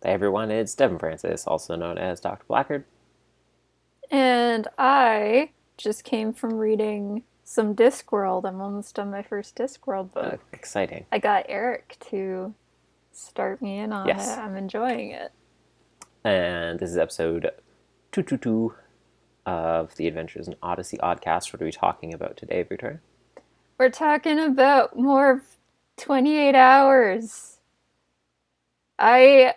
Hey everyone, it's Devin Francis, also known as Dr. Blackard. And I just came from reading some Discworld. I'm almost done my first Discworld book. Exciting. I got Eric to start me in on it. Yes. I'm enjoying it. And this is episode 222 of the Adventures in Odyssey Oddcast. What are we talking about today, Victoria? We're talking about more 28 hours. I,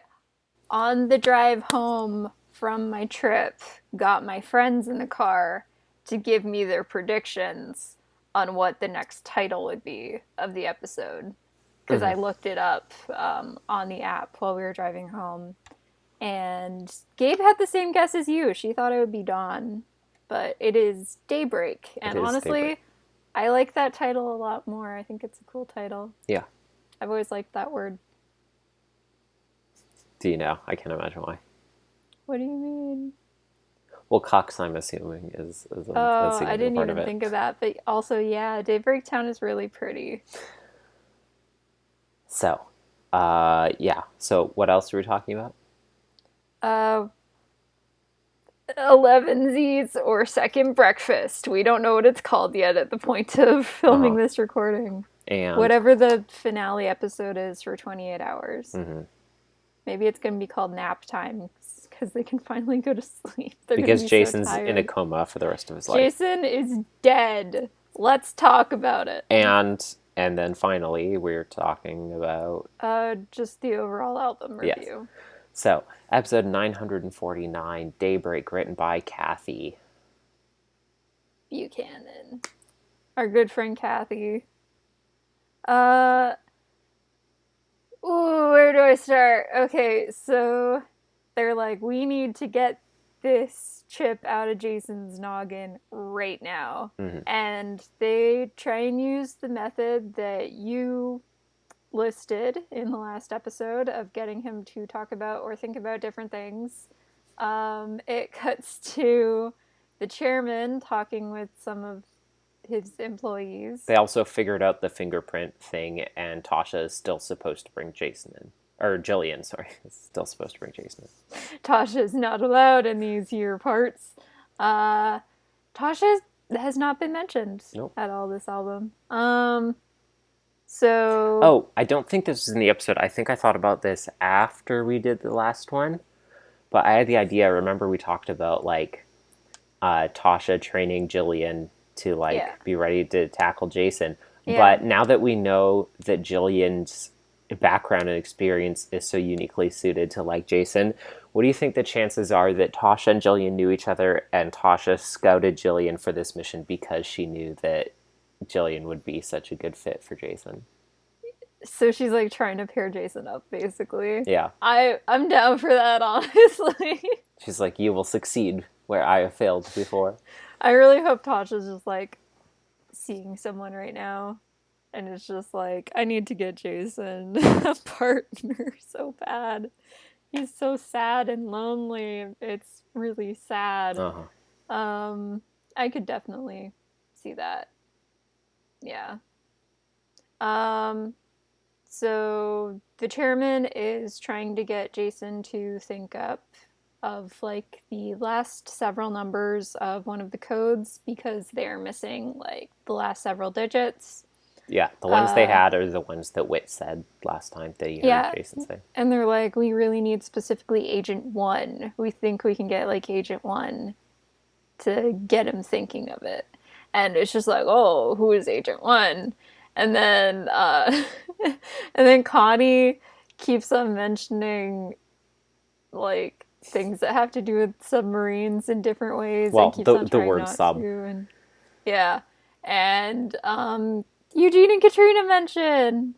on the drive home from my trip, got my friends in the car to give me their predictions on what the next title would be of the episode. Because I looked it up on the app while we were driving home. And Gabe had the same guess as you. She thought it would be Dawn, but it is Daybreak. And It is honestly, Daybreak. I like that title a lot more. I think it's a cool title. Yeah. I've always liked that word. Do you know? I can't imagine why. What do you mean? Well, Cox, I'm assuming, is a Oh, I significant didn't part even of it. think of that. But also, yeah, Daybreak Town is really pretty. So, yeah. So, what else were we talking about? Uh, 11Z's or Second Breakfast. We don't know what it's called yet at the point of filming this recording. And Whatever the finale episode is for 28 hours. Maybe it's going to be called Nap Time because they can finally go to sleep. They're because be Jason's so in a coma for the rest of his life. Jason is dead. Let's talk about it. And then finally, we're talking about Just the overall album review. Yes. So, episode 949, Daybreak, written by Kathy Buchanan. Our good friend Kathy. Ooh, where do I start? Okay, so they're like, we need to get this chip out of Jason's noggin right now. And they try and use the method that you listed in the last episode of getting him to talk about or think about different things. It cuts to the chairman talking with some of his employees. They also figured out the fingerprint thing, and Tasha is still supposed to bring Jason in. Or Jillian, sorry, is still supposed to bring Jason in. Tasha's not allowed in these here parts. Tasha has not been mentioned at all this album. So... Oh, I don't think this was in the episode. I think I thought about this after we did the last one. But I had the idea, remember we talked about, like, Tasha training Jillian to, like, be ready to tackle Jason. Yeah. But now that we know that Jillian's background and experience is so uniquely suited to, like, Jason, what do you think the chances are that Tasha and Jillian knew each other and Tasha scouted Jillian for this mission because she knew that Jillian would be such a good fit for Jason? So she's like trying to pair Jason up, basically. Yeah. I'm down for that, honestly. She's like, you will succeed where I have failed before. I really hope Tasha's just like seeing someone right now. And it's just like, I need to get Jason a partner so bad. He's so sad and lonely. It's really sad. I could definitely see that. Yeah. So the chairman is trying to get Jason to think up of like the last several numbers of one of the codes because they're missing like the last several digits. Yeah, the ones they had are the ones that Whit said last time that you heard Jason say. And they're like, we really need specifically Agent 1. We think we can get like Agent 1 to get him thinking of it. And it's just like, oh, who is Agent 1? And then Connie keeps on mentioning like things that have to do with submarines in different ways. Well, and keeps on the word sub. And Eugene and Katrina mention.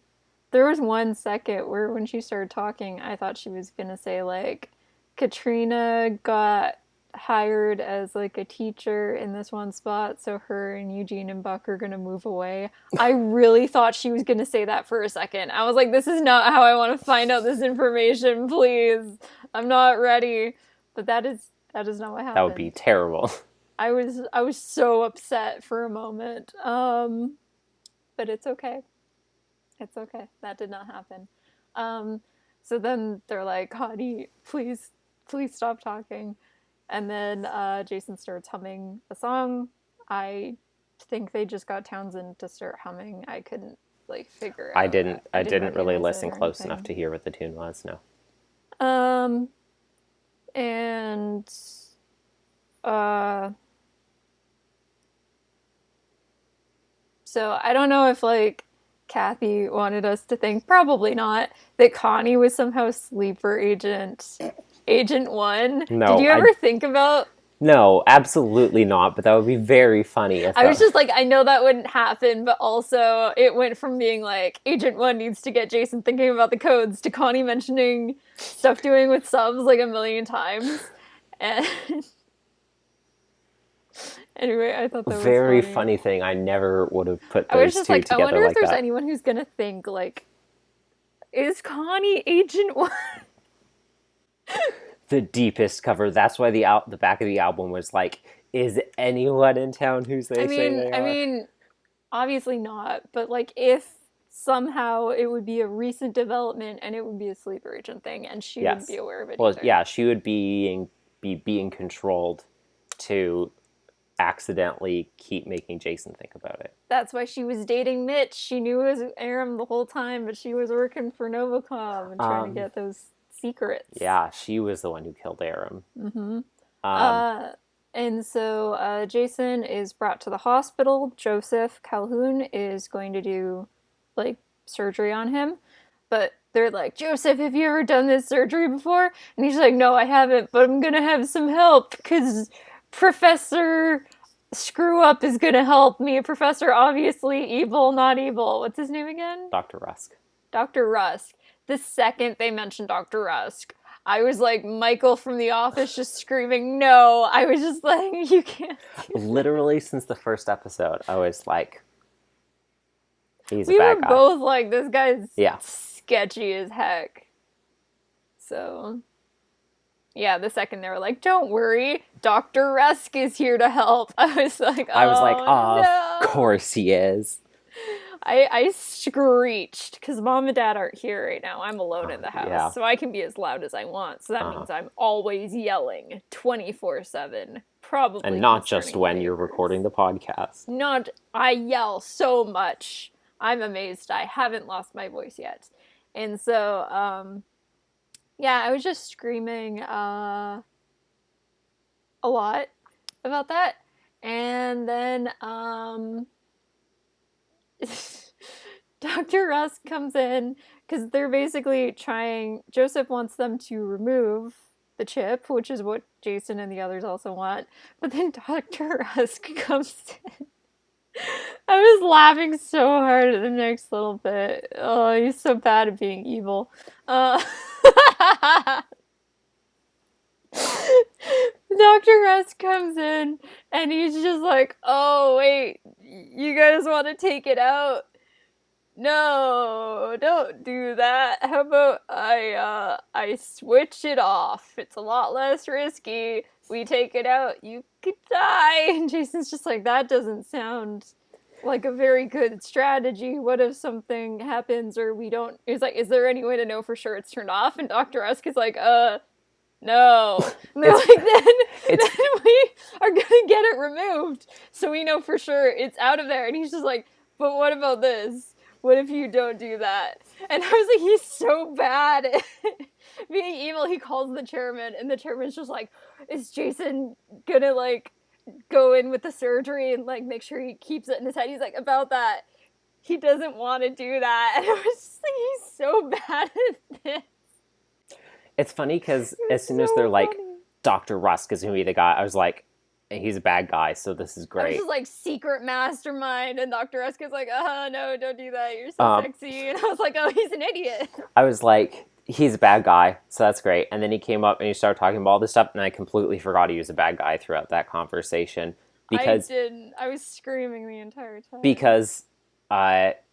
There was 1 second where when she started talking, I thought she was gonna say like Katrina got hired as like a teacher in this one spot, so her and Eugene and Buck are gonna move away. I really thought she was gonna say that for a second. I was like, this is not how I want to find out this information, please. I'm not ready. But that is not what happened. That would be terrible. I was so upset for a moment. But it's okay. It's okay. That did not happen. So then they're like, Connie, please stop talking. And then Jason starts humming a song. I think they just got Townsend to start humming. I couldn't like figure I out. didn't really recognize listen it or close enough anything. to hear what the tune was. No. And uh so I don't know if like Kathy wanted us to think, probably not, that Connie was somehow sleeper agent 1. Did No, you ever think about? no, absolutely not. But that would be very funny if I was that. just like, I know that wouldn't happen, but also it went from being like Agent 1 needs to get Jason thinking about the codes to Connie mentioning stuff doing with subs like a million times. And anyway, I thought that was Very funny. funny thing. I never would have put I was those just two like, I together wonder if like there's that. anyone who's gonna think like, is Connie Agent 1? The deepest cover. That's why the back of the album was like, "Is anyone in town who they say they I are?" mean, obviously not, but like if somehow it would be a recent development and it would be a sleeper agent thing and she wouldn't be Yes. aware of it Well, either. yeah, she would be being controlled to accidentally keep making Jason think about it. That's why she was dating Mitch. She knew it was Aram the whole time, but she was working for Novacom and trying to get those secrets. Yeah, she was the one who killed Aram. And so Jason is brought to the hospital. Joseph Calhoun is going to do like surgery on him. But they're like, Joseph, have you ever done this surgery before? And he's like, no, I haven't, but I'm going to have some help because Professor Screw Up is going to help me. Professor obviously evil, not evil. What's his name again? Dr. Rusk. Dr. Rusk. The second they mentioned Dr. Rusk, I was like Michael from The Office just screaming, no. I was just like, you can't. Literally since the first episode, I was like, he's a We bad were guy. both like, this guy's Yeah. sketchy as heck. So, yeah, the second they were like, don't worry, Dr. Rusk is here to help. I was like, I was like, no. of course he is. I screeched because mom and dad aren't here right now. I'm alone in the house, yeah. so I can be as loud as I want. So that means I'm always yelling 24/7, probably. And not just when neighbors. you're recording the podcast. I yell so much. I'm amazed I haven't lost my voice yet. And so, yeah, I was just screaming a lot about that. And then, Dr. Rusk comes in because they're basically trying. Joseph wants them to remove the chip, which is what Jason and the others also want. But then Dr. Rusk comes in. I was laughing so hard at the next little bit. Oh, he's so bad at being evil. Dr. Rusk comes in and he's just like, oh, wait, you guys want to take it out? No, don't do that. How about I switch it off? It's a lot less risky. We take it out, you could die. And Jason's just like, that doesn't sound like a very good strategy. What if something happens or we don't? He's like, is there any way to know for sure it's turned off? And Dr. Rusk is like, no. And they're like, then we are gonna get it removed so we know for sure it's out of there. And he's just like, but what about this? What if you don't do that? And I was like, he's so bad at being evil. He calls the chairman, and the chairman's just like, is Jason gonna, like, go in with the surgery and, like, make sure he keeps it in his head? He's like, about that, he doesn't want to do that. And I was just like, he's so bad at this. It's funny because as soon as they're like, Dr. Rusk is going to be the guy, I was like, he's a bad guy, so this is great. I was just like, secret mastermind, and Dr. Rusk is like, no, don't do that, you're so sexy. And I was like, oh, he's an idiot. I was like, he's a bad guy, so that's great. And then he came up and he started talking about all this stuff, and I completely forgot he was a bad guy throughout that conversation. Because I didn't. I was screaming the entire time. Because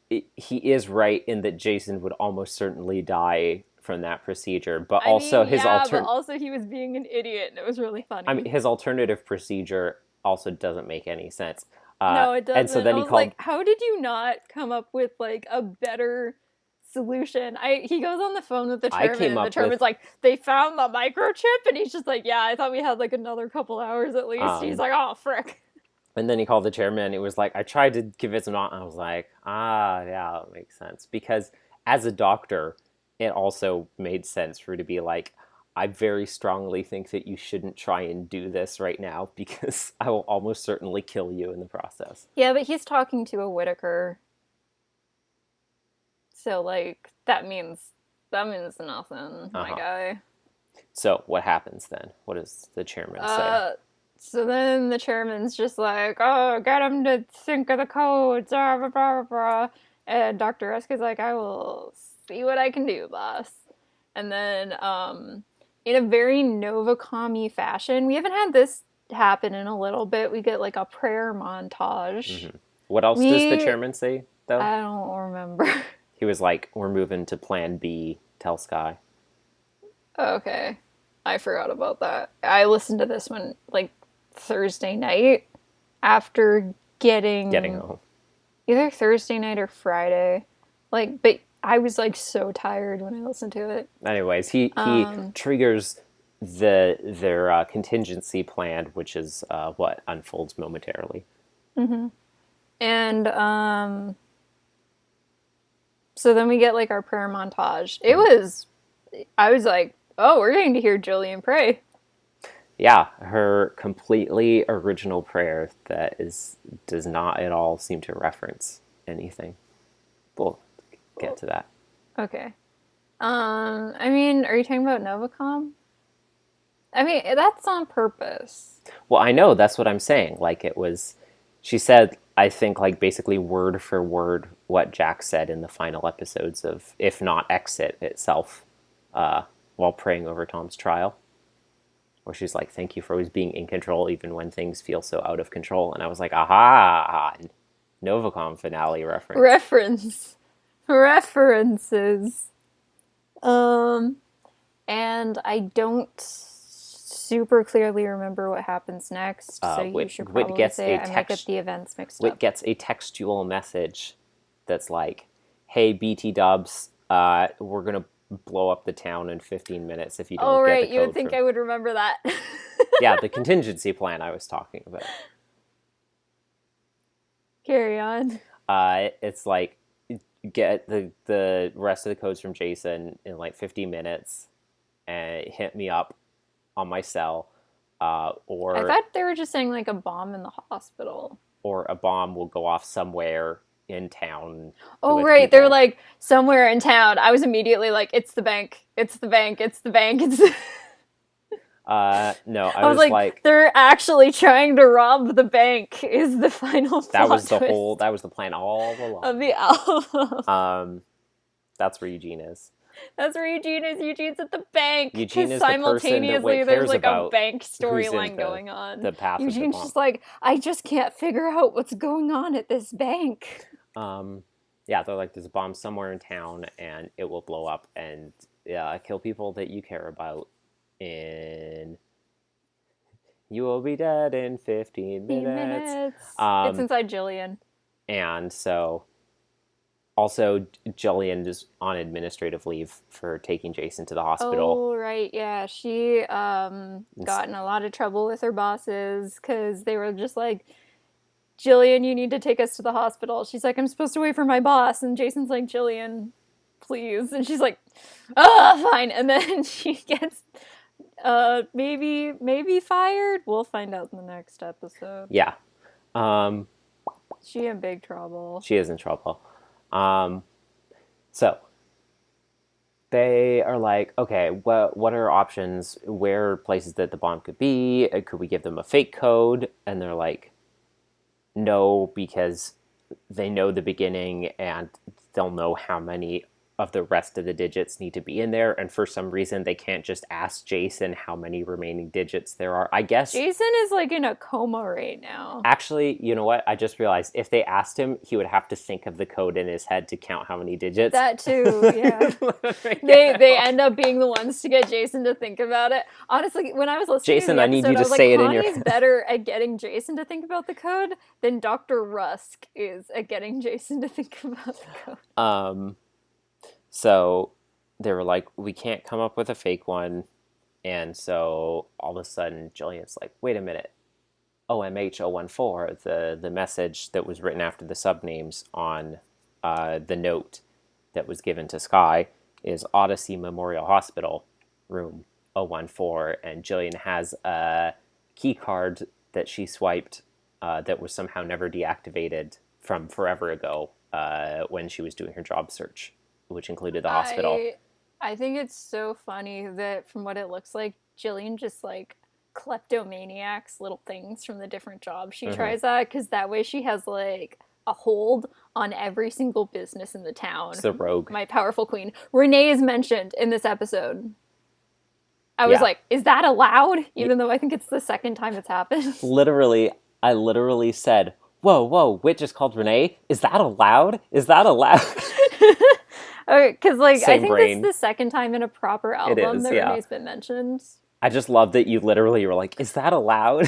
he is right in that Jason would almost certainly die from that procedure, but but also he was being an idiot, and it was really funny. I mean, his alternative procedure also doesn't make any sense. No, it doesn't. And so then I was like, how did you not come up with like a better solution. He goes on the phone with the I chairman, came and the up chairman's with- like, they found the microchip, and he's just like, yeah, I thought we had like another couple hours at least. He's like, oh, frick. And then he called the chairman. It was like, I tried to convince him not. And I was like, yeah, that makes sense. Because as a doctor, it also made sense for you to be like, I very strongly think that you shouldn't try and do this right now because I will almost certainly kill you in the process. Yeah, but he's talking to a Whitaker. So, like, that means nothing, my guy. So what happens then? What does the chairman say? So then the chairman's just like, oh, get him to think of the codes, blah, blah, blah, blah. And Dr. Rusk is like, I will see what I can do, boss. And then, in a very Novacom-y fashion, we haven't had this happen in a little bit. We get, like, a prayer montage. Mm-hmm. What else does the chairman say, though? I don't remember. He was like, we're moving to Plan B, tell Sky. Okay. I forgot about that. I listened to this one, like, Thursday night after getting home. Either Thursday night or Friday. Like, but I was, like, so tired when I listened to it. Anyways, he triggers their contingency plan, which is what unfolds momentarily. Mm-hmm. And, so then we get, like, our prayer montage. I was like, oh, we're getting to hear Jillian pray. Yeah, her completely original prayer that does not at all seem to reference anything. We'll get to that. Okay. I mean, are you talking about Novacom? I mean, that's on purpose. Well, I know, that's what I'm saying. Like, she said, I think, like, basically word for word what Jack said in the final episodes of, if not Exit itself, while praying over Tom's trial. Where she's like, thank you for always being in control even when things feel so out of control. And I was like, aha, Novacom finale references. And I don't super clearly remember what happens next, so you should probably say I might get the events mixed up. Whit gets a textual message that's like, hey, BT dubs, we're going to blow up the town in 15 minutes if you don't get the code. Oh, right, you would think I would remember that. Yeah, the contingency plan I was talking about. Carry on. It's like, get the rest of the codes from Jason in like 50 minutes and hit me up on my cell. Or I thought they were just saying like a bomb in the hospital. Or a bomb will go off somewhere in town. Oh, right. People. They're like, somewhere in town. I was immediately like, it's the bank. It's the bank. It's the bank. It's the... No, I was like, they're actually trying to rob the bank is the final that was the plan all along. Of the album. That's where Eugene is. That's where Eugene is. Eugene's at the bank. Eugene is simultaneously the person that there's like a bank storyline going on. The path Eugene's just like, I just can't figure out what's going on at this bank. Yeah, they're like, there's a bomb somewhere in town and it will blow up and kill people that you care about. You will be dead in 15 minutes. It's inside Jillian. And so, also, Jillian is on administrative leave for taking Jason to the hospital. Oh, right, yeah. She got in a lot of trouble with her bosses because they were just like, Jillian, you need to take us to the hospital. She's like, I'm supposed to wait for my boss. And Jason's like, Jillian, please. And she's like, fine. And then she gets... maybe fired. We'll find out in the next episode. Yeah. She in big trouble. She is in trouble. So they are like, okay, what are options? Where are places that the bomb could be? Could we give them a fake code? And they're like, no, because they know the beginning and they'll know how many of the rest of the digits need to be in there, and for some reason they can't just ask Jason how many remaining digits there are. I guess Jason is like in a coma right now. Actually, you know what? I just realized if they asked him, he would have to think of the code in his head to count how many digits. That too, yeah. they end up being the ones to get Jason to think about it. Honestly, when I was listening Jason, to the I need episode, you to I was say like, it in your Connie's better at getting Jason to think about the code than Dr. Rusk is at getting Jason to think about the code. So they were like, we can't come up with a fake one. And so all of a sudden, Jillian's like, wait a minute. OMH 014, the message that was written after the subnames on the note that was given to Sky is Odyssey Memorial Hospital, room 014. And Jillian has a key card that she swiped that was somehow never deactivated from forever ago when she was doing her job search, which included the hospital. I think it's so funny that from what it looks like, Jillian just like kleptomaniacs little things from the different jobs she tries at, because that way she has like a hold on every single business in the town. It's the rogue. My powerful queen. Renee is mentioned in this episode. I was like, is that allowed? Even though I think it's the second time it's happened. I literally said, whoa, Witch is called Renee? Is that allowed? Is that allowed? Because, like, Same I think brain. it's the second time in a proper album that Renee's been mentioned. I just love that you literally were like, is that allowed?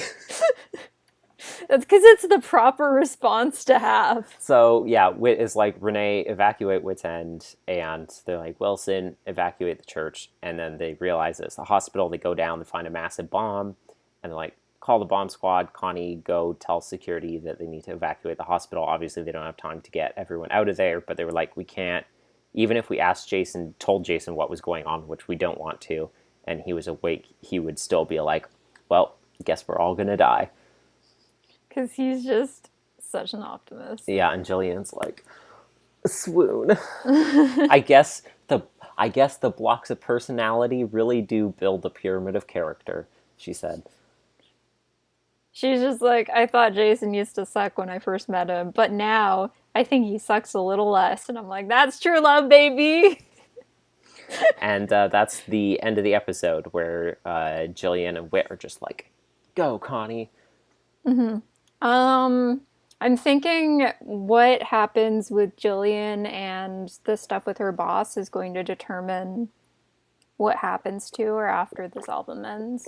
That's because it's the proper response to have. So, yeah, Wit is like, Renee, evacuate Wit's End. And they're like, Wilson, evacuate the church. And then they realize it's the hospital. They go down, they find a massive bomb. And they're like, call the bomb squad. Connie, go tell security that they need to evacuate the hospital. Obviously, they don't have time to get everyone out of there. But they were like, we can't. Even if we told Jason what was going on, which we don't want to, and he was awake, he would still be like, well, guess we're all going to die. Because he's just such an optimist. Yeah, and Jillian's like, swoon. I guess the blocks of personality really do build a pyramid of character, she said. She's just like, I thought Jason used to suck when I first met him, but now I think he sucks a little less. And I'm like, that's true love, baby. And that's the end of the episode where Jillian and Whit are just like, go, Connie. Mm-hmm. I'm thinking what happens with Jillian and the stuff with her boss is going to determine what happens to her after this album ends,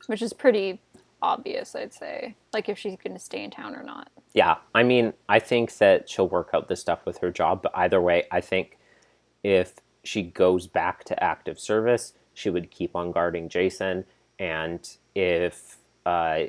which is pretty obvious, I'd say. Like, if she's going to stay in town or not. Yeah, I mean, I think that she'll work out this stuff with her job, but either way, I think if she goes back to active service, she would keep on guarding Jason, and if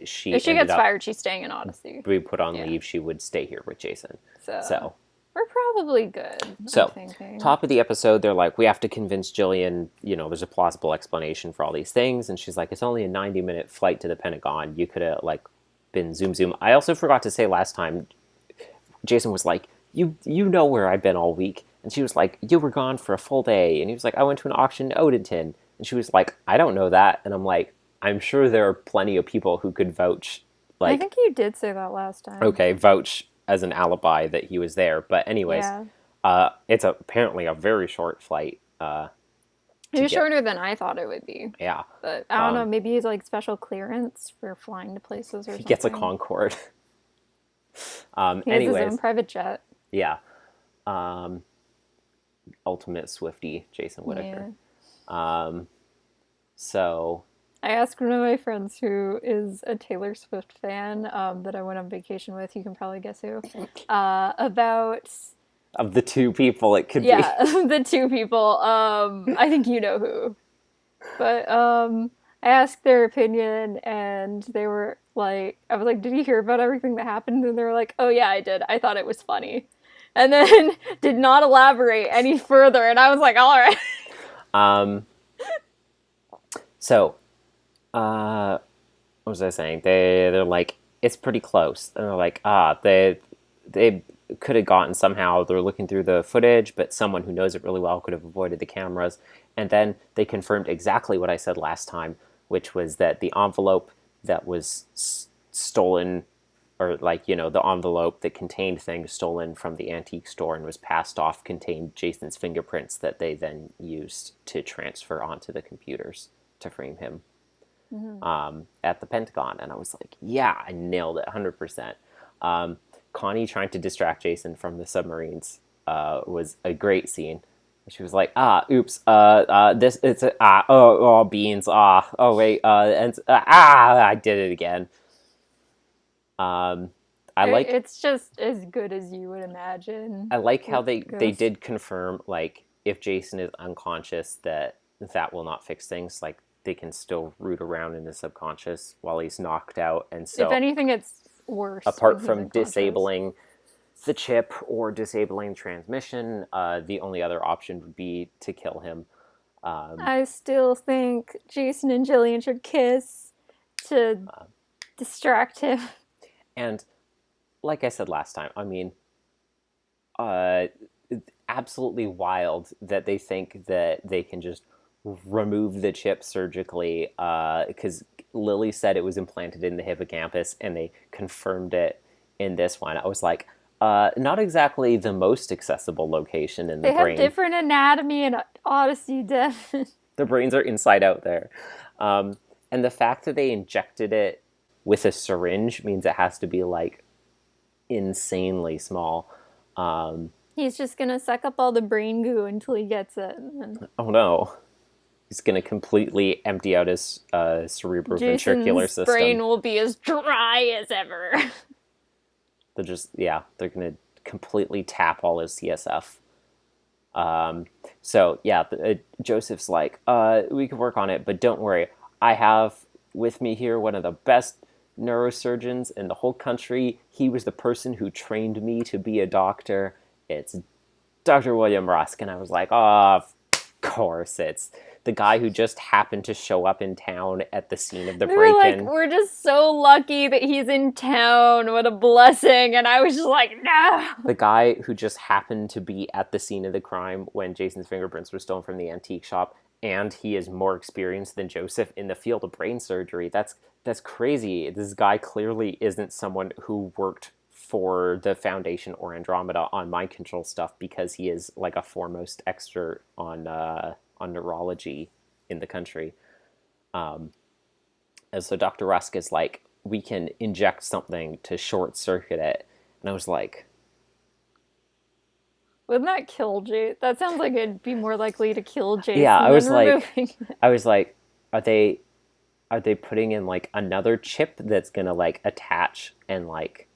she gets fired, she's staying in Odyssey. We put on leave, she would stay here with Jason. So we're probably good. So, top of the episode, they're like, we have to convince Jillian, there's a plausible explanation for all these things. And she's like, it's only a 90-minute flight to the Pentagon. You could have, like, been zoom. I also forgot to say last time, Jason was like, you know where I've been all week. And she was like, you were gone for a full day. And he was like, I went to an auction in Odyssey. And she was like, I don't know that. And I'm like, I'm sure there are plenty of people who could vouch. Like, I think you did say that last time. Okay, vouch as an alibi that he was there. But anyways, it's apparently a very short flight. It was shorter than I thought it would be. Yeah. But I don't know, maybe he's like special clearance for flying to places or something. He gets a Concorde. He has his own private jet. Yeah. Ultimate Swiftie, Jason Whittaker. Yeah. So... I asked one of my friends who is a Taylor Swift fan that I went on vacation with, you can probably guess who, about... Of the two people it could be. Yeah, the two people. I think you know who. But I asked their opinion, and they were like, I was like, did you hear about everything that happened? And they were like, oh yeah, I did. I thought it was funny. And then did not elaborate any further, and I was like, all right. So... what was I saying? They're like, it's pretty close. And they're like, they could have gotten somehow, they're looking through the footage, but someone who knows it really well could have avoided the cameras. And then they confirmed exactly what I said last time, which was that the envelope that was stolen, or like, the envelope that contained things stolen from the antique store and was passed off, contained Jason's fingerprints that they then used to transfer onto the computers to frame him. Mm-hmm. At the Pentagon. And I was like, yeah, I nailed it 100%. Connie trying to distract Jason from the submarines was a great scene. She was like, oops, this, it's, beans, oh, wait, I did it again. It's just as good as you would imagine. I like how they did confirm, like, if Jason is unconscious, that will not fix things. Like, they can still root around in his subconscious while he's knocked out. And If so, anything, it's worse apart when he's from unconscious. disabling the chip or disabling transmission, the only other option would be to kill him. I still think Jason and Jillian should kiss to distract him. And like I said last time, I mean, absolutely wild that they think that they can just remove the chip surgically, because Lily said it was implanted in the hippocampus, and they confirmed it in this one. I was like, not exactly the most accessible location in the brain. They have different anatomy in Odyssey, Devin. The brains are inside out there. And the fact that they injected it with a syringe means it has to be, like, insanely small. He's just gonna suck up all the brain goo until he gets it. Oh no. He's going to completely empty out his cerebroventricular system. Jason's brain will be as dry as ever. They're going to completely tap all his CSF. So, yeah, Joseph's like, we can work on it, but don't worry. I have with me here one of the best neurosurgeons in the whole country. He was the person who trained me to be a doctor. It's Dr. William Rusk. And I was like, oh, of course, it's the guy who just happened to show up in town at the scene of the break-in. We're just so lucky that he's in town. What a blessing. And I was just like, no. The guy who just happened to be at the scene of the crime when Jason's fingerprints were stolen from the antique shop, and he is more experienced than Joseph in the field of brain surgery. That's crazy. This guy clearly isn't someone who worked for the Foundation or Andromeda on mind control stuff, because he is like a foremost expert on neurology in the country. And so Dr. Rusk is like, we can inject something to short circuit it. And I was like, wouldn't that kill Jason? That sounds like it'd be more likely to kill Jason. Yeah, I was like, are they putting in like another chip that's gonna like attach and like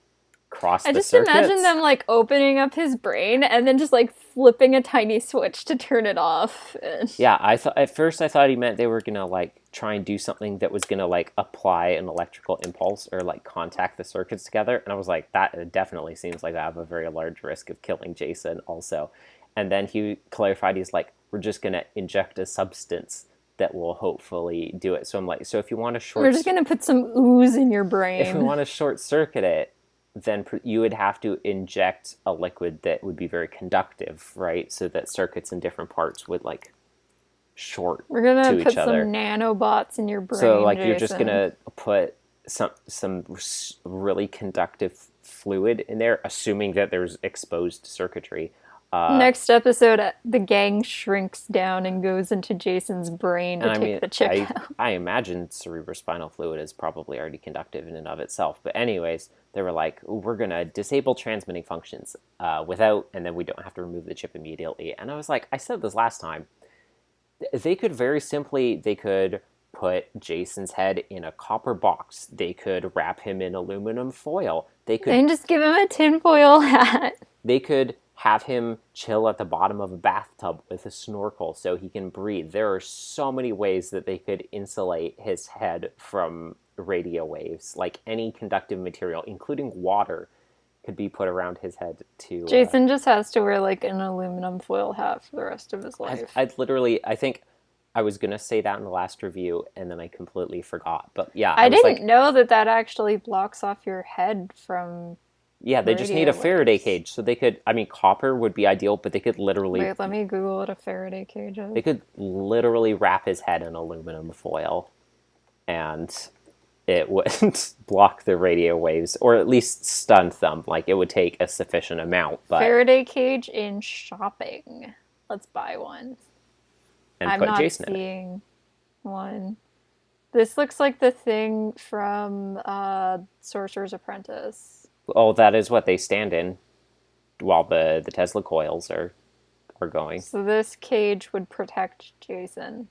cross the circuits? I just imagine them like opening up his brain and then just like flipping a tiny switch to turn it off. Yeah, at first I thought he meant they were gonna like try and do something that was gonna like apply an electrical impulse or like contact the circuits together, and I was like, that definitely seems like I have a very large risk of killing Jason also. And then he clarified, he's like, we're just gonna inject a substance that will hopefully do it. So I'm like, so if you want to we're just gonna put some ooze in your brain. If you want to short circuit it, then you would have to inject a liquid that would be very conductive, right? So that circuits in different parts would like short to each other. We're gonna put some nanobots in your brain. So like, Jason, you're just gonna put some really conductive fluid in there, assuming that there's exposed circuitry. Next episode, the gang shrinks down and goes into Jason's brain to take the chip out. I imagine cerebrospinal fluid is probably already conductive in and of itself. But anyways, they were like, we're going to disable transmitting functions and then we don't have to remove the chip immediately. And I was like, I said this last time, they could put Jason's head in a copper box. They could wrap him in aluminum foil. They could then just give him a tinfoil hat. They could have him chill at the bottom of a bathtub with a snorkel so he can breathe. There are so many ways that they could insulate his head from radio waves. Like, any conductive material, including water, could be put around his head to... Jason just has to wear, like, an aluminum foil hat for the rest of his life. I think I was going to say that in the last review, and then I completely forgot. But yeah, I didn't know that actually blocks off your head from... Yeah, they just need a Faraday cage. So they could, copper would be ideal, but they could literally... Wait, let me Google what a Faraday cage is. They could literally wrap his head in aluminum foil, and it wouldn't block the radio waves, or at least stunt them. Like, it would take a sufficient amount, but... Faraday cage in shopping. Let's buy one. And I'm put not Jason seeing one. This looks like the thing from Sorcerer's Apprentice. Oh, that is what they stand in while the Tesla coils are going. So this cage would protect Jason.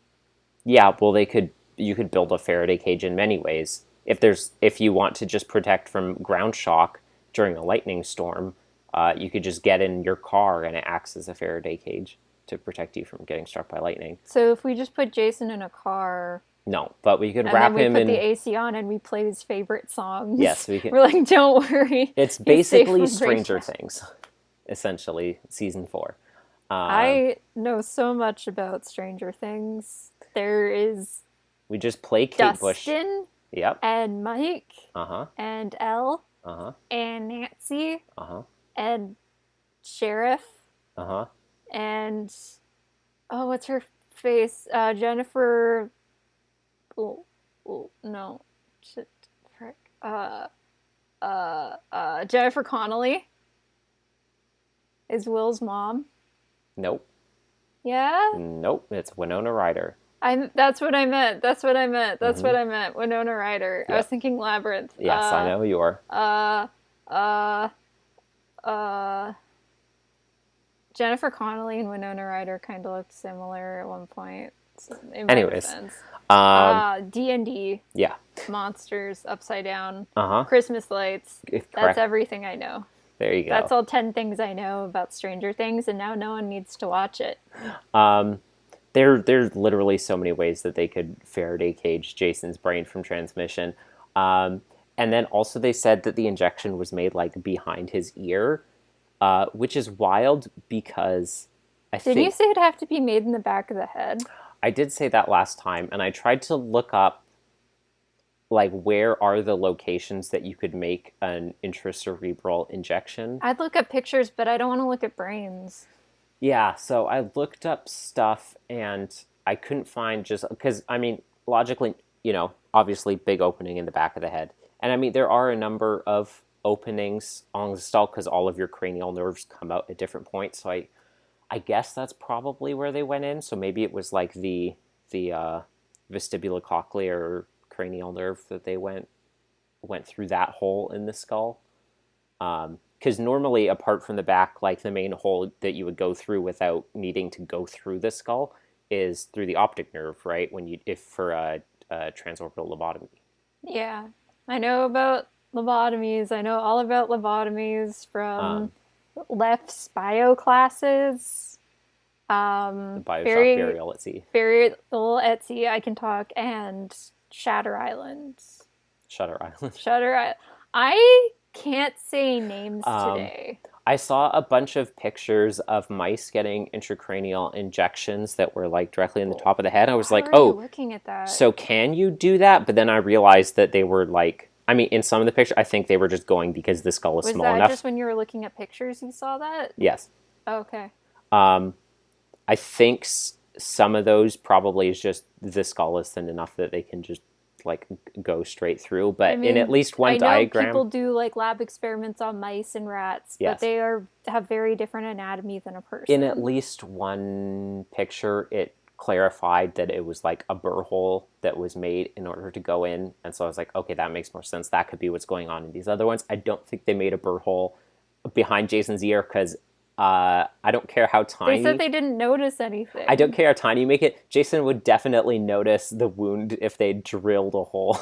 Yeah, well, you could build a Faraday cage in many ways. If you want to just protect from ground shock during a lightning storm, you could just get in your car and it acts as a Faraday cage to protect you from getting struck by lightning. So if we just put Jason in a car... No, but we could and wrap then him we put in... the AC on and we play his favorite songs. Yes, we can. We're like, don't worry. It's basically Stranger Things, essentially, season 4. I know so much about Stranger Things. There is... We just play Kate Dustin, Bush. Yep. And Mike. Uh-huh. And Elle. Uh-huh. And Nancy. Uh-huh. And Sheriff. Uh-huh. And... Oh, what's her face? Jennifer... no. Shit. Frick. Jennifer Connelly is Will's mom. Nope. Yeah? Nope. It's Winona Ryder. That's what I meant. Winona Ryder. Yep. I was thinking Labyrinth. Yes, I know you are. Jennifer Connelly and Winona Ryder kind of looked similar at one point. Anyways. D&D. Yeah. Monsters, Upside Down. Uh-huh. Christmas lights. Correct. That's everything I know. There you go. That's all 10 things I know about Stranger Things, and now no one needs to watch it. There's literally so many ways that they could Faraday cage Jason's brain from transmission. And then also they said that the injection was made like behind his ear, which is wild because Did you say it'd have to be made in the back of the head? I did say that last time, and I tried to look up like where are the locations that you could make an intracerebral injection. I'd look up pictures, but I don't want to look at brains. Yeah, so I looked up stuff and I couldn't find just because, I mean, logically, you know, obviously big opening in the back of the head. And I mean, there are a number of openings on the skull because all of your cranial nerves come out at different points. So I guess that's probably where they went in. So maybe it was like the vestibulocochlear or cranial nerve that they went through that hole in the skull. Because normally, apart from the back, like the main hole that you would go through without needing to go through the skull is through the optic nerve, right? If for a transorbital lobotomy. Yeah, I know about lobotomies. I know all about lobotomies from Left's bio classes. The Bioshock Burial at Sea. Burial at Sea, I can talk, and Shatter Island. Shutter Island. Shutter Island. I can't say names today. I saw a bunch of pictures of mice getting intracranial injections that were like directly in the top of the head. I was like, oh, looking at that. So can you do that? But then I realized that they were like, I mean, in some of the pictures, I think they were just going because the skull is small enough. Was that just when you were looking at pictures you saw that? Yes. Oh, okay. I think some of those probably is just the skull is thin enough that they can just like go straight through. But in at least one diagram, people do like lab experiments on mice and rats, yes. But they have very different anatomy than a person. In at least one picture, it clarified that it was like a burr hole that was made in order to go in, and so I was like, okay, that makes more sense. That could be what's going on in these other ones. I don't think they made a burr hole behind Jason's ear because I don't care how tiny. They said they didn't notice anything. I don't care how tiny you make it. Jason would definitely notice the wound if they drilled a hole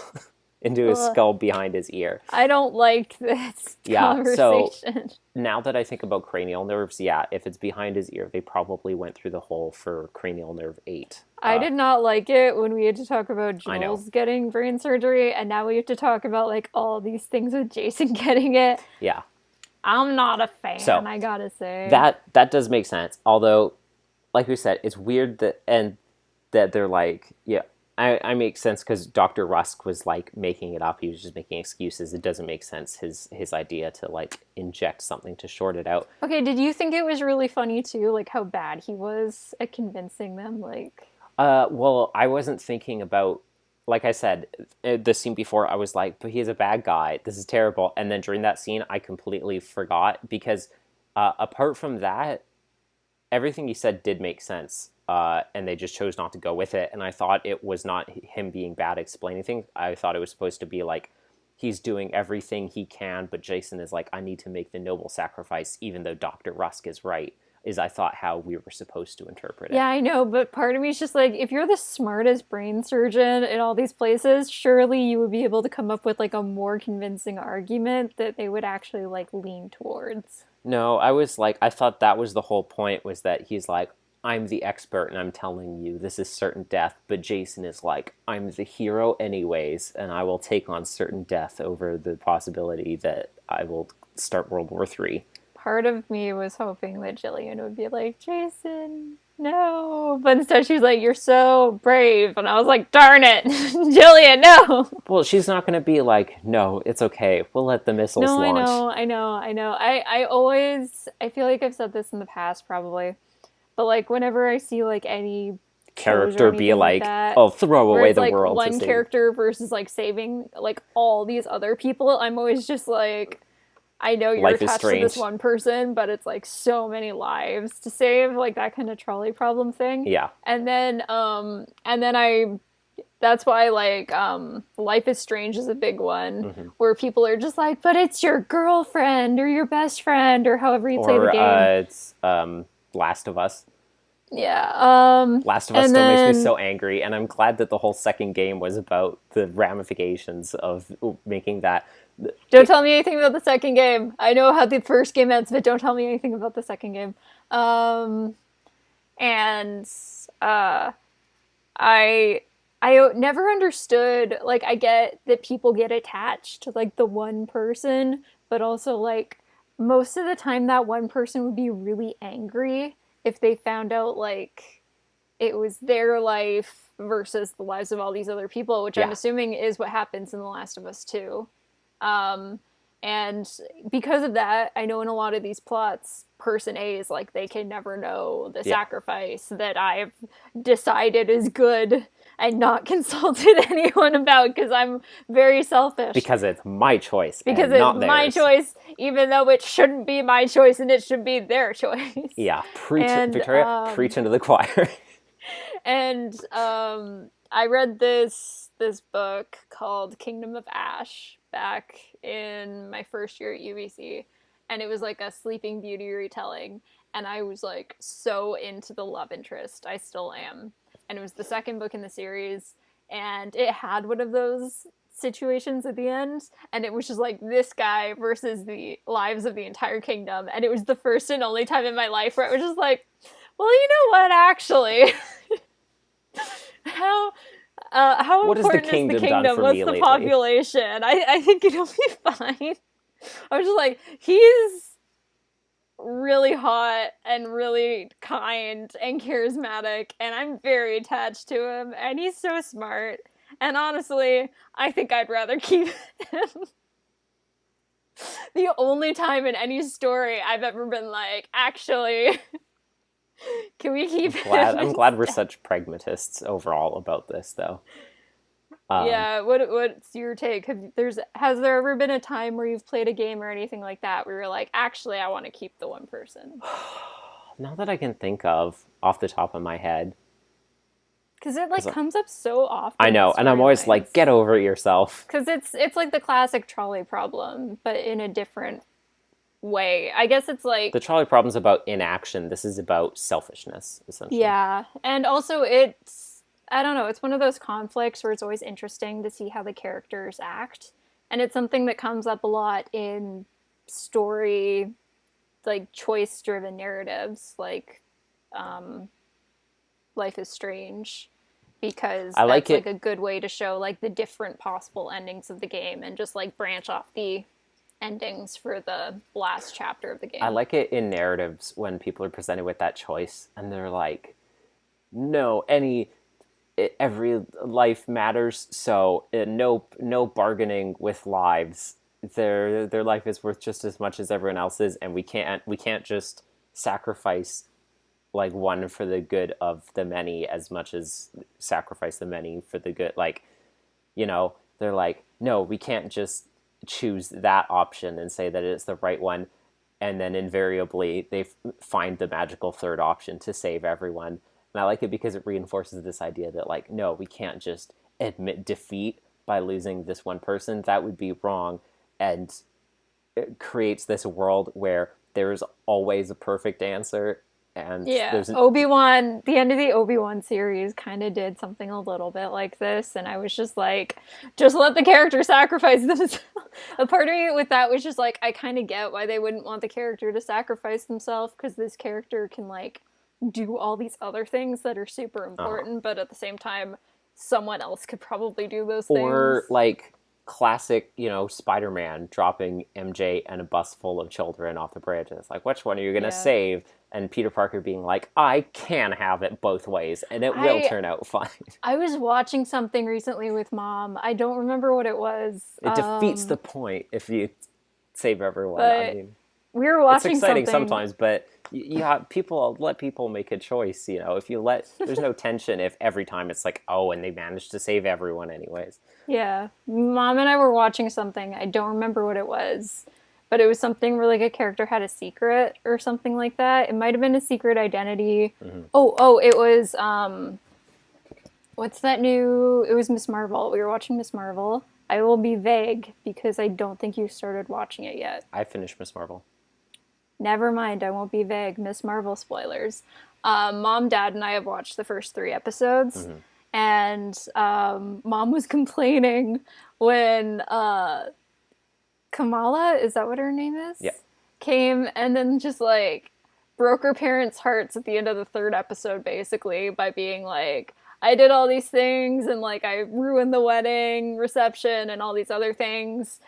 into his skull behind his ear. I don't like this conversation. So now that I think about cranial nerves, yeah, if it's behind his ear, they probably went through the hole for cranial nerve 8. I did not like it when we had to talk about Jules getting brain surgery, and now we have to talk about like all these things with Jason getting it. Yeah. I'm not a fan, so, I gotta say. That does make sense. Although, like we said, it's weird that they're like, yeah, I make sense because Dr. Rusk was like making it up. He was just making excuses. It doesn't make sense, his idea to like inject something to short it out. Okay, did you think it was really funny too, like how bad he was at convincing them? Like, well, I wasn't thinking about, like I said, the scene before, I was like, but he's a bad guy. This is terrible. And then during that scene, I completely forgot because apart from that, everything he said did make sense. And they just chose not to go with it. And I thought it was not him being bad explaining things. I thought it was supposed to be like, he's doing everything he can, but Jason is like, I need to make the noble sacrifice, even though Dr. Rusk is right. Is I thought how we were supposed to interpret it. Yeah, I know, but part of me is just like, if you're the smartest brain surgeon in all these places, surely you would be able to come up with like a more convincing argument that they would actually like lean towards. No, I was like, I thought that was the whole point, was that he's like, I'm the expert and I'm telling you this is certain death, but Jason is like, I'm the hero anyways, and I will take on certain death over the possibility that I will start World War III. Part of me was hoping that Jillian would be like, Jason, no. But instead she's like, you're so brave. And I was like, darn it, Jillian, no. Well, she's not going to be like, no, it's okay. We'll let the missiles No, launch. I feel like I've said this in the past probably. But like whenever I see like any Character be like, that, oh, throw away it's the like world. one character versus like saving like all these other people, I'm always just like, I know you're attached to this one person, but it's like so many lives to save, like that kind of trolley problem thing. Yeah. And then that's why like Life is Strange is a big one, where people are just like, but it's your girlfriend or your best friend or however you play the game. It's Last of Us. Yeah. Last of Us still makes me so angry, and I'm glad that the whole second game was about the ramifications of making that. Don't tell me anything about the second game. I know how the first game ends, but don't tell me anything about the second game. I never understood, like, I get that people get attached to, like, the one person, but also, like, most of the time that one person would be really angry if they found out, like, it was their life versus the lives of all these other people, which I'm assuming is what happens in The Last of Us 2. And because of that, I know in a lot of these plots, person A is like, they can never know the sacrifice that I've decided is good and not consulted anyone about because I'm very selfish. Because it's my choice. Because it's not my choice, even though it shouldn't be my choice and it should be their choice. Yeah, Victoria, preach into the choir. And I read this book called Kingdom of Ash back in my first year at UBC, and it was like a Sleeping Beauty retelling, and I was like so into the love interest. I still am. And it was the second book in the series, and it had one of those situations at the end, and it was just like this guy versus the lives of the entire kingdom, and it was the first and only time in my life where I was just like, well, you know what, actually, how important is the kingdom? What's the population? I think it'll be fine. I was just like, he's really hot and really kind and charismatic, and I'm very attached to him, and he's so smart. And honestly, I think I'd rather keep him. The only time in any story I've ever been like, actually, can we keep him? I'm glad we're such pragmatists overall about this, though. Yeah, what's your take? Has there ever been a time where you've played a game or anything like that where you're like, actually, I want to keep the one person? Not that I can think of off the top of my head. Because it like comes up so often. I know, and I'm always like, get over it yourself. Because it's like the classic trolley problem, but in a different way. I guess it's like... The trolley problem's about inaction. This is about selfishness, essentially. Yeah, and also it's... I don't know, it's one of those conflicts where it's always interesting to see how the characters act. And it's something that comes up a lot in story, like, choice-driven narratives, like Life is Strange. Because that's, like, a good way to show, like, the different possible endings of the game and just, like, branch off the endings for the last chapter of the game. I like it in narratives when people are presented with that choice and they're like, no, every life matters, so no bargaining with lives. Their life is worth just as much as everyone else's, and we can't just sacrifice like one for the good of the many as much as sacrifice the many for the good. Like, you know, they're like, no, we can't just choose that option and say that it's the right one, and then invariably they find the magical third option to save everyone. And I like it because it reinforces this idea that, like, no, we can't just admit defeat by losing this one person. That would be wrong. And it creates this world where there's always a perfect answer. And Obi-Wan, the end of the Obi-Wan series kind of did something a little bit like this. And I was just like, just let the character sacrifice themselves. A part of me with that was just like, I kind of get why they wouldn't want the character to sacrifice themselves, because this character can, like, do all these other things that are super Uh-huh. important, but at the same time, someone else could probably do those Or things. like classic, Spider-Man dropping MJ and a bus full of children off the bridge. And it's like, which one are you going to Yeah. save? And Peter Parker being like, I can have it both ways, and it will I turn out fine. I was watching something recently with mom. I don't remember what it was. It defeats the point if you save everyone. I But mean, we were it's watching exciting something. sometimes, but you have people let people make a choice. If you let, there's no tension if every time it's like, oh, and they managed to save everyone anyways. Yeah. Mom and I were watching something. I don't remember what it was, but it was something where like a character had a secret or something like that. It might have been a secret identity. Mm-hmm. Oh, it was what's that new? It was Miss Marvel. We were watching Miss Marvel. I will be vague because I don't think you started watching it yet. I finished Miss Marvel. Never mind, I won't be vague. Miss Marvel spoilers. Mom, Dad, and I have watched the first 3 episodes, Mm-hmm. and Mom was complaining when Kamala, is that what her name is? Yeah. Came and then just like broke her parents' hearts at the end of the 3rd episode, basically, by being like, I did all these things and like I ruined the wedding reception and all these other things.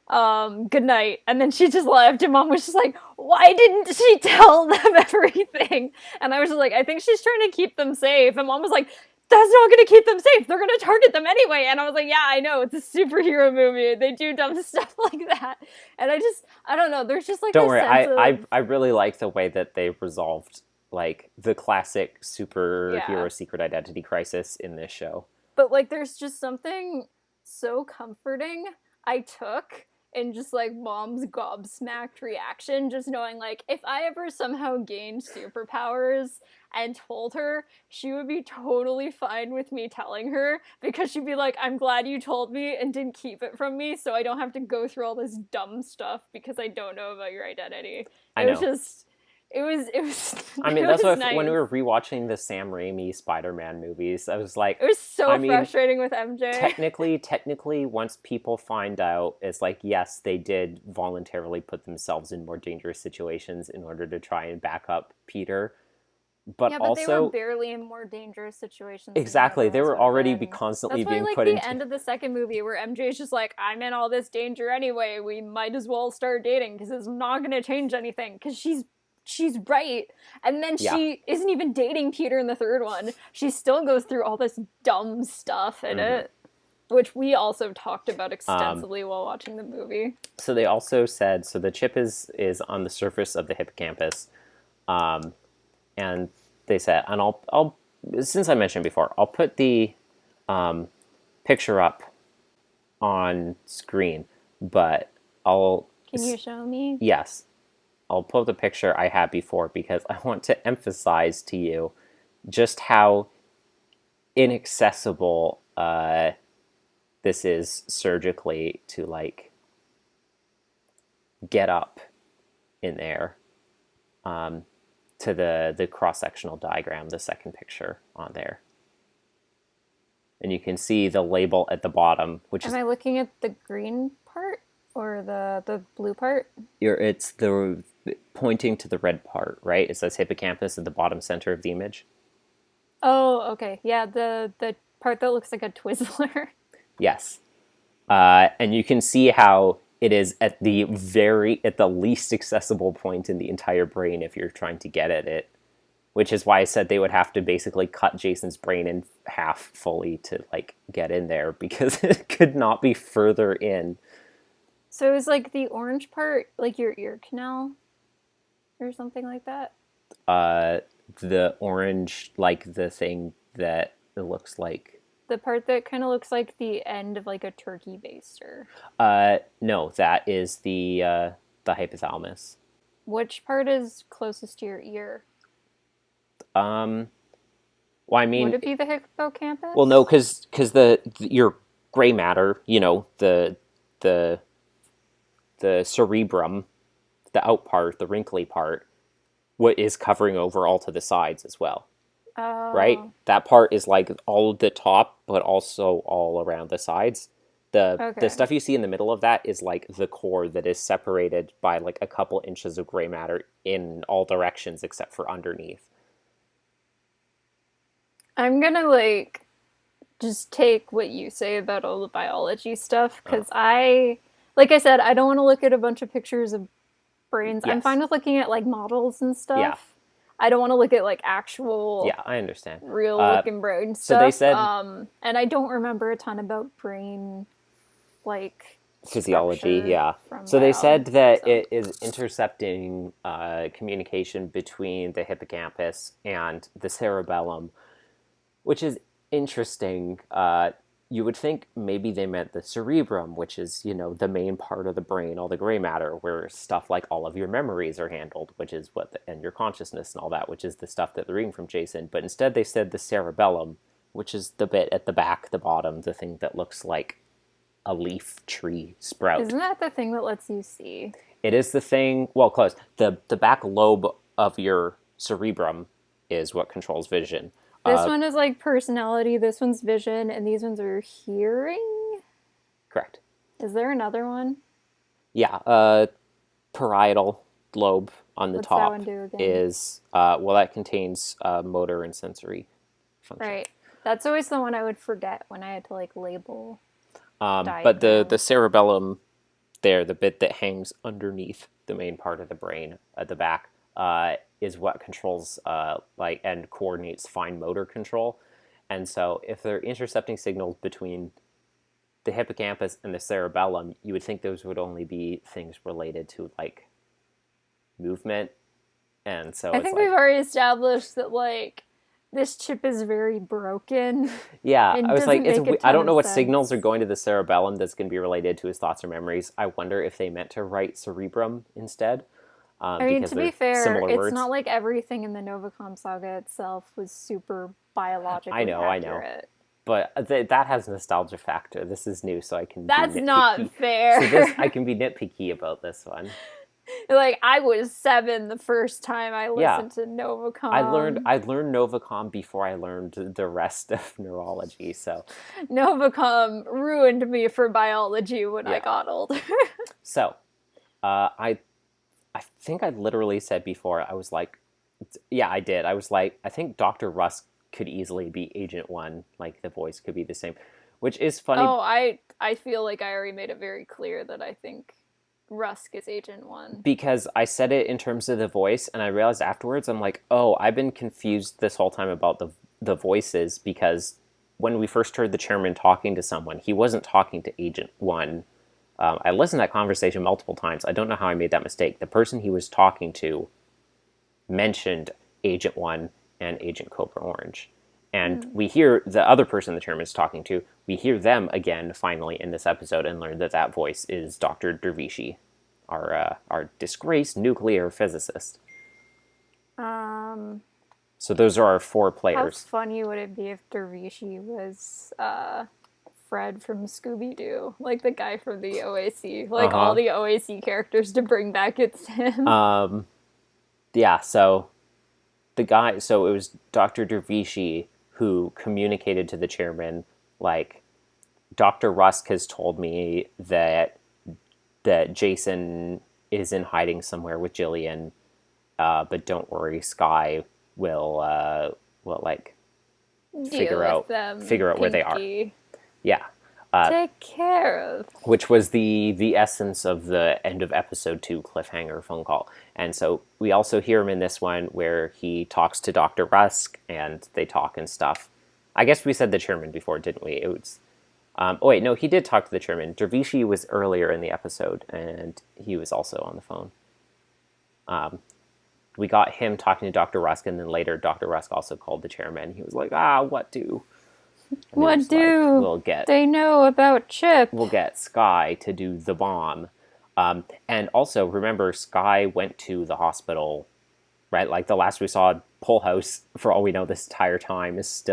Good night. And then she just left, and mom was just like, why didn't she tell them everything? And I was just like, I think she's trying to keep them safe. And mom was like, that's not going to keep them safe. They're going to target them anyway. And I was like, yeah, I know. It's a superhero movie. They do dumb stuff like that. And I don't know. There's just like Don't this worry, sense of, I really like the way that they resolved like the classic yeah. superhero secret identity crisis in this show. But like, there's just something so comforting I took in just like mom's gobsmacked reaction, just knowing like if I ever somehow gained superpowers and told her, she would be totally fine with me telling her because she'd be like, I'm glad you told me and didn't keep it from me so I don't have to go through all this dumb stuff because I don't know about your identity. I It was know. just, it was, I it mean, that's was what when we nice. were rewatching the Sam Raimi Spider-Man movies, I was like, It was I so mean, frustrating with MJ. technically, once people find out, it's like, yes, they did voluntarily put themselves in more dangerous situations in order to try and back up Peter. But Yeah, but they were also, barely in more dangerous situations than they exactly, they otherwise were would have already been. constantly That's why, being like, put the into. end of the second movie where MJ's just like, I'm in all this danger anyway, we might as well start dating because it's not going to change anything because she's right. And then Yeah. she isn't even dating Peter in the third one. She still goes through all this dumb stuff in Mm-hmm. it, which we also talked about Um, extensively while watching the movie. so they also said so the chip is on the surface of the hippocampus, um, and they said, and I'll since I mentioned before, I'll put the picture up on screen, but I'll Can you show me? yes, I'll pull up the picture I had before because I want to emphasize to you just how inaccessible this is surgically to like get up in there to the cross-sectional diagram, the second picture on there. And you can see the label at the bottom, which Am is I looking at the green part or the blue part? it's the pointing to the red part, right? It says hippocampus at the bottom center of the image. Oh, okay. Yeah, the part that looks like a Twizzler. Yes. And you can see how it is at the least accessible point in the entire brain if you're trying to get at it, which is why I said they would have to basically cut Jason's brain in half fully to like get in there because it could not be further in. So is like the orange part like your ear canal or something like that? Uh, the orange, like the thing that it looks like. The part that kind of looks like the end of like a turkey baster. No, that is the hypothalamus. Which part is closest to your ear? Um, well, I Would mean, it be the hippocampus? well, no, because your gray matter, the the cerebrum, the out part, the wrinkly part, what is covering over all to the sides as well, right? Oh, That part is like all the top, but also all around the sides. The okay. stuff you see in the middle of that is like the core that is separated by like a couple inches of gray matter in all directions except for underneath. I'm gonna like just take what you say about all the biology stuff Uh, because like I said, I don't want to look at a bunch of pictures of brains. I'm fine yes. with looking at like models and Yeah. stuff. I don't want to look at like actual Yeah, I understand. real looking brain So they stuff. said And I don't remember a ton about brain like physiology, structure yeah. from So they said biology. that So it is intercepting communication between the hippocampus and the cerebellum, which is interesting. You would think maybe they meant the cerebrum, which is, the main part of the brain, all the gray matter, where stuff like all of your memories are handled, which is and your consciousness and all that, which is the stuff that they're reading from Jason. But instead they said the cerebellum, which is the bit at the back, the bottom, the thing that looks like a leaf tree sprout. isn't that the thing that lets you see? It is the thing, well, close. The back lobe of your cerebrum is what controls vision. This one is like personality, this one's vision, and these ones are hearing? Correct. Is there another one? Yeah, parietal lobe on the What's that top one do again? is, that contains motor and sensory function. Right. That's always the one I would forget when I had to like label. But the cerebellum there, the bit that hangs underneath the main part of the brain at the back, is what controls and coordinates fine motor control. And so if they're intercepting signals between the hippocampus and the cerebellum, you would think those would only be things related to like movement. And so I think we've already established that like this chip is very broken. Yeah, It I was like, doesn't make a I ton don't know of what sense. signals are going to the cerebellum that's going to be related to his thoughts or memories. I wonder if they meant to write cerebrum instead. I mean, Because to they're be fair, similar it's words. not like everything in the Novacom saga itself was super biologically accurate. But that has nostalgia factor. This is new, so I can That's be nitpicky. not fair. So I can be nitpicky about this one. Like I was 7 the first time I listened to Novacom. I learned Novacom before I learned the rest of neurology. So Novacom ruined me for biology when I got older. So, I think I literally said before, I was like, yeah, I did. I was like, I think Dr. Rusk could easily be Agent 1. Like, the voice could be the same, which is funny. Oh, I feel like I already made it very clear that I think Rusk is Agent 1. Because I said it in terms of the voice, and I realized afterwards, I'm like, oh, I've been confused this whole time about the voices, because when we first heard the chairman talking to someone, he wasn't talking to Agent 1. I listened to that conversation multiple times. I don't know how I made that mistake. The person he was talking to mentioned Agent 1 and Agent Cobra Orange. And we hear the other person the chairman's talking to, we hear them again finally in this episode and learn that voice is Dr. Dervishi, our disgraced nuclear physicist. So those are our 4 players. How funny would it be if Dervishi was Fred from Scooby-Doo, like the guy from the OAC, like all the OAC characters to bring back, it's him. Yeah, so it was Dr. Dervishi who communicated to the chairman, like, Dr. Rusk has told me that Jason is in hiding somewhere with Jillian, but don't worry, Sky will like figure out where they are. Yeah. Take care of. Which was the essence of the end of episode 2 cliffhanger phone call. And so we also hear him in this one where he talks to Dr. Rusk and they talk and stuff. I guess we said the chairman before, didn't we? It was, wait, no, he did talk to the chairman. Dervishi was earlier in the episode and he was also on the phone. We got him talking to Dr. Rusk, and then later Dr. Rusk also called the chairman. He was like, what do? What do? Like, they know about Chip. We'll get Sky to do the bomb. And also, remember, Sky went to the hospital, right? Like, the last we saw, Pull House, for all we know this entire time, is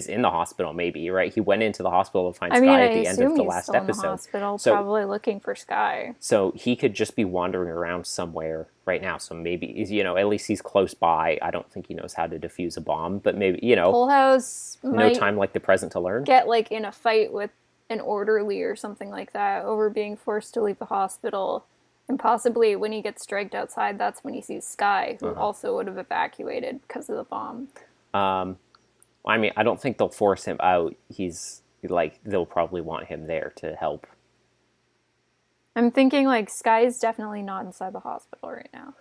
in the hospital, maybe, right? He went into the hospital to find Sky at the end of the last episode. In the hospital, probably looking for Sky. So he could just be wandering around somewhere right now. So maybe, at least he's close by. I don't think he knows how to defuse a bomb, but maybe, Pull House no time like the present to learn. Get, like, in a fight with an orderly or something like that over being forced to leave the hospital. And possibly when he gets dragged outside, that's when he sees Sky, who also would have evacuated because of the bomb. I mean, I don't think they'll force him out. He's like, they'll probably want him there to help. I'm thinking like Sky's definitely not inside the hospital right now.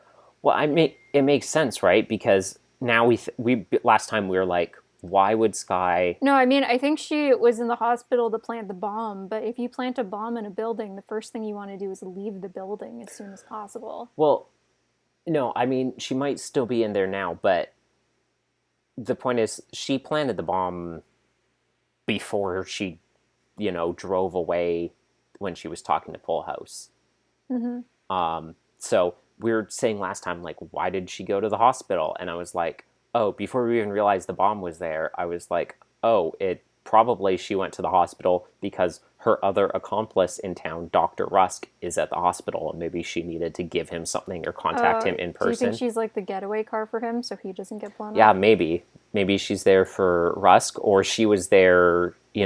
Well, I mean, it makes sense, right? Because now we last time we were like, why would Sky? No, I mean, I think she was in the hospital to plant the bomb, but if you plant a bomb in a building, the first thing you want to do is leave the building as soon as possible. Well, no, I mean, she might still be in there now, but the point is, she planted the bomb before she, drove away when she was talking to Full House. So we were saying last time, like, why did she go to the hospital? And I was like, oh, before we even realized the bomb was there, I was like, oh, it probably she went to the hospital because her other accomplice in town, Dr. Rusk, is at the hospital, and maybe she needed to give him something or contact him in person. Do you think she's like the getaway car for him so he doesn't get blown up? Yeah, maybe. Maybe she's there for Rusk, or she was there, she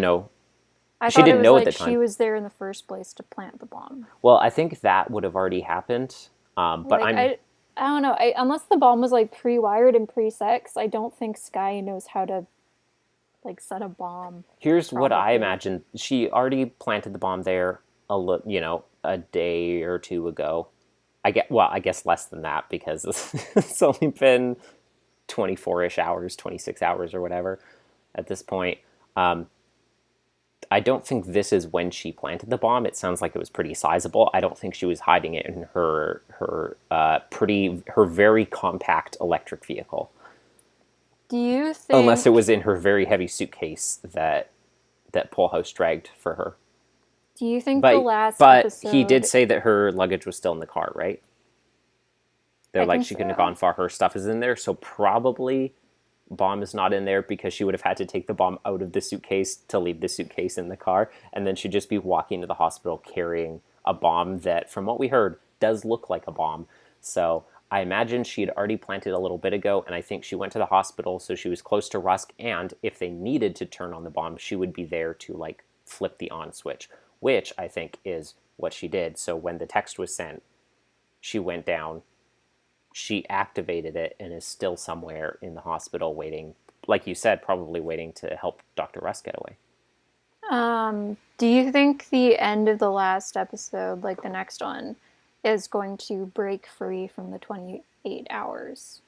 didn't know at the time. She was there in the first place to plant the bomb. Well, I think that would have already happened. But I don't know. Unless the bomb was like pre-wired and pre-sex, I don't think Sky knows how to like set a bomb. Here's what I imagine: she already planted the bomb there a day or two ago. I guess less than that because it's only been 24-ish hours, 26 hours or whatever at this point. I don't think this is when she planted the bomb. It sounds like it was pretty sizable. I don't think she was hiding it in her very compact electric vehicle. Do you think? Unless it was in her very heavy suitcase that Polhouse dragged for her. Do you think the last episode... But he did say that her luggage was still in the car, right? They're like, she couldn't have gone far. Her stuff is in there, so probably bomb is not in there because she would have had to take the bomb out of the suitcase to leave the suitcase in the car, and then she'd just be walking to the hospital carrying a bomb that, from what we heard, does look like a bomb. So I imagine she had already planted a little bit ago, and I think she went to the hospital so she was close to Rusk, and if they needed to turn on the bomb, she would be there to like flip the on switch, which I think is what she did. So when the text was sent, she went down, she activated it, and is still somewhere in the hospital waiting, like you said, probably waiting to help Dr. Rusk get away. Do you think the end of the last episode, like the next one, is going to break free from the 28 hours?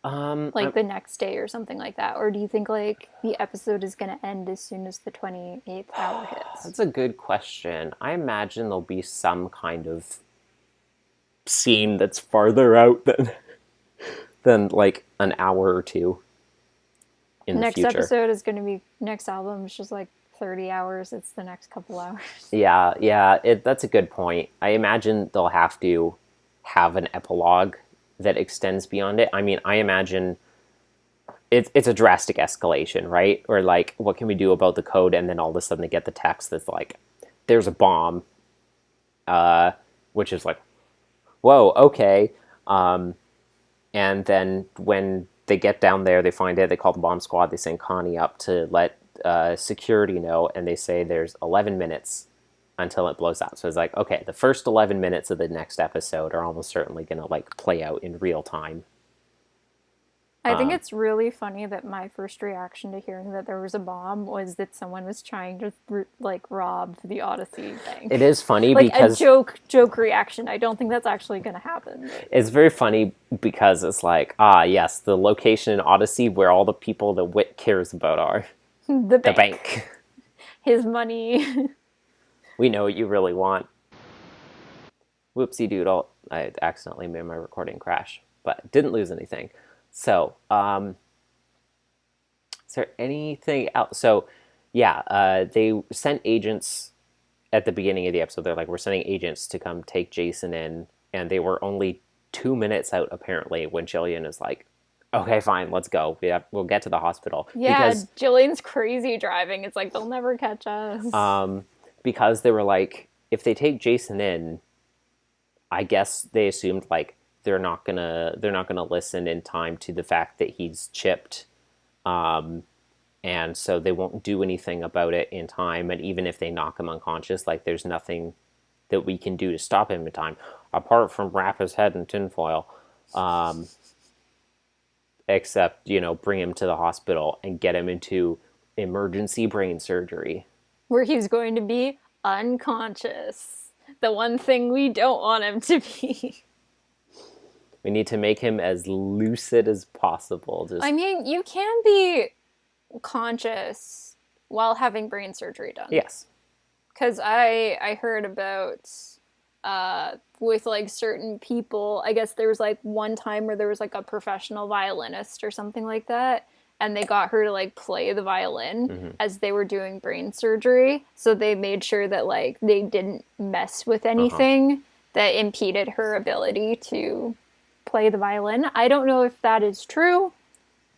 The next day or something like that? Or do you think like the episode is going to end as soon as the 28th hour hits? That's a good question. I imagine there'll be some kind of scene that's farther out than like an hour or two in the future. Next episode is going to be, next album is just like 30 hours. It's the next couple hours. Yeah, that's a good point. I imagine they'll have to have an epilogue that extends beyond it. I mean, I imagine it's a drastic escalation, right? Or like, what can we do about the code? And then all of a sudden they get the text that's like, there's a bomb, which is like, whoa, okay. And then when they get down there, they find it, they call the bomb squad, they send Connie up to let security know, and they say there's 11 minutes until it blows out. So it's like, okay, the first 11 minutes of the next episode are almost certainly going to like play out in real time. I think it's really funny that my first reaction to hearing that there was a bomb was that someone was trying to like rob the Odyssey bank. It is funny like because a joke reaction. I don't think that's actually going to happen. It's very funny because it's like, yes, the location in Odyssey where all the people that Whit cares about are. The bank. The bank. His money. We know what you really want. Whoopsie doodle. I accidentally made my recording crash, but didn't lose anything. So, is there anything else? So, yeah, they sent agents at the beginning of the episode. They're like, we're sending agents to come take Jason in, and they were only 2 minutes out, apparently, when Jillian is like, okay, fine, let's go. We'll get to the hospital. Yeah, because Jillian's crazy driving. It's like, they'll never catch us. Because they were like, if they take Jason in, I guess they assumed, like, they're not gonna listen in time to the fact that he's chipped, and so they won't do anything about it in time. And even if they knock him unconscious, like there's nothing that we can do to stop him in time, apart from wrap his head in tinfoil. except, bring him to the hospital and get him into emergency brain surgery. Where he's going to be unconscious. The one thing we don't want him to be. We need to make him as lucid as possible. I mean, you can be conscious while having brain surgery done. Yes. Because I heard about with like certain people, I guess there was like one time where there was like a professional violinist or something like that, and they got her to like play the violin as they were doing brain surgery. So they made sure that like they didn't mess with anything that impeded her ability to play the violin. I don't know if that is true,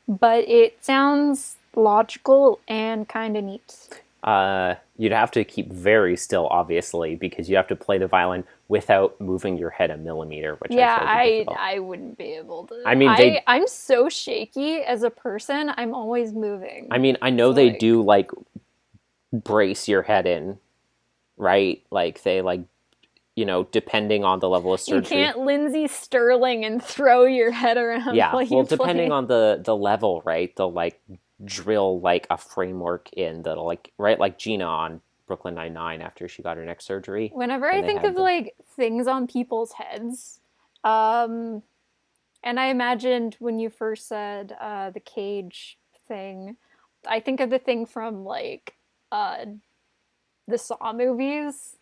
but it sounds logical and kind of neat. You'd have to keep very still, obviously, because you have to play the violin without moving your head a millimeter, which I wouldn't be able to. I mean, I'm so shaky as a person. I'm always moving. I mean, I know they do like brace your head in, right? Like they like, depending on the level of surgery. You can't Lindsay Sterling and throw your head around. Yeah, while you well, play. depending on the level, right? They'll like drill like a framework in that'll like, right, like Gina on Brooklyn Nine-Nine after she got her neck surgery. Whenever I think of like things on people's heads, and I imagined when you first said the cage thing, I think of the thing from like the Saw movies.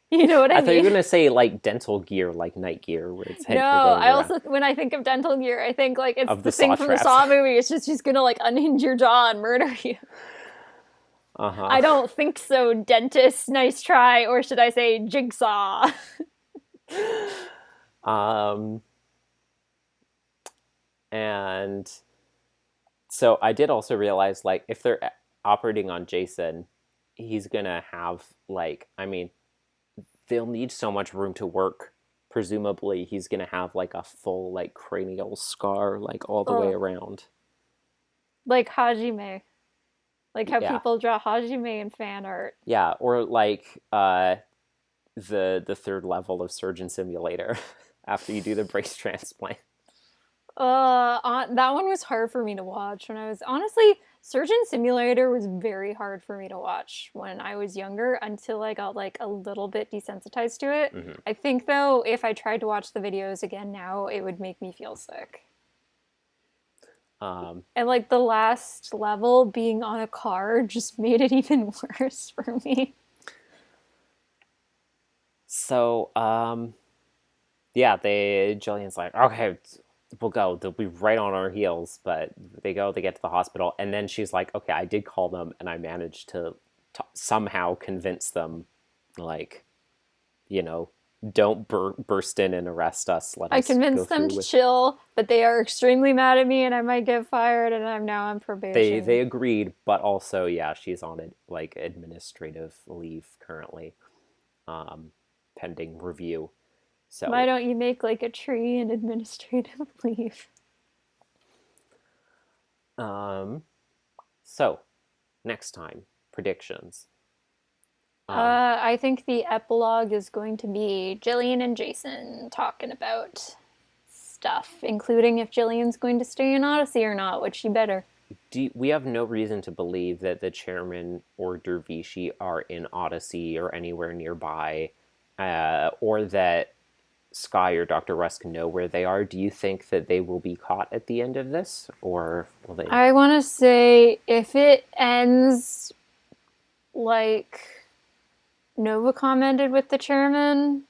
You know what I mean? I thought you were going to say, like, dental gear, like Night Gear, where it's head. No, I also, when I think of dental gear, I think, like, it's the thing from the Saw movie. It's just she's going to, like, unhinge your jaw and murder you. I don't think so, dentist. Nice try. Or should I say jigsaw? And so I did also realize, like, if they're operating on Jason, he's going to have, like, I mean, they'll need so much room to work. Presumably, he's going to have, like, a full, like, cranial scar, like, all the way around. Like Hajime. Like how people draw Hajime in fan art. Yeah, or, like, the third level of Surgeon Simulator after you do the brace transplant. That one was hard for me to watch when I was... Honestly, Surgeon Simulator was very hard for me to watch when I was younger until I got, like, a little bit desensitized to it. Mm-hmm. I think, though, if I tried to watch the videos again now, it would make me feel sick. And, like, the last level, being on a car, just made it even worse for me. So, yeah, Jillian's like, okay, we'll go. They'll be right on our heels. But they get to the hospital. And then she's like, okay, I did call them. And I managed to somehow convince them, like, don't burst in and arrest us. I convinced them to chill, but they are extremely mad at me and I might get fired and I'm now on probation. They agreed, but also, yeah, she's on like administrative leave currently, pending review. So why don't you make like a tree and administrative leave? So next time, predictions. I think the epilogue is going to be Jillian and Jason talking about stuff, including if Jillian's going to stay in Odyssey or not, which she better. We have no reason to believe that the chairman or Dervishi are in Odyssey or anywhere nearby, or that Sky or Dr. Rusk know where they are. Do you think that they will be caught at the end of this, or will they? I want to say if it ends like Novacom ended with the chairman,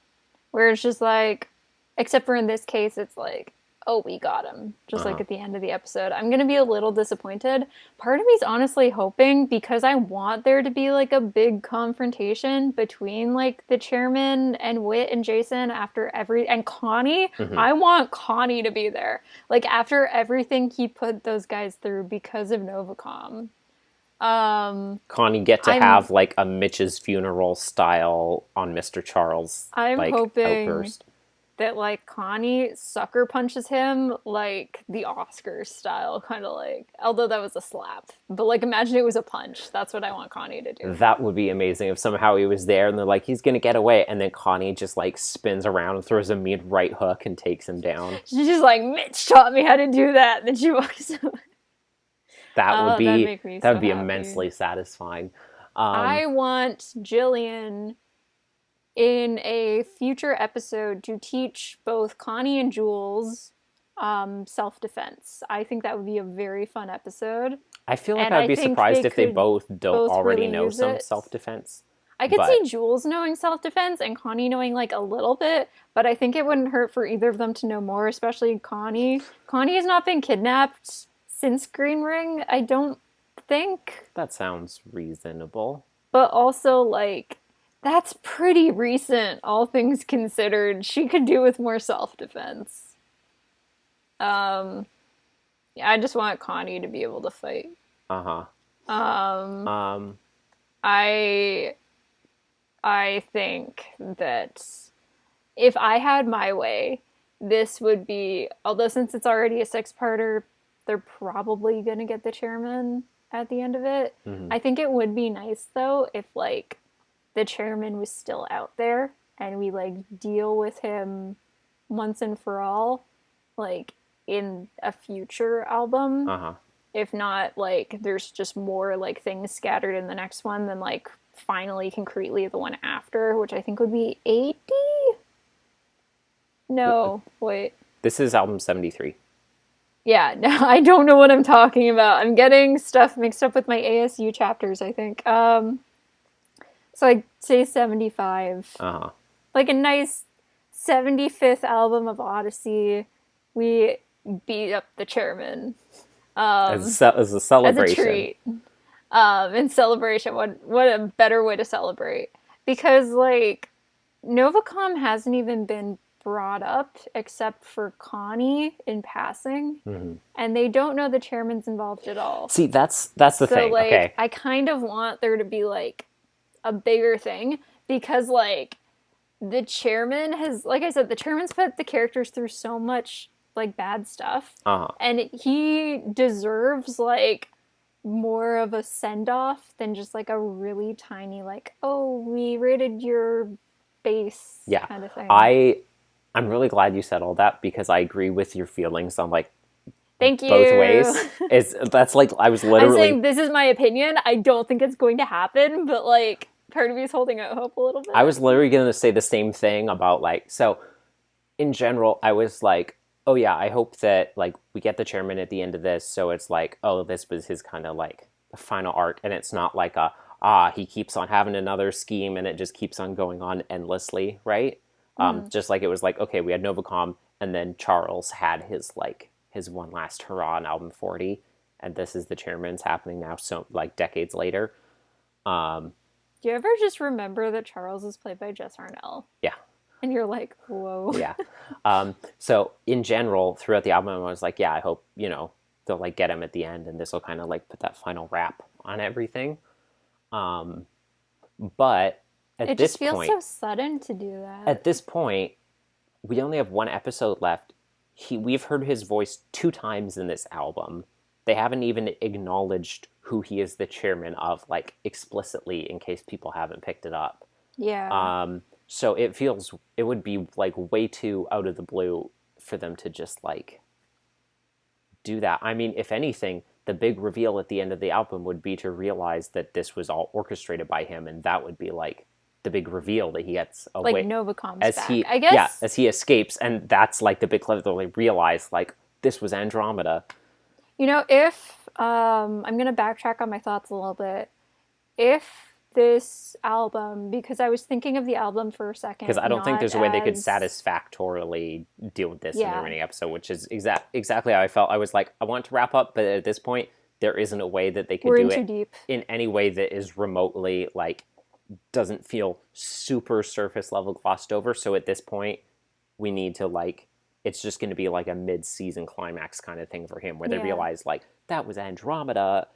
where it's just like, except for in this case, it's like, oh, we got him, just like at the end of the episode. I'm going to be a little disappointed. Part of me's honestly hoping, because I want there to be like a big confrontation between like the chairman and Whit and Jason and Connie. Mm-hmm. I want Connie to be there. Like after everything he put those guys through because of Novacom. Connie get to have like a Mitch's funeral style on Mr. Charles. I'm like, hoping outburst. that like Connie sucker punches him like the Oscars style, kind of like, although that was a slap, but like imagine it was a punch. That's what I want Connie to do. That would be amazing if somehow he was there and they're like, he's gonna get away, and then Connie just like spins around and throws a mean right hook and takes him down. She's just like, Mitch taught me how to do that. And then she walks away. That would be that would be immensely satisfying. I want Jillian in a future episode to teach both Connie and Jules self-defense. I think that would be a very fun episode. I feel like I'd be surprised if they both don't already really know some self-defense. I could see Jules knowing self-defense and Connie knowing like a little bit, but I think it wouldn't hurt for either of them to know more, especially Connie. Connie has not been kidnapped since Green Ring, I don't think. That sounds reasonable. But also, like, that's pretty recent, all things considered. She could do with more self-defense. Yeah, I just want Connie to be able to fight. I think that if I had my way, this would be, although since it's already a 6-parter, they're probably going to get the chairman at the end of it. Mm-hmm. I think it would be nice, though, if, like, the chairman was still out there and we, like, deal with him once and for all, like, in a future album. If not, like, there's just more, like, things scattered in the next one than, like, finally concretely the one after, which I think would be 80? No, wait. This is album 73. Yeah, no, I don't know what I'm talking about. I'm getting stuff mixed up with my ASU chapters, I think. So I'd say 75. Like a nice 75th album of Odyssey. We beat up the chairman. As a celebration. As a treat. In celebration. What a better way to celebrate. Because, like, Novacom hasn't even been brought up except for Connie in passing, and they don't know the chairman's involved at all. See, that's the thing. Like, okay, I kind of want there to be like a bigger thing because like the chairman has, like I said, the chairman's put the characters through so much like bad stuff, and he deserves like more of a send off than just like a really tiny like, oh, we raided your base kind of thing. I'm really glad you said all that because I agree with your feelings on like Thank you. Both ways. That's like I was literally. I'm saying this is my opinion. I don't think it's going to happen, but like part of me is holding out hope a little bit. I was literally going to say the same thing about like so. In general, I was like, oh yeah, I hope that like we get the chairman at the end of this, so it's like, oh, this was his kind of like the final arc, and it's not like he keeps on having another scheme and it just keeps on going on endlessly, right? Just like it was like, okay, we had Novacom, and then Charles had his one last hurrah on album 40, and this is the chairman's happening now, so like decades later. Do you ever just remember that Charles is played by Jess Arnell? Yeah. And you're like, whoa. Yeah. So in general, throughout the album, I was like, yeah, I hope, they'll like get him at the end, and this will kind of like put that final wrap on everything. But at it this just feels point, so sudden to do that. At this point, we only have one episode left. We've heard his voice 2 times in this album. They haven't even acknowledged who he is the chairman of, like, explicitly, in case people haven't picked it up. Yeah. So it would be, like, way too out of the blue for them to just, like, do that. I mean, if anything, the big reveal at the end of the album would be to realize that this was all orchestrated by him, and that would be, like, the big reveal that he gets away. Like Novacom's as back, he, I guess. Yeah, as he escapes, and that's like the big clip that they realize, like, this was Andromeda. If I'm gonna backtrack on my thoughts a little bit. If this album, because I was thinking of the album for a second, because I don't think there's a way they could satisfactorily deal with this in the remaining episode, which is exactly how I felt. I was like, I want to wrap up, but at this point, there isn't a way that they could do it deep. In any way that is remotely like. Doesn't feel super surface level glossed over. So at this point, we need to like, it's just going to be like a mid-season climax kind of thing for him where they realize like, that was Andromeda,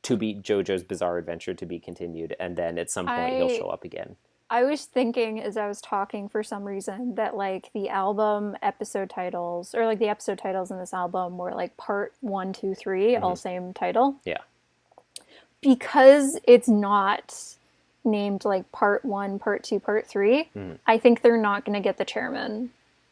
to be JoJo's Bizarre Adventure to be continued. And then at some point he'll show up again. I was thinking as I was talking for some reason that like the album episode titles or like the episode titles in this album were like part 1, 2, 3, all same title. Yeah. Because it's not named like part 1, part 2, part 3, I think they're not going to get the chairman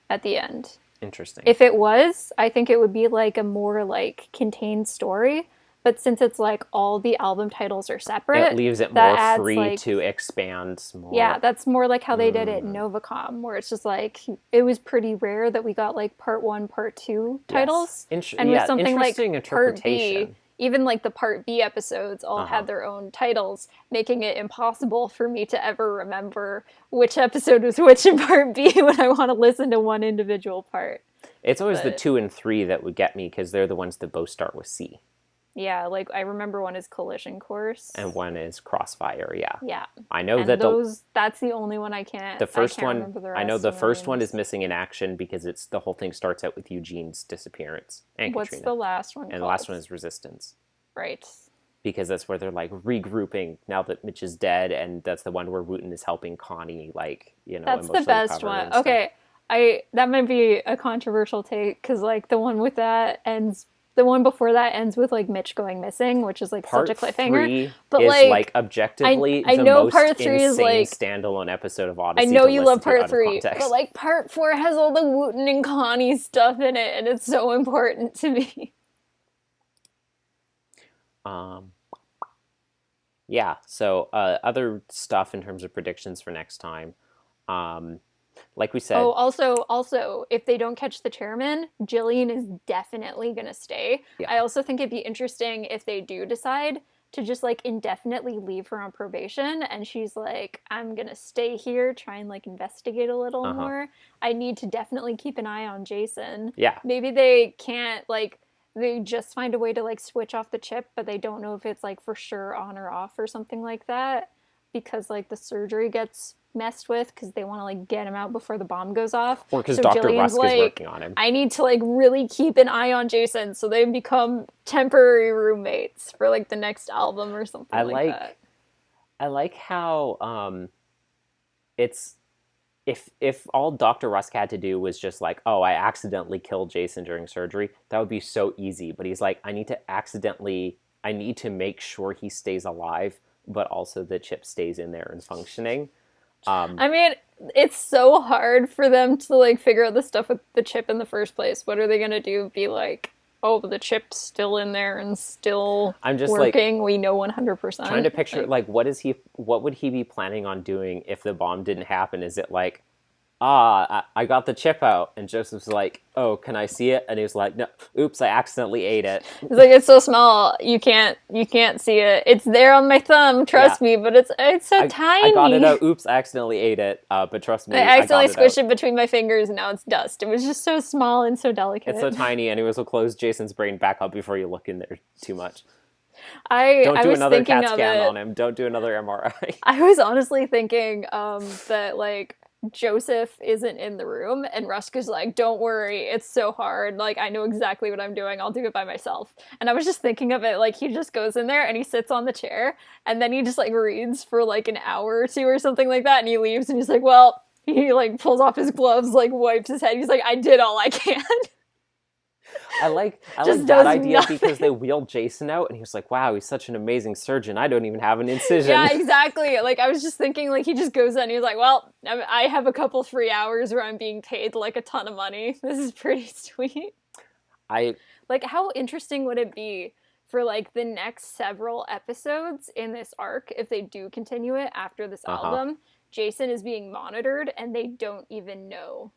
at the end. Interesting. If it was, I think it would be like a more like contained story. But since it's like all the album titles are separate, it leaves it more free to expand more. Yeah, that's more like how they did it in Novacom, where it's just like it was pretty rare that we got like part 1, part 2 titles, and with something like part B, even like the part B episodes all had their own titles, making it impossible for me to ever remember which episode was which in part B when I want to listen to one individual part. It's always the 2 and 3 that would get me because they're the ones that both start with C. Yeah, like I remember one is Collision Course. And one is Crossfire, yeah. Yeah. I know and that that's the only one I can't. The first I can't one, remember the rest I know the first names. one is missing in action because it's the whole thing starts out with Eugene's disappearance and What's Katrina. the last one? And called? the last one is Resistance. Right. Because that's where they're like regrouping now that Mitch is dead, and that's the one where Wooten is helping Connie, like, you know, that's the best one. Okay, that might be a controversial take because like the one with that ends. The one before that ends with like Mitch going missing, which is like part such a cliffhanger. 3 but is like objectively I the know most part 3 insane is like standalone episode of Odyssey. I know to you listen love part to out of 3, context. but like part 4 has all the Wooten and Connie stuff in it, and it's so important to me. Yeah. So other stuff in terms of predictions for next time. Like we said. Oh, also, if they don't catch the chairman, Jillian is definitely going to stay. Yeah. I also think it'd be interesting if they do decide to just like indefinitely leave her on probation and she's like, I'm going to stay here, try and like investigate a little more. I need to definitely keep an eye on Jason. Yeah. Maybe they can't like, they just find a way to like switch off the chip, but they don't know if it's like for sure on or off or something like that because like the surgery gets messed with because they want to like get him out before the bomb goes off. Or because Dr. Jillian's Rusk is working on him. I need to like really keep an eye on Jason so they become temporary roommates for like the next album or something like that. I like how it's if all Dr. Rusk had to do was just like, oh, I accidentally killed Jason during surgery, that would be so easy. But he's like, I need to make sure he stays alive, but also the chip stays in there and functioning. I mean, it's so hard for them to like figure out the stuff with the chip in the first place. What are they gonna do? Be like, oh, the chip's still in there and still working. Like, we know 100%. Trying to picture like what would he be planning on doing if the bomb didn't happen? Is it like, I got the chip out, and Joseph's like, oh, can I see it? And he was like, no, oops, I accidentally ate it. He's like, it's so small, you can't see it. It's there on my thumb, trust me, but it's so tiny. I got it out, oops, I accidentally ate it, but trust me, I accidentally squished it between my fingers, and now it's dust. It was just so small and so delicate. It's so tiny, and it was to close Jason's brain back up before you look in there too much. Don't do another CAT scan on him. Don't do another MRI. I was honestly thinking that like Joseph isn't in the room and Rusk is like, don't worry, it's so hard, like I know exactly what I'm doing, I'll do it by myself. And I was just thinking of it like he just goes in there and he sits on the chair and then he just like reads for like an hour or two or something like that and he leaves and he's like, well, he like pulls off his gloves, like wipes his head, he's like, I did all I can. I like that idea because they wheeled Jason out and he was like, wow, he's such an amazing surgeon. I don't even have an incision. Yeah, exactly. Like, I was just thinking, like, he just goes in and he's like, well, I have a couple free hours where I'm being paid, like, a ton of money. This is pretty sweet. Like, how interesting would it be for, like, the next several episodes in this arc, if they do continue it after this album, Jason is being monitored and they don't even know.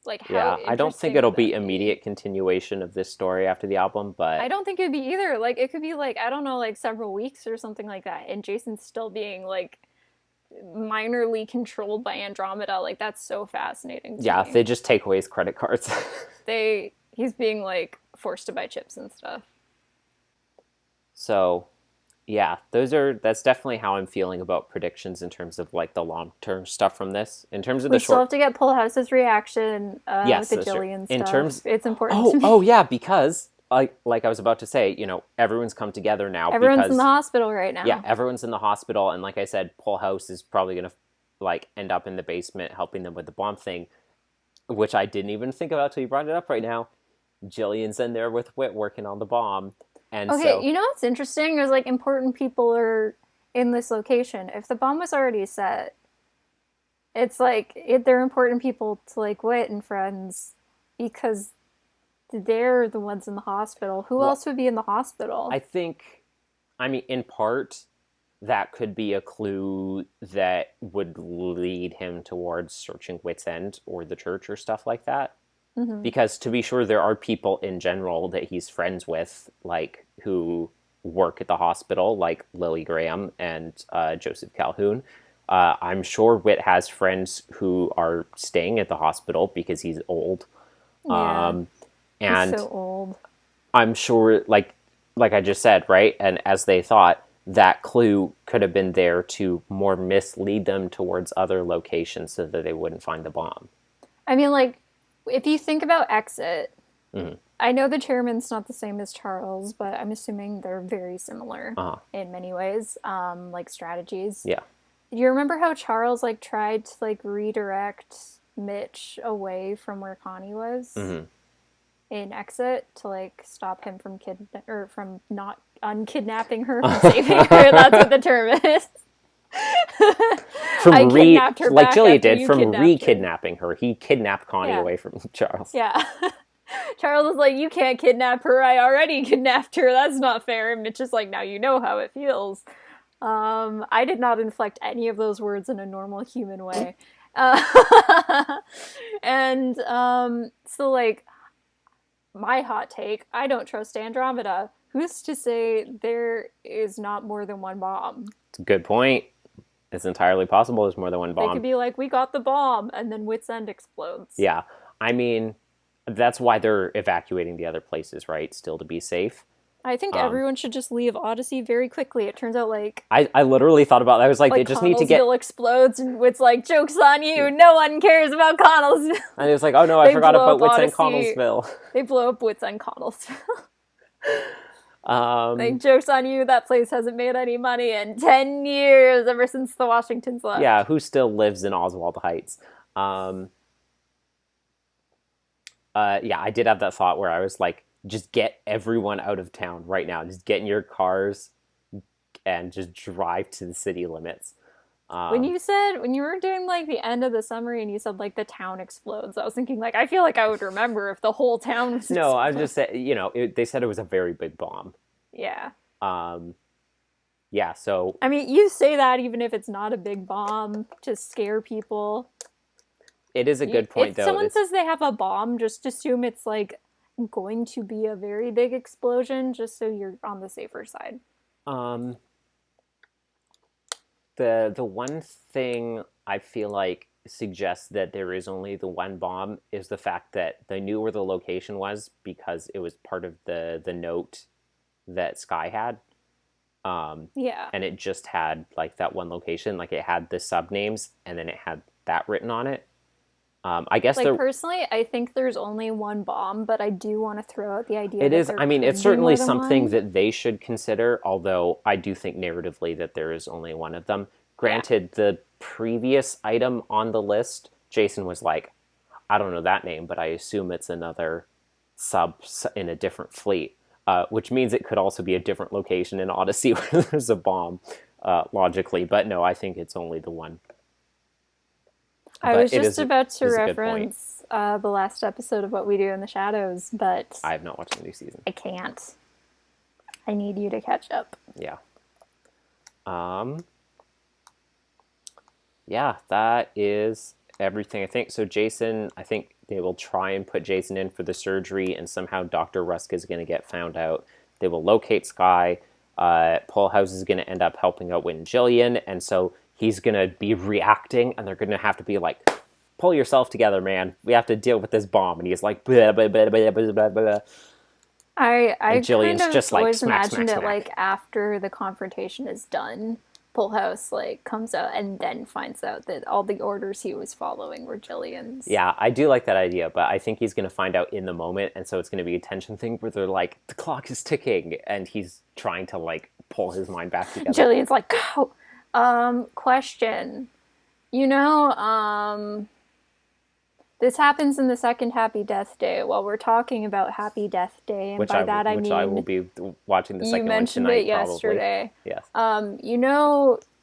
Like, how I don't think it'll be immediate continuation of this story after the album, but I don't think it'd be either. Like, it could be like, I don't know, like several weeks or something like that, and Jason's still being like minorly controlled by Andromeda. Like, that's so fascinating to me. They just take away his credit cards. He's being like forced to buy chips and stuff. So yeah, that's definitely how I'm feeling about predictions in terms of like the long-term stuff from this. In terms of we still have to get Pull House's reaction with the Jillian stuff. It's important to me. Oh yeah, because like I was about to say, you know, everyone's come together now. Everyone's in the hospital right now. Yeah, everyone's in the hospital, and like I said, Pull House is probably going to like end up in the basement helping them with the bomb thing, which I didn't even think about till you brought it up right now. Jillian's in there with Whit working on the bomb. And Okay, so you know what's interesting is like important people are in this location. If the bomb was already set, it's like they're important people to like Wit and friends because they're the ones in the hospital. Who well, else would be in the hospital? I think, I mean, in part, that could be a clue that would lead him towards searching Wit's End or the church or stuff like that. Mm-hmm. Because to be sure, there are people in general that he's friends with, like, who work at the hospital, like Lily Graham and Joseph Calhoun. I'm sure Whit has friends who are staying at the hospital because he's old. Yeah, he's And so old. I'm sure, like I just said, right? And as they thought, that clue could have been there to more mislead them towards other locations so that they wouldn't find the bomb. I mean, like, if you think about Exit, Mm-hmm. I know the chairman's not the same as Charles, but I'm assuming they're very similar Uh-huh. in many ways, like strategies. Yeah. Do you remember how Charles like tried to like redirect Mitch away from where Connie was Mm-hmm. in Exit to like stop him from from not unkidnapping her, from saving her? That's what the term is. From I kidnapped her like back Jillian after did, you from kidnapped re-kidnapping her. He kidnapped Connie Yeah. away from Charles. Yeah. Charles is like, you can't kidnap her. I already kidnapped her. That's not fair. And Mitch is like, now you know how it feels. I did not inflect any of those words in a normal human way. And so, like, my hot take, I don't trust Andromeda. Who's to say there is not more than one bomb? It's a good point. It's entirely possible there's more than one bomb. They could be like, we got the bomb, and then Wit's End explodes. Yeah. I mean, that's why they're evacuating the other places, right? Still to be safe. I think everyone should just leave Odyssey very quickly. It turns out, like... I literally thought about that. I was like they just need to get... Connellsville explodes, and Wit's like, joke's on you, no one cares about Connellsville. And it was like, oh no, I forgot about Wits End Connellsville. They blow up Wits End Connellsville. Like, joke's on you, that place hasn't made any money in 10 years, ever since the Washingtons left. Yeah, who still lives in Oswald Heights? Yeah, I did have that thought where I was like, just get everyone out of town right now. Just get in your cars and just drive to the city limits. When you were doing like the end of the summary and you said like the town explodes, I was thinking like, I feel like I would remember if the whole town was No, I just said, they said it was a very big bomb. Yeah. Yeah, so... I mean, you say that even if it's not a big bomb to scare people. It is a good point, though. If someone says they have a bomb, just assume it's like going to be a very big explosion, just so you're on the safer side. The one thing I feel like suggests that there is only the one bomb is the fact that they knew where the location was because it was part of the note that Sky had. Yeah. And it just had like that one location, like it had the sub names and then it had that written on it. I guess like personally, I think there's only one bomb, but I do want to throw out the idea. It is. I mean, it's certainly something one. that they should consider. Although I do think narratively that there is only one of them. Granted, the previous item on the list, Jason was like, I don't know that name, but I assume it's another sub in a different fleet, which means it could also be a different location in Odyssey where there's a bomb, logically. But no, I think it's only the one. I was just about to reference the last episode of What We Do in the Shadows, but... I have not watched the new season. I can't. I need you to catch up. Yeah. Yeah, that is everything, I think. So Jason, I think they will try and put Jason in for the surgery, and somehow Dr. Rusk is going to get found out. They will locate Sky. Paul House is going to end up helping out Win and Jillian, and so... he's going to be reacting, and they're going to have to be like, pull yourself together, man. We have to deal with this bomb. And he's like, blah, blah, blah, blah, blah, blah, blah. I Jillian's kind of just like, always smack, imagined smack, it smack. like after the confrontation is done, Full House like comes out and then finds out that all the orders he was following were Jillian's. Yeah, I do like that idea, but I think he's going to find out in the moment, and so it's going to be a tension thing where they're like, the clock is ticking, and he's trying to like pull his mind back together. Jillian's like, go! Question. You know, this happens in the second Happy Death Day. While we're talking about Happy Death Day, and by that I Which I will mean be watching the you second one mentioned it tonight, probably. yesterday. Yes.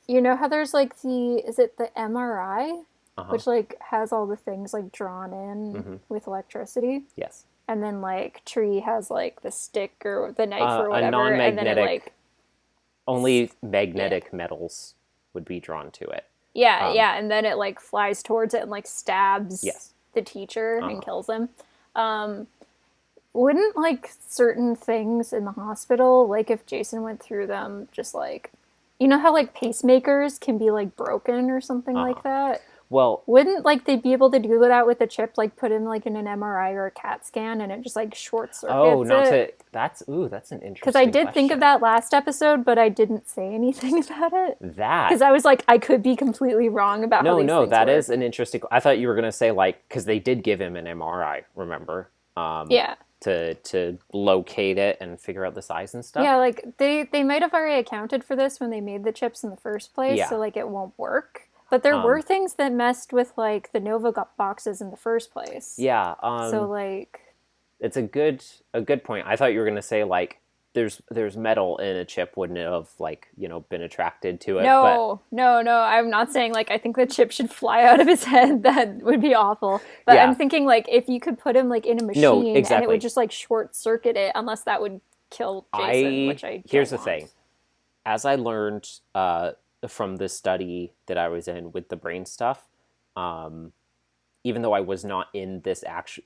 You know how there's like is it the MRI, Uh huh. which like has all the things like drawn in Mm-hmm. with electricity, Yes. and then like Tree has like the stick or the knife or A whatever, and then it non-magnetic, like only yeah. magnetic metals would be drawn to it. Yeah, Um, yeah, and then it like flies towards it and like stabs yes. the teacher Uh and huh. kills him. Wouldn't like certain things in the hospital, like if Jason went through them, just like you know how like pacemakers can be like broken or something Uh like huh. that? Well, Wouldn't like they be able to do that with a chip, like put in like in an MRI or a CAT scan, and it just like short oh, circuits not it? to. That's an Because I interesting did think of question. that last episode, but I didn't say anything about it. Because That I was like, I could be completely wrong about how no, these no, things that is work. an interesting. I thought you were gonna say like because they did give him an MRI. Remember, Yeah. to locate it and figure out the size and stuff. Yeah, like they might have already accounted for this when they made the chips in the first place, Yeah. so like it won't work. But there were Um, things that messed with like the Nova boxes in the first place. yeah. So like It's a good point. I thought you were gonna say like there's metal in a chip, wouldn't it have like been attracted to it? But no, no, no, I'm not saying like I think the chip should fly out of his head. That would be awful. But I'm yeah, thinking like if you could put him like in a no, machine and it would exactly. just like short circuit it, unless that would kill Jason, I which I Here's don't the thing. want. As I learned from the study that I was in with the brain stuff, um, even though I was not in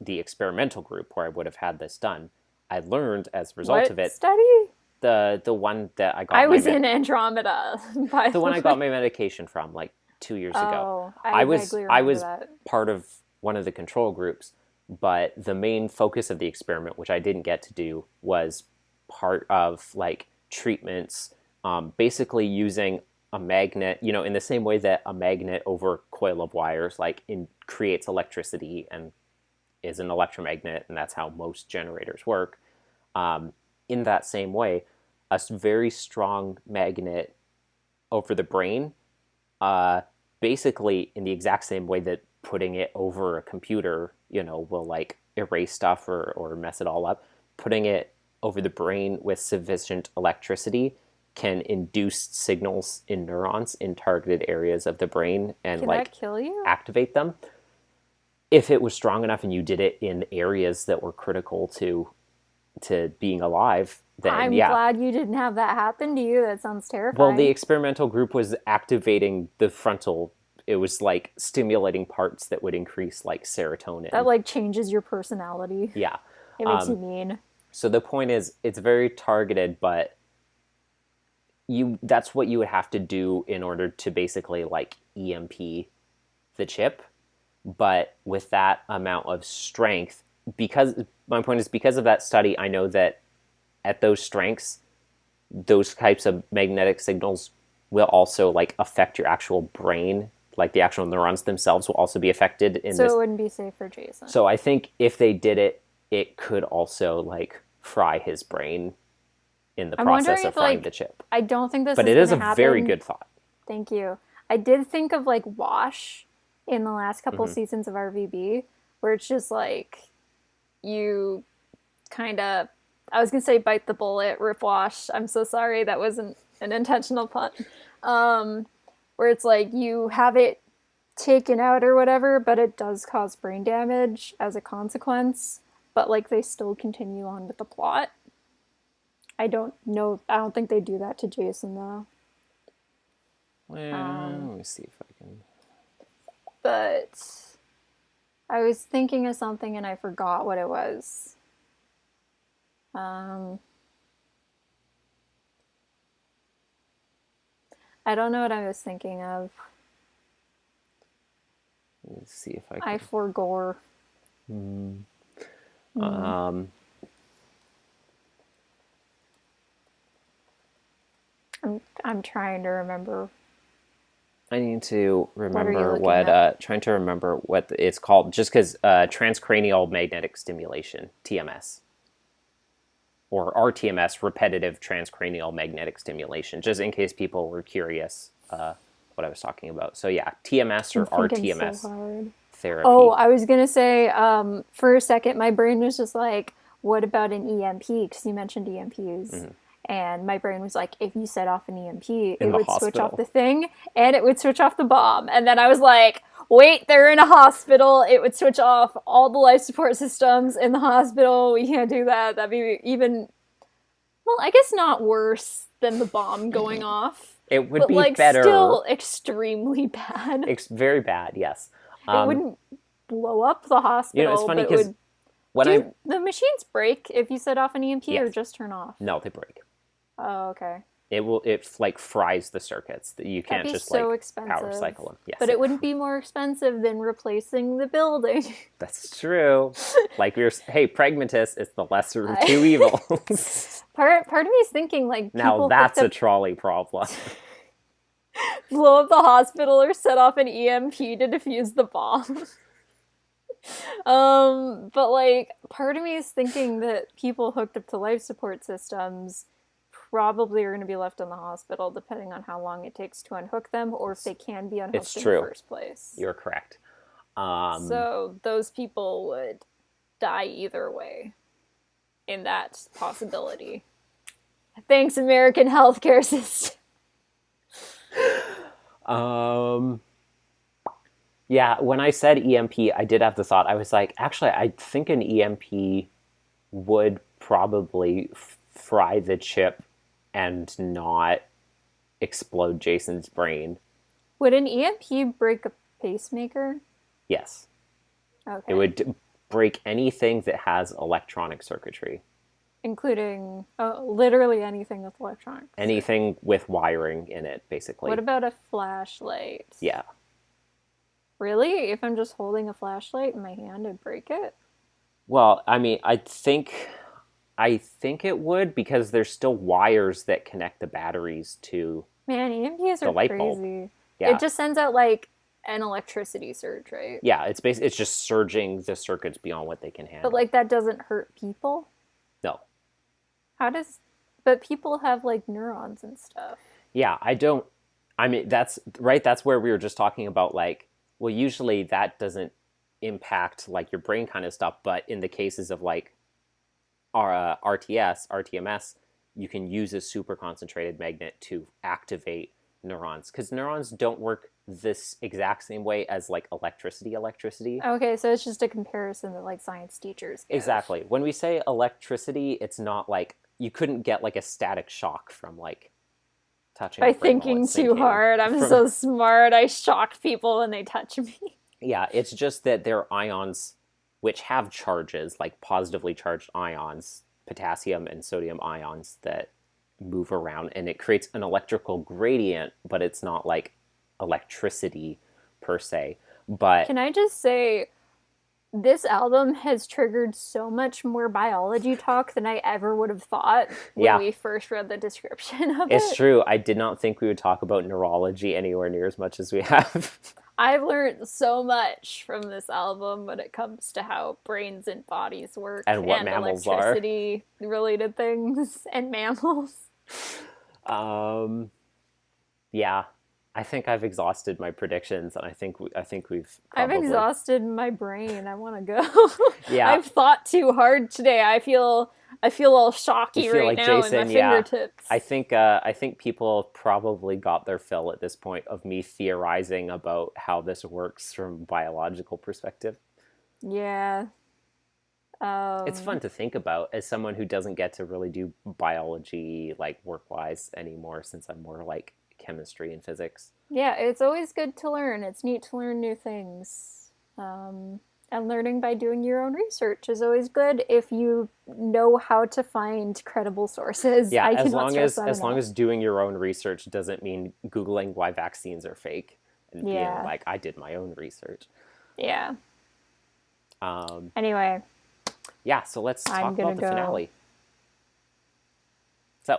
the experimental group where I would have had this done, I learned as a result What of it study? the one that I was in Andromeda, by the one the I got way. my medication from like 2 years ago. Oh, I vaguely I remember was that. part of one of the control groups, but the main focus of the experiment, which I didn't get to do, was part of like treatments, basically using a magnet. In the same way that a magnet over a coil of wires creates electricity and is an electromagnet, and that's how most generators work. Um, in that same way, a very strong magnet over the brain, uh, basically in the exact same way that putting it over a computer, will like erase stuff or mess it all up. Putting it over the brain with sufficient electricity can induce signals in neurons in targeted areas of the brain and Can like that kill you? activate them. If it was strong enough and you did it in areas that were critical to being alive, then I'm yeah. glad you didn't have that happen to you. That sounds Well, the terrifying. experimental group was activating the frontal. It was like stimulating parts that would increase like That serotonin. like changes your personality. Yeah. It makes you mean. So the point is, it's very targeted, but that's what you would have to do in order to basically like EMP the chip. But with that amount of strength, because my point is because of that study, I know that at those strengths, those types of magnetic signals will also like affect your actual brain, like the actual neurons themselves will also be affected in So it this. wouldn't be safe for Jason. So I think if they did it, it could also like fry his brain in the I'm process wondering of if frying the like chip. I don't think this But is it is gonna a very happen. good thought. Thank you. I did think of like Wash in the last couple Mm-hmm. seasons of RVB, where it's just like you kind of I was gonna say bite the bullet, rip Wash. I'm so sorry, that wasn't an intentional pun. Where it's like you have it taken out or whatever, but it does cause brain damage as a consequence. But like they still continue on with the plot. I don't know. I don't think they do that to Jason though. Well, let me see if I can. But I was thinking of something and I forgot what it was. Um, I don't know what I was thinking of. Let's see if I I can. forgore. Um, I'm trying to remember. I need to What are you remember looking at? trying to remember what it's called, just because transcranial magnetic stimulation, TMS, or RTMS, repetitive transcranial magnetic stimulation, just in case people were curious. what I was talking about. So yeah, TMS or I'm thinking so RTMS hard. Oh, therapy. I was gonna say, for a second, my brain was just like, what about an EMP? Because you mentioned EMPs. Mhm. And my brain was like, if you set off an EMP, In it the would switch off hospital. the thing and it would switch off the bomb. And then I was like, wait, they're in a hospital. It would switch off all the life support systems in the hospital. We can't do that. That'd be even, well, I guess not worse than the bomb going off, It would but be like better. still extremely bad. It's very bad, yes. It Um, wouldn't blow up the it's hospital, funny but it because would. when I, Do the machines break if you set off an EMP or yes, just turn off? no, they break. Oh, okay. It like fries the circuits. That you That'd can't be just so like power expensive. cycle them. Yes, But it wouldn't be more expensive than replacing the building. that's true. Like hey, pragmatist, it's the lesser of two I, evils. part of me is thinking like Now people that's hooked a up, trolley problem. blow up the hospital or set off an EMP to defuse the bomb. But like part of me is thinking that people hooked up to life support systems probably are going to be left in the hospital depending on how long it takes to unhook them or if they can be It's unhooked in the true. first place. You're correct. Um, So those people would die either way in that possibility. Thanks, American healthcare system. um, yeah, when I said EMP, I did have the thought. I was like, actually, I think an EMP would probably fry the chip and not explode Jason's brain. Would an EMP break a pacemaker? Yes. It Okay. would break anything that has electronic circuitry. Including literally anything with electronics. Anything with wiring in it, What basically. about a flashlight? Yeah. Really? If I'm just holding a flashlight in my hand, I'd break it? Well, I mean, I think it would because there's still wires that connect the batteries to Man, EMPs the are light bulb. crazy. It Yeah. just sends out like an electricity surge, right? Yeah, it's just surging the circuits beyond what they can But handle. like that doesn't hurt people? No. How does. But people have like neurons and stuff. Yeah, I mean, that's right. That's where we were just talking about, like, well, usually that doesn't impact like your brain kind of stuff, but in the cases of like our RTMS, you can use a super concentrated magnet to activate neurons because neurons don't work this exact same way as like electricity. Okay, so it's just a comparison that like science teachers give. Exactly. When we say electricity, it's not like you couldn't get like a static shock from like touching By a brain while thinking it's too thinking. hard, I'm so smart. I shock people when they touch me. Yeah, it's just that there are ions which have charges, like positively charged ions, potassium and sodium ions that move around, and it creates an electrical gradient, but it's not like electricity per se. But Can I just say, this album has triggered so much more biology talk than I ever would have thought when yeah, we first read the description of it's it. true. I did not think we would talk about neurology anywhere near as much as we have. I've learned so much from this album when it comes to how brains and bodies work And what and mammals are. electricity related things and mammals. Yeah, I think I've exhausted my predictions, and I think we've I've probably exhausted my brain. I want to go. yeah. I've thought too hard today. I feel all You shocky feel right like now Jason, in my yeah. fingertips. I think people probably got their fill at this point of me theorizing about how this works from a biological perspective. Yeah. It's fun to think about as someone who doesn't get to really do biology like work-wise anymore since I'm more like chemistry and physics. Yeah, it's always good to learn. It's neat to learn new things. And learning by doing your own research is always good if you know how to find credible sources. Yeah, I as cannot stress that long enough. as doing your own research doesn't mean Googling why vaccines are fake and being Yeah. like, I did my own research. Yeah. Um, Anyway, yeah, so let's talk I'm gonna about the go. finale. So,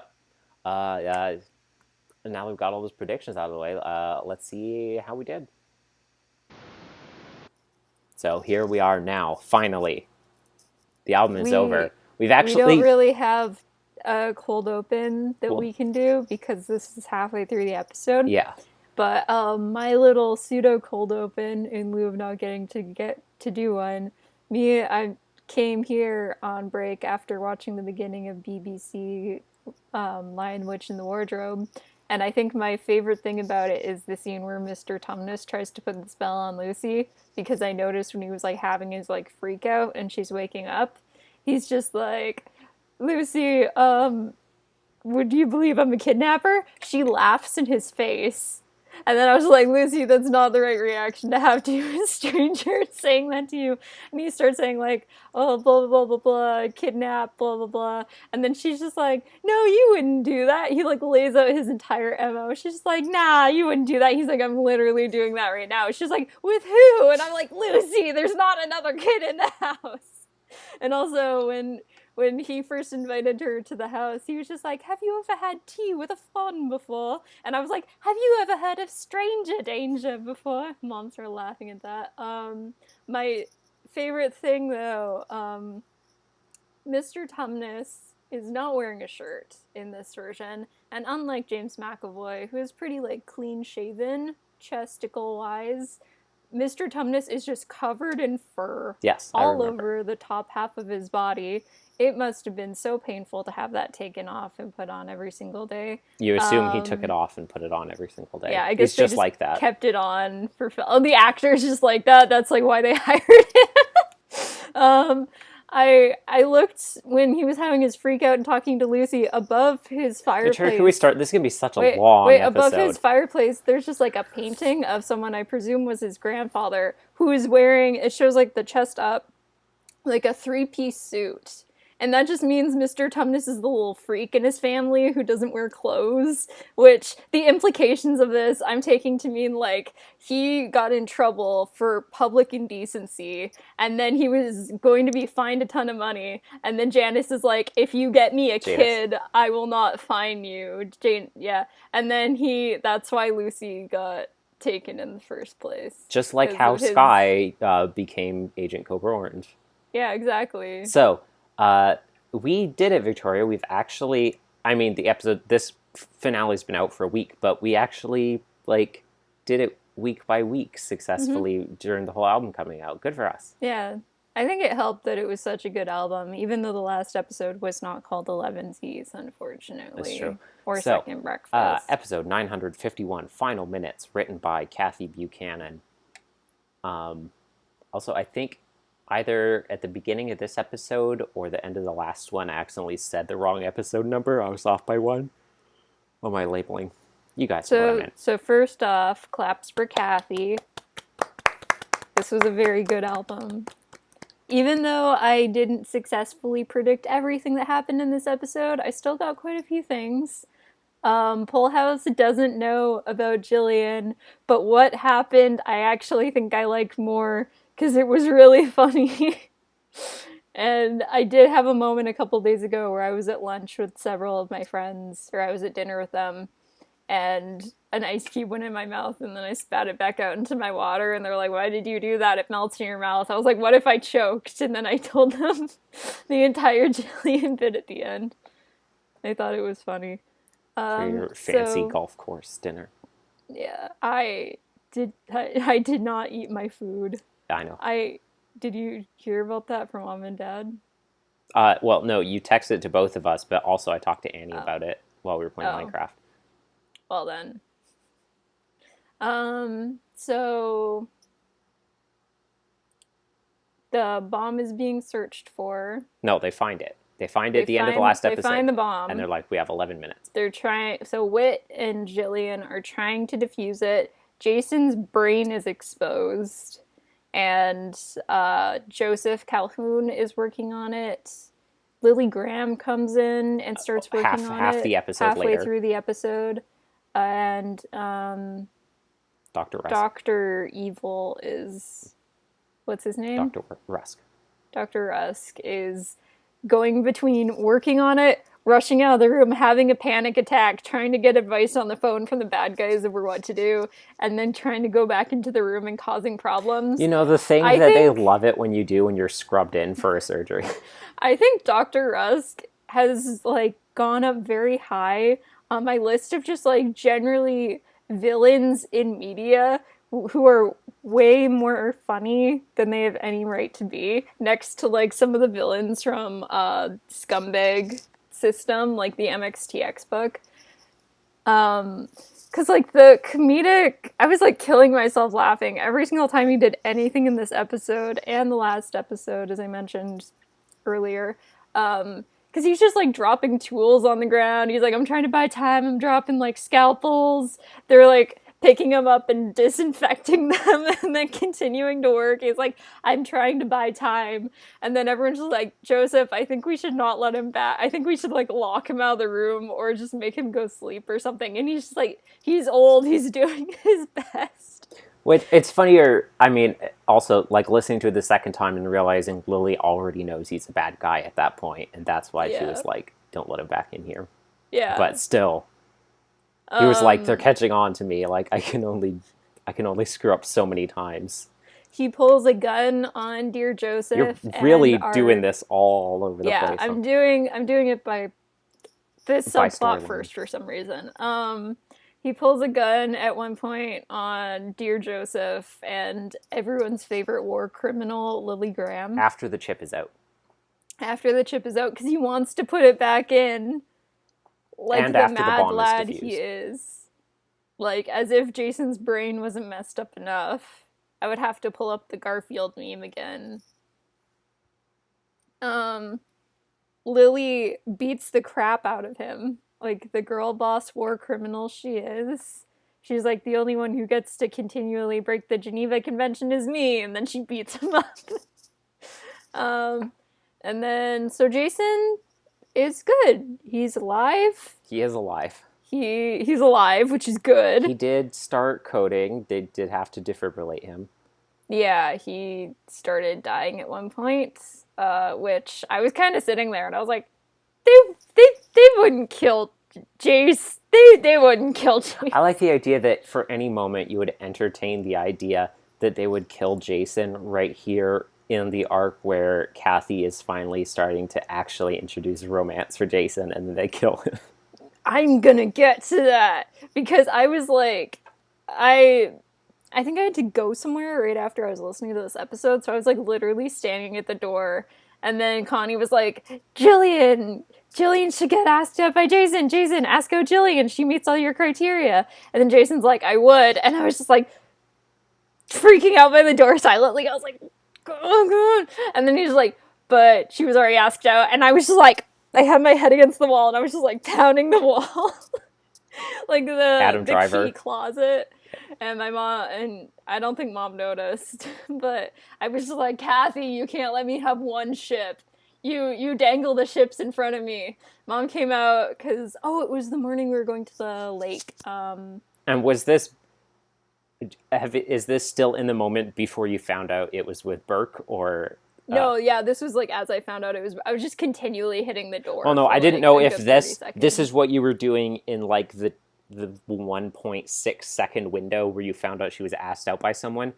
now we've got all those predictions out of the way. Let's see how we did. So here we are now, finally. The album is over. We've We actually don't really have a cold open that Well- we can do because this is halfway through the episode. yeah. But my little pseudo cold open, in lieu of not getting to do one, I came here on break after watching the beginning of BBC Lion Witch in the Wardrobe. And I think my favorite thing about it is the scene where Mr. Tumnus tries to put the spell on Lucy, because I noticed when he was like having his like freak out and she's waking up, he's just like, Lucy, would you believe I'm a kidnapper? She laughs in his face. And then I was like, Lucy, that's not the right reaction to have to a stranger saying that to you. And he starts saying like, oh, blah, blah, blah, blah, blah, kidnap, blah, blah, blah. And then she's just like, no, you wouldn't do that. He like lays out his entire MO. She's just like, nah, you wouldn't do that. He's like, I'm literally doing that right now. She's like, with who? And I'm like, Lucy, there's not another kid in the house. And also when he first invited her to the house, he was just like, have you ever had tea with a fawn before? And I was like, have you ever heard of stranger danger before? Mom started laughing at that. My favorite thing, though, Mr. Tumnus is not wearing a shirt in this version. And unlike James McAvoy, who is pretty, like, clean-shaven, chesticle-wise, Mr. Tumnus is just covered in fur. Yes, all over the top half of his body. It must have been so painful to have that taken off and put on every single day. You assume he took it off and put it on every single day. Yeah, I guess it's just like that. Kept it on for the actor's just like that. That's like why they hired him. I looked when he was having his freak out and talking to Lucy above his fireplace. Can we start? This is gonna be such a long episode. Above his fireplace, there's just like a painting of someone I presume was his grandfather, who is wearing. It shows like the chest up, like a 3-piece suit. And that just means Mr. Tumnus is the little freak in his family who doesn't wear clothes, which the implications of this I'm taking to mean like he got in trouble for public indecency and then he was going to be fined a ton of money. And then Janice is like, if you get me a kid, I will not fine you. Yeah. And then that's why Lucy got taken in the first place. Just like how Skye became Agent Cobra Orange. Yeah, exactly. So, we did it, Victoria. We've actually, this finale's been out for a week, but we actually, like, did it week by week successfully during the whole album coming out. Good for us. Yeah. I think it helped that it was such a good album, even though the last episode was not called 11 Z's, unfortunately. That's true. Or Second Breakfast. Episode 951, Final Minutes, written by Kathy Buchanan. Also, I think either at the beginning of this episode or the end of the last one, I accidentally said the wrong episode number. I was off by one. What am I labeling? You guys know what I meant. So first off, claps for Kathy. This was a very good album. Even though I didn't successfully predict everything that happened in this episode, I still got quite a few things. House doesn't know about Jillian, but what happened I actually think I liked more because it was really funny. And I did have a moment a couple days ago where I was at lunch with several of my friends, or I was at dinner with them, and an ice cube went in my mouth, and then I spat it back out into my water, and they're like, why did you do that? It melts in your mouth. I was like, what if I choked? And then I told them the entire Jillian bit at the end. They thought it was funny. For your fancy golf course dinner. Yeah, I did not eat my food. I know. Did you hear about that from Mom and Dad? Well, no, you texted it to both of us, but also I talked to Annie about it while we were playing Minecraft. Well then. So the bomb is being searched for. No, they find it. They find it at the end of the last episode. They find the bomb. And they're like, we have 11 minutes. So Whit and Jillian are trying to defuse it. Jason's brain is exposed. And Joseph Calhoun is working on it. Lily Graham comes in and starts working on it. Half the episode halfway later. Through the episode. And Dr. Rusk. Dr. Evil is... What's his name? Dr. Rusk. Dr. Rusk is going between working on it, rushing out of the room, having a panic attack, trying to get advice on the phone from the bad guys over what to do, and then trying to go back into the room and causing problems. You know, the thing they love it when you do when you're scrubbed in for a surgery. I think Dr. Rusk has, like, gone up very high on my list of just, like, generally villains in media who are way more funny than they have any right to be, next to like some of the villains from Scumbag System, like the MXTX book. Because like the comedic, I was like killing myself laughing every single time he did anything in this episode and the last episode, as I mentioned earlier. Because he's just like dropping tools on the ground. He's like, I'm trying to buy time. I'm dropping like scalpels. They're like picking them up and disinfecting them and then continuing to work. He's like, I'm trying to buy time. And then everyone's just like, Joseph, I think we should not let him back. I think we should like lock him out of the room or just make him go sleep or something. And he's just like, he's old. He's doing his best. Which, it's funnier, I mean, also, like, listening to it the second time and realizing Lily already knows he's a bad guy at that point, and that's why she was like, don't let him back in here. Yeah. But still, he was like, they're catching on to me, like, I can only screw up so many times. He pulls a gun on Dear Joseph. You're really doing this all over the place. Yeah, I'm doing it by this subplot first for some reason. He pulls a gun at one point on Dear Joseph and everyone's favorite war criminal, Lily Graham. After the chip is out. After the chip is out, because he wants to put it back in, like and the after mad the bomb lad is he is. Like, as if Jason's brain wasn't messed up enough. I would have to pull up the Garfield meme again. Lily beats the crap out of him. Like, the girl boss war criminal she is. She's like, the only one who gets to continually break the Geneva Convention is me, and then she beats him up. And then, so Jason is good. He's alive. He is alive. He's alive, which is good. He did start coding. They did have to defibrillate him. Yeah, he started dying at one point, which I was kind of sitting there, and I was like, they wouldn't kill Jace. They wouldn't kill Jace. I like the idea that for any moment you would entertain the idea that they would kill Jason right here in the arc where Kathy is finally starting to actually introduce romance for Jason, and then they kill him. I'm gonna get to that, because I was like, I think I had to go somewhere right after I was listening to this episode, so I was like literally standing at the door, and then Connie was like, Jillian should get asked out by Jason, ask out Jillian, she meets all your criteria. And then Jason's like, I would, and I was just like freaking out by the door silently. I was like, go on. And then he's like, but she was already asked out, and I was just like, I had my head against the wall, and I was just like pounding the wall. Like the key closet. And my mom, and I don't think mom noticed, but I was just like, Kathy, you can't let me have one ship. You dangle the ships in front of me. Mom came out because, it was the morning we were going to the lake. And was this, is this still in the moment before you found out it was with Burke, or... No, yeah, this was like as I found out I was just continually hitting the door. Oh no, I didn't know if this is what you were doing in like the 1.6 second window where you found out she was asked out by someone,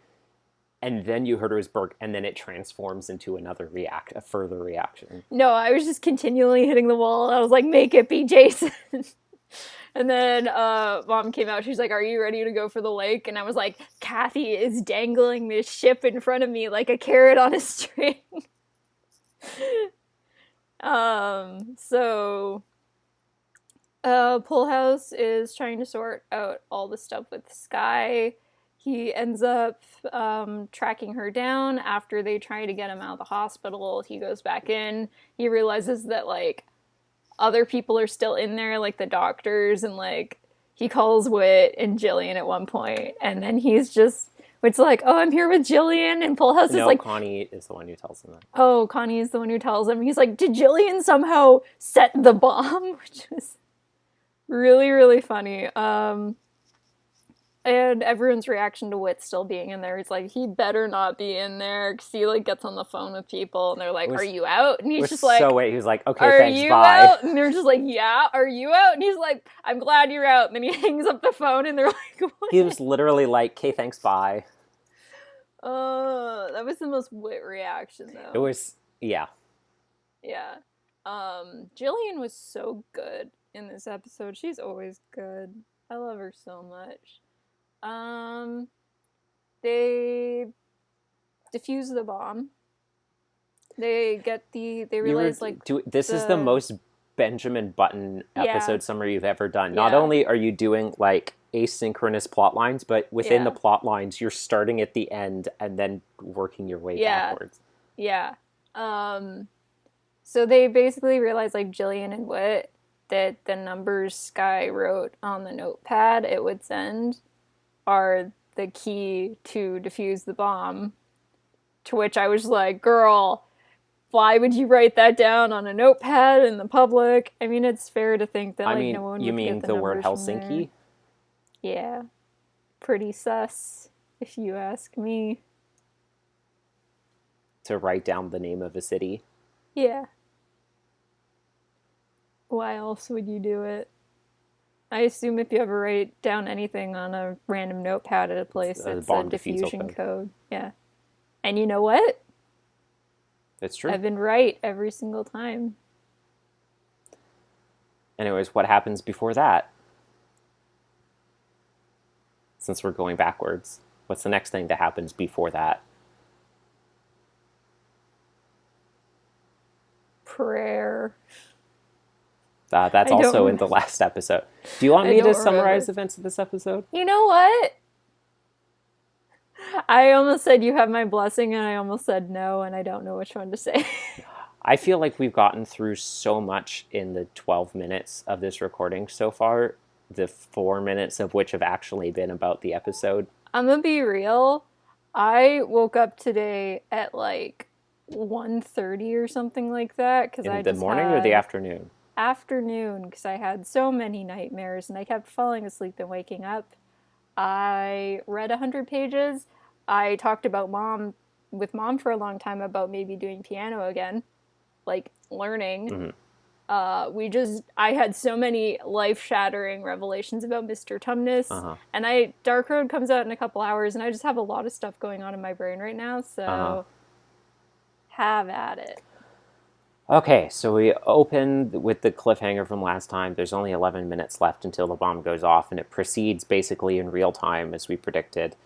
and then you heard it was Burke, and then it transforms into a further reaction. No, I was just continually hitting the wall. I was like, make it be Jason. And then mom came out. She's like, are you ready to go for the lake? And I was like, Kathy is dangling this ship in front of me like a carrot on a string. So Pullhouse is trying to sort out all the stuff with Sky. He ends up tracking her down after they try to get him out of the hospital. He goes back in. He realizes that, like, other people are still in there, like the doctors, and like he calls Whit and Jillian at one point, and then he's just, it's like, oh, I'm here with Jillian, and Pullhouse is like, Connie is the one who tells him that. Oh, Connie is the one who tells him. He's like, did Jillian somehow set the bomb? Which was really, really funny. And everyone's reaction to Whit still being in there is like, he better not be in there, because he like gets on the phone with people, and they're like, are you out? And he's just like, he was like, okay, are thanks, you bye. out? And they're just like, yeah, are you out? And he's like, I'm glad you're out. And then he hangs up the phone, and they're like, what? He was literally like, okay, thanks, bye. That was the most Whit reaction, though. It was, yeah. Yeah. Jillian was so good in this episode. She's always good. I love her so much. Um, they defuse the bomb. They realize, like, This is the the, most Benjamin Button yeah, episode summary you've ever done. Not yeah, only are you doing like asynchronous plot lines, but within the yeah, plot lines, you're starting at the end and then working your way yeah, backwards. yeah. Um, so they basically realize, like, Jillian and Wit, that the numbers Sky wrote on the notepad it would send are the key to defuse the bomb. To which I was like, girl, why would you write that down on a notepad in the public? I mean, it's fair to think that, I like, no mean, one you would mean get the the word numbers from there. Helsinki? Yeah, pretty sus, if you ask me. To write down the name of a city? Yeah. Why else would you do it? I assume if you ever write down anything on a random notepad at a place, A it's a bomb defusal diffusion code. code. Yeah. And you know what? It's true. I've been right every single time. Anyways, what happens before that? Since we're going backwards, what's the next thing that happens before that? Prayer. That's I don't also in remember. the last episode. Do you want I me to don't summarize remember. events of this episode? You know what? I almost said you have my blessing, and I almost said no, and I don't know which one to say. I feel like we've gotten through so much in the 12 minutes of this recording so far, the 4 minutes of which have actually been about the episode. I'm gonna be real. I woke up today at like 1:30 or something like that because In I the just morning or the had afternoon? afternoon because I had so many nightmares and I kept falling asleep and waking up. I read 100 pages. I talked about mom for a long time about maybe doing piano again, like learning. Mm-hmm. I had so many life shattering revelations about Mr. Tumnus, Uh-huh. and Dark Road comes out in a couple hours, and I just have a lot of stuff going on in my brain right now. Uh-huh. So have at it. Okay, so we open with the cliffhanger from last time. There's only 11 minutes left until the bomb goes off, and it proceeds basically in real time as we predicted.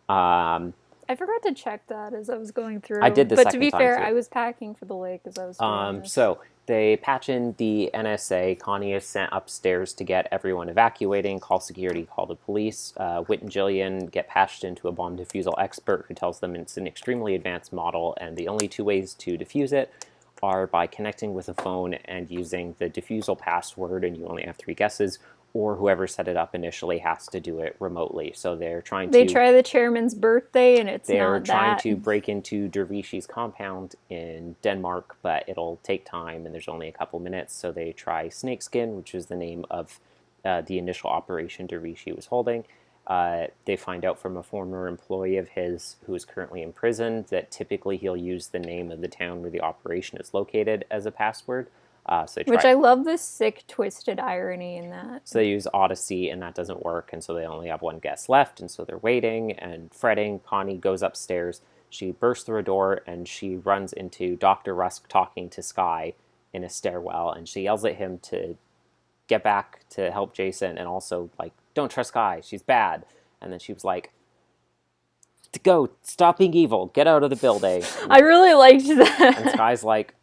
I forgot to check that as I was going through. I did the but to second be time fair, too. I was packing for the lake as I was doing this. So they patch in the NSA. Connie is sent upstairs to get everyone evacuating, call security, call the police. Whit and Jillian get patched into a bomb defusal expert who tells them it's an extremely advanced model, and the only two ways to defuse it are by connecting with a phone and using the defusal password, and you only have 3 guesses, or whoever set it up initially has to do it remotely. So they're trying They to try the chairman's birthday, and it's they're not trying that. to break into Dervishi's compound in Denmark, but it'll take time and there's only a couple minutes. So they try Snakeskin, which is the name of the initial operation Dervishi was holding. They find out from a former employee of his who is currently in prison that typically he'll use the name of the town where the operation is located as a password. Which I love the sick, twisted irony in that. So they use Odyssey, and that doesn't work, and so they only have one guest left, and so they're waiting and fretting. Connie goes upstairs. She bursts through a door, and she runs into Dr. Rusk talking to Sky in a stairwell, and she yells at him to get back to help Jason, and also, like, don't trust Sky, she's bad. And then she was like, to go, stop being evil, get out of the building. I really liked that. And Sky's like,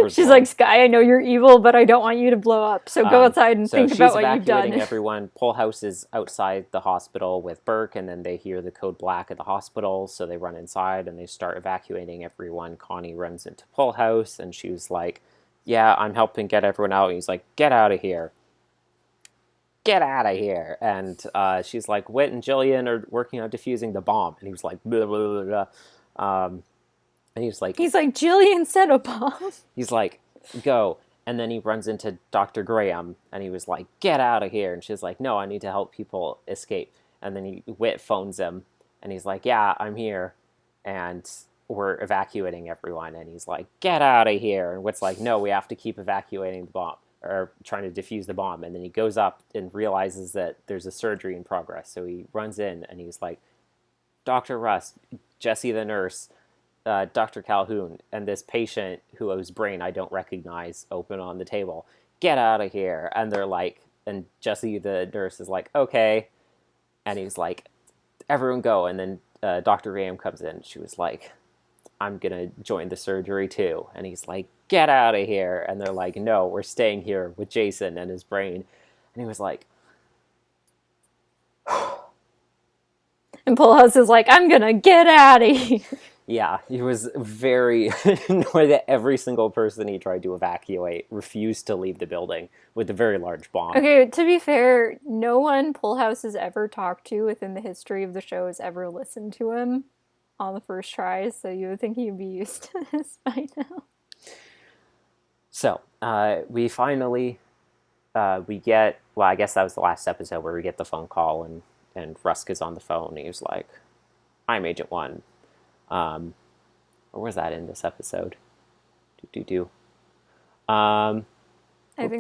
she's like, Sky, I know you're evil, but I don't want you to blow up. So go outside and think about what you've done. Everyone. Pull House is outside the hospital with Burke, and then they hear the code black at the hospital, so they run inside and they start evacuating everyone. Connie runs into Pull House, and she was like, yeah, I'm helping get everyone out. And he's like, get out of here. Get out of here. And she's like, Whit and Jillian are working on defusing the bomb. And he was like, blah, blah, blah, blah. And he's like, Jillian said a bomb. He's like, go. And then he runs into Dr. Graham, and he was like, get out of here. And she's like, no, I need to help people escape. And then Whit phones him, and he's like, yeah, I'm here. And we're evacuating everyone. And he's like, get out of here. And Whit's like, no, we have to keep evacuating the bomb, or trying to defuse the bomb. And then he goes up and realizes that there's a surgery in progress. So he runs in, and he's like, Dr. Rusk, Jesse the nurse, Dr. Calhoun, and this patient whose brain I don't recognize open on the table. Get out of here. And they're like, and Jesse the nurse is like, okay. And he's like, everyone go. And then Dr. Graham comes in. She was like, I'm going to join the surgery too. And he's like, get out of here. And they're like, no, we're staying here with Jason and his brain. And he was like, and Pullhouse is like, I'm gonna get out of here. yeah, he was very annoyed that every single person he tried to evacuate refused to leave the building with a very large bomb. Okay, to be fair, no one Pullhouse has ever talked to within the history of the show has ever listened to him on the first try, so you would think he'd be used to this by now. So, we finally, we get, well, I guess that was the last episode where we get the phone call and Rusk is on the phone. And he was like, I'm Agent One. Or was that in this episode? I think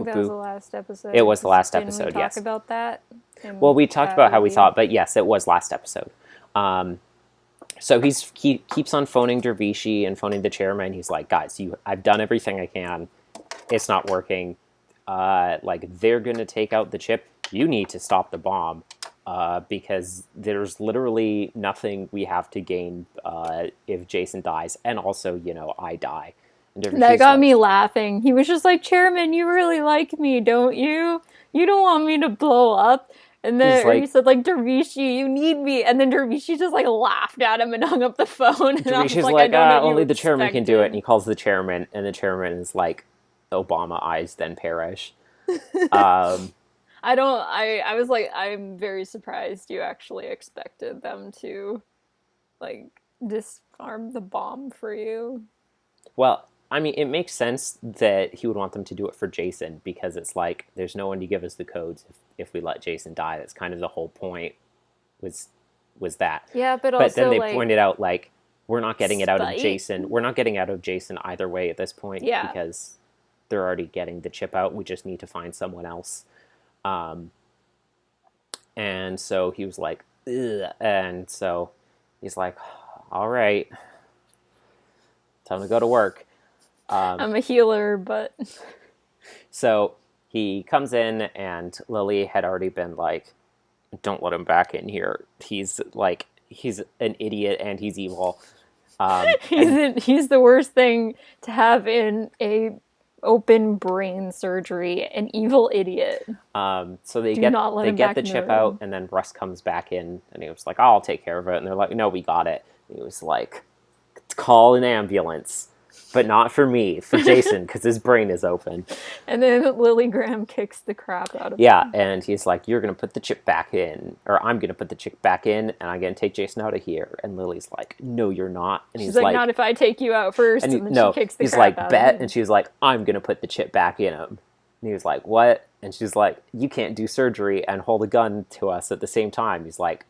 that was the last episode. It was the last episode, Didn't we yes. talk about that? Well, we talked about how we thought, but yes, it was last episode. So he keeps on phoning Dervishi and phoning the chairman. He's like, guys, I've done everything I can. It's not working. Like, they're going to take out the chip. You need to stop the bomb. Because there's literally nothing we have to gain if Jason dies. And also, I die. And that got me laughing. He was just like, Chairman, you really like me, don't you? You don't want me to blow up. And then he said, like, Dervishi, you need me. And then Dervishi just, like, laughed at him and hung up the phone. And Dervishi's like, only the chairman can do it. And he calls the chairman. And the chairman is like, Obama eyes then perish. I was like, I'm very surprised you actually expected them to, like, disarm the bomb for you. Well, I mean, it makes sense that he would want them to do it for Jason, because it's like, there's no one to give us the codes if we let Jason die. That's kind of the whole point was that. Yeah, but also, then they pointed out, like, we're not getting it out of Jason. We're not getting out of Jason either way at this point, because they're already getting the chip out. We just need to find someone else. And so he was like, ugh. And so he's like, all right, time to go to work. I'm a healer, but... So he comes in, and Lily had already been like, don't let him back in here. He's an idiot and he's evil. He's the worst thing to have in a open brain surgery, an evil idiot. So they get the chip out, and then Russ comes back in, and he was like, I'll take care of it. And they're like, no, we got it. And he was like, call an ambulance. But not for me, for Jason, because his brain is open. And then Lily Graham kicks the crap out of him. Yeah, and he's like, you're going to put the chip back in, or I'm going to put the chip back in, and I'm going to take Jason out of here. And Lily's like, no, you're not. And she's like, not if I take you out first. And then she kicks the crap out of him. Bet. And she's like, I'm going to put the chip back in him. And he was like, what? And she's like, you can't do surgery and hold a gun to us at the same time. He's like,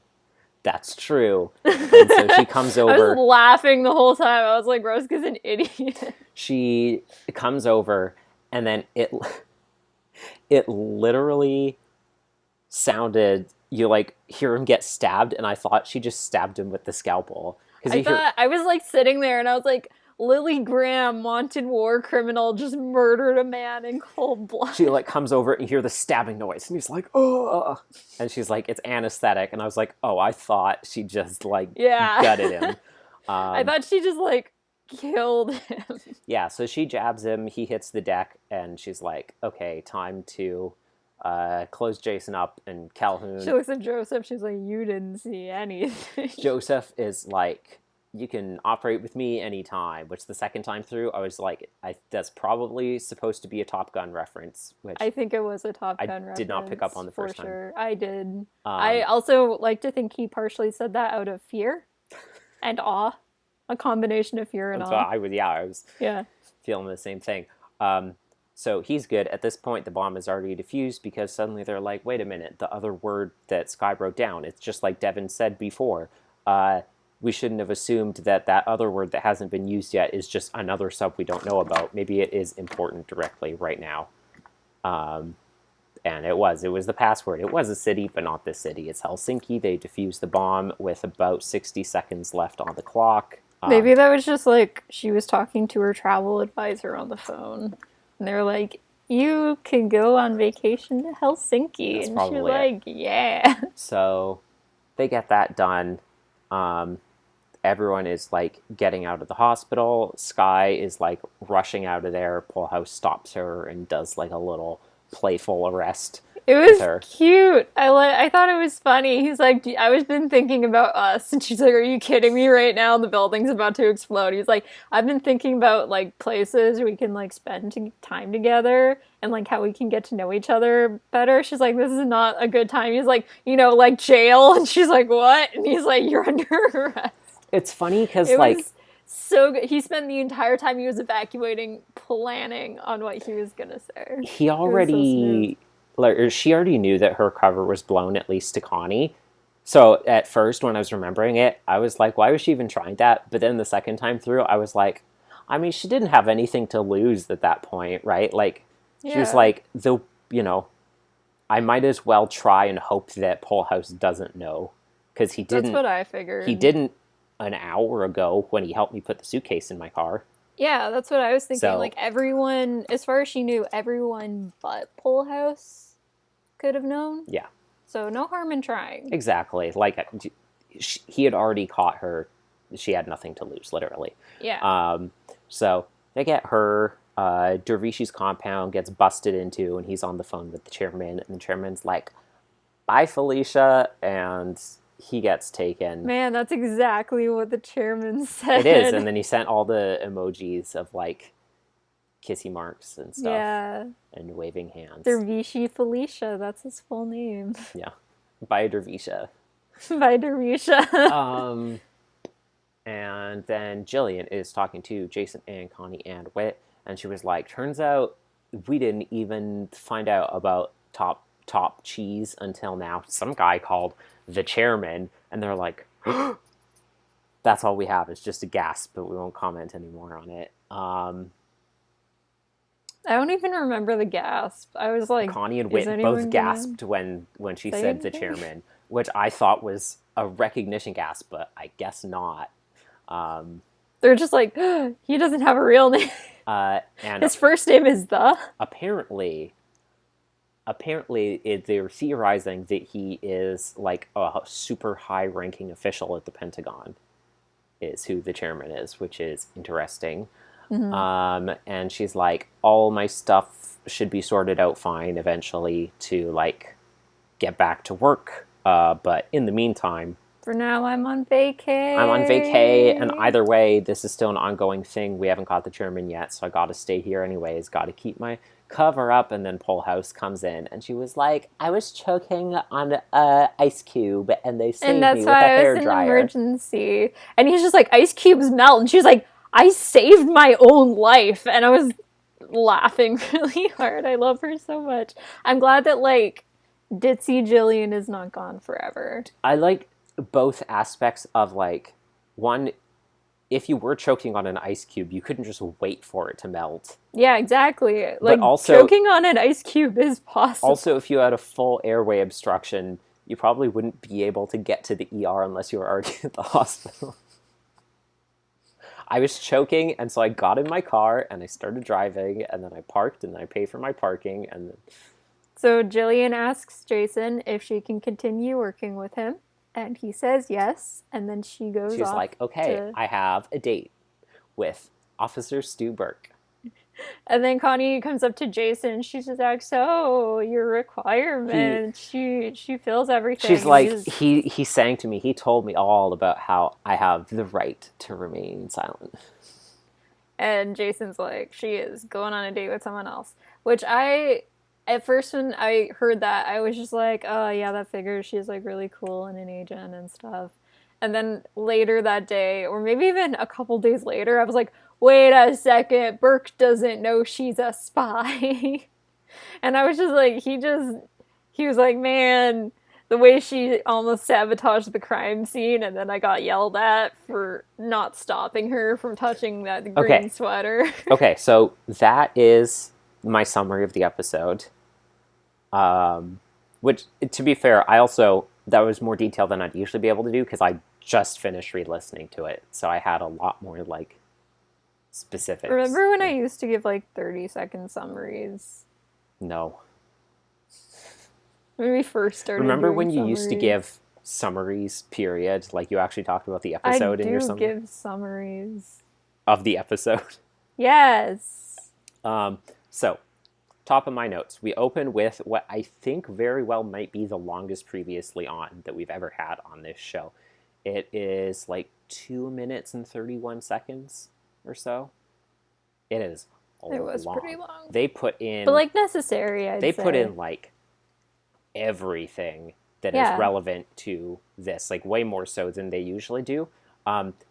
that's true. And so she comes over. I was laughing the whole time. I was like, Roscoe's an idiot. She comes over, and then it literally sounded, you like hear him get stabbed, and I thought she just stabbed him with the scalpel. I was like sitting there, and I was like, Lily Graham, wanted war criminal, just murdered a man in cold blood. She like comes over and you hear the stabbing noise, and he's like, oh, and she's like, it's anesthetic. And I was like, oh, I thought she just like gutted him. I thought she just like killed him. Yeah, so she jabs him, he hits the deck, and she's like, okay, time to close Jason up. And Calhoun, she looks at Joseph, she's like, you didn't see anything. Joseph is like, you can operate with me anytime, which the second time through, I was like, that's probably supposed to be a Top Gun reference. Which I think it was a Top Gun reference. I did not pick up on the first time. For sure, I did. I also like to think he partially said that out of fear and awe. A combination of fear and awe. I was feeling the same thing. So he's good. At this point, the bomb is already defused, because suddenly they're like, wait a minute, the other word that Skye wrote down, it's just like Devin said before. We shouldn't have assumed that other word that hasn't been used yet is just another sub we don't know about. Maybe it is important directly right now. And it was the password. It was a city, but not this city. It's Helsinki. They defused the bomb with about 60 seconds left on the clock. Maybe that was just like she was talking to her travel advisor on the phone. And they were like, you can go on vacation to Helsinki. That's and she's like, yeah. So they get that done. Everyone is like getting out of the hospital. Sky is like rushing out of there. Polehouse stops her and does like a little playful arrest It with was her. cute. I thought it was funny. He's like, I was been thinking about us, and she's like, "Are you kidding me right now? The building's about to explode." He's like, "I've been thinking about like places we can like spend time together and like how we can get to know each other better." She's like, "This is not a good time." He's like, like jail, and she's like, "What?" And he's like, "You're under arrest." It's funny because It like was so good. He spent the entire time he was evacuating planning on what he was gonna say. he It was so smooth. already, like, or she already knew that her cover was blown, at least to Connie. So at first, when I was remembering it, I was like, why was she even trying that? But then the second time through, I was like, I mean, she didn't have anything to lose at that point, right? Like, she was Yeah, like, you know, I might as well try and hope that Polehouse doesn't know. Because that's what I he figured. didn't an hour ago when he helped me put the suitcase in my car. Yeah, that's what I was thinking. So, Like everyone, as far as she knew, everyone but House could have known. yeah, So no harm in trying. exactly. Like, he had already caught her. She had nothing to lose, literally. Yeah. So they get her. Dervishi's compound gets busted into, and he's on the phone with the chairman. And the chairman's like, "Bye, Felicia," and he gets taken. Man, that's exactly what the chairman It is, and said. then he sent all the emojis of like kissy marks and stuff, Yeah. and waving hands. Dervishi Felicia, that's his full name. Yeah, bye, Dervisha. By Dervisha. Um, and then Jillian is talking to Jason and Connie and Whit, and she was like, "Turns out we didn't even find out about top cheese until now. Some guy called the chairman," and they're like, "That's all we have. It's just a gasp, but we won't comment anymore on it." I don't even remember the gasp. I was like, Connie and is Whit both anyone gonna gasped when she say said the anything? chairman, which I thought was a recognition gasp, but I guess not. They're just like, he doesn't have a real name. And His first name is the. apparently they're theorizing that he is like a super high ranking official at the Pentagon, is who the chairman is, which is interesting. And she's like, all my stuff should be sorted out fine eventually to like get back to work, but in the meantime, For now, I'm on vacay. I'm on vacay, and either way, this is still an ongoing thing. We haven't got the chairman yet, so I gotta stay here anyways. Gotta keep my cover up. And then Polehouse comes in, and she was like, I was choking on a ice cube, and they saved And that's me with a why I was in hairdryer. emergency. And he's just like, ice cubes melt. And she's like, I saved my own life. And I was laughing really hard. I love her so much. I'm glad that, like, ditzy Jillian is not gone forever. I like both aspects of like, one, if you were choking on an ice cube, you couldn't just wait for it to melt. Yeah, exactly. Like, also- choking on an ice cube is possible. Also, if you had a full airway obstruction, you probably wouldn't be able to get to the ER unless you were already at the hospital. I was choking, and so I got in my car, and I started driving, and then I parked, and then I paid for my parking, and then... So Jillian asks Jason if she can continue working with him, and he says yes, and then she goes She's off like, okay, to... I have a date with Officer Stu Burke. And then Connie comes up to Jason, she's just like, so, your requirement, she feels everything. She's like, he sang to me, he told me all about how I have the right to remain silent. And Jason's like, she is going on a date with someone else. Which at first when I heard that, I was just like, oh yeah, that figures. She's like really cool and an agent and stuff. And then later that day, or maybe even a couple days later, I was like, wait a second, Burke doesn't know she's a spy. And I was just like, he was like, man, the way she almost sabotaged the crime scene, and then I got yelled at for not stopping her from touching that green sweater. Okay, so that is my summary of the episode. Which, to be fair, that was more detail than I'd usually be able to do, because I just finished re-listening to it, so I had a lot more, like, specifics. Remember when I used to give, like, 30-second summaries? No. When we first started Remember doing when you used to summaries? give summaries, period. Like, you actually talked about the I episode in your do summary give summaries. of the episode. Yes. So, top of my notes, we open with what I think very well might be the longest previously on that we've ever had on this show. It is like 2 minutes and 31 seconds or so. It is It was long. pretty long. They put in... But, like, necessary, I'd say. They put in, like, everything that is relevant to this, like, way more so than they usually do.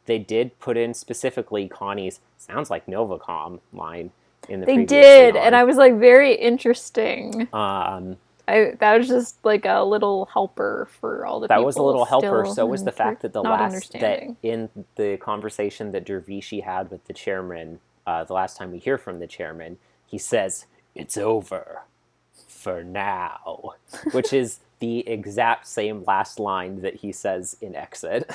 They did put in specifically Connie's "sounds like Novacom" line in the They previous did, on. and I was like, very interesting. That was just like a little helper for all the people. That was a little helper. So was the fact that that in the conversation that Dervishi had with the chairman, the last time we hear from the chairman, he says, "It's over for now," which is the exact same last line that he says in Exit.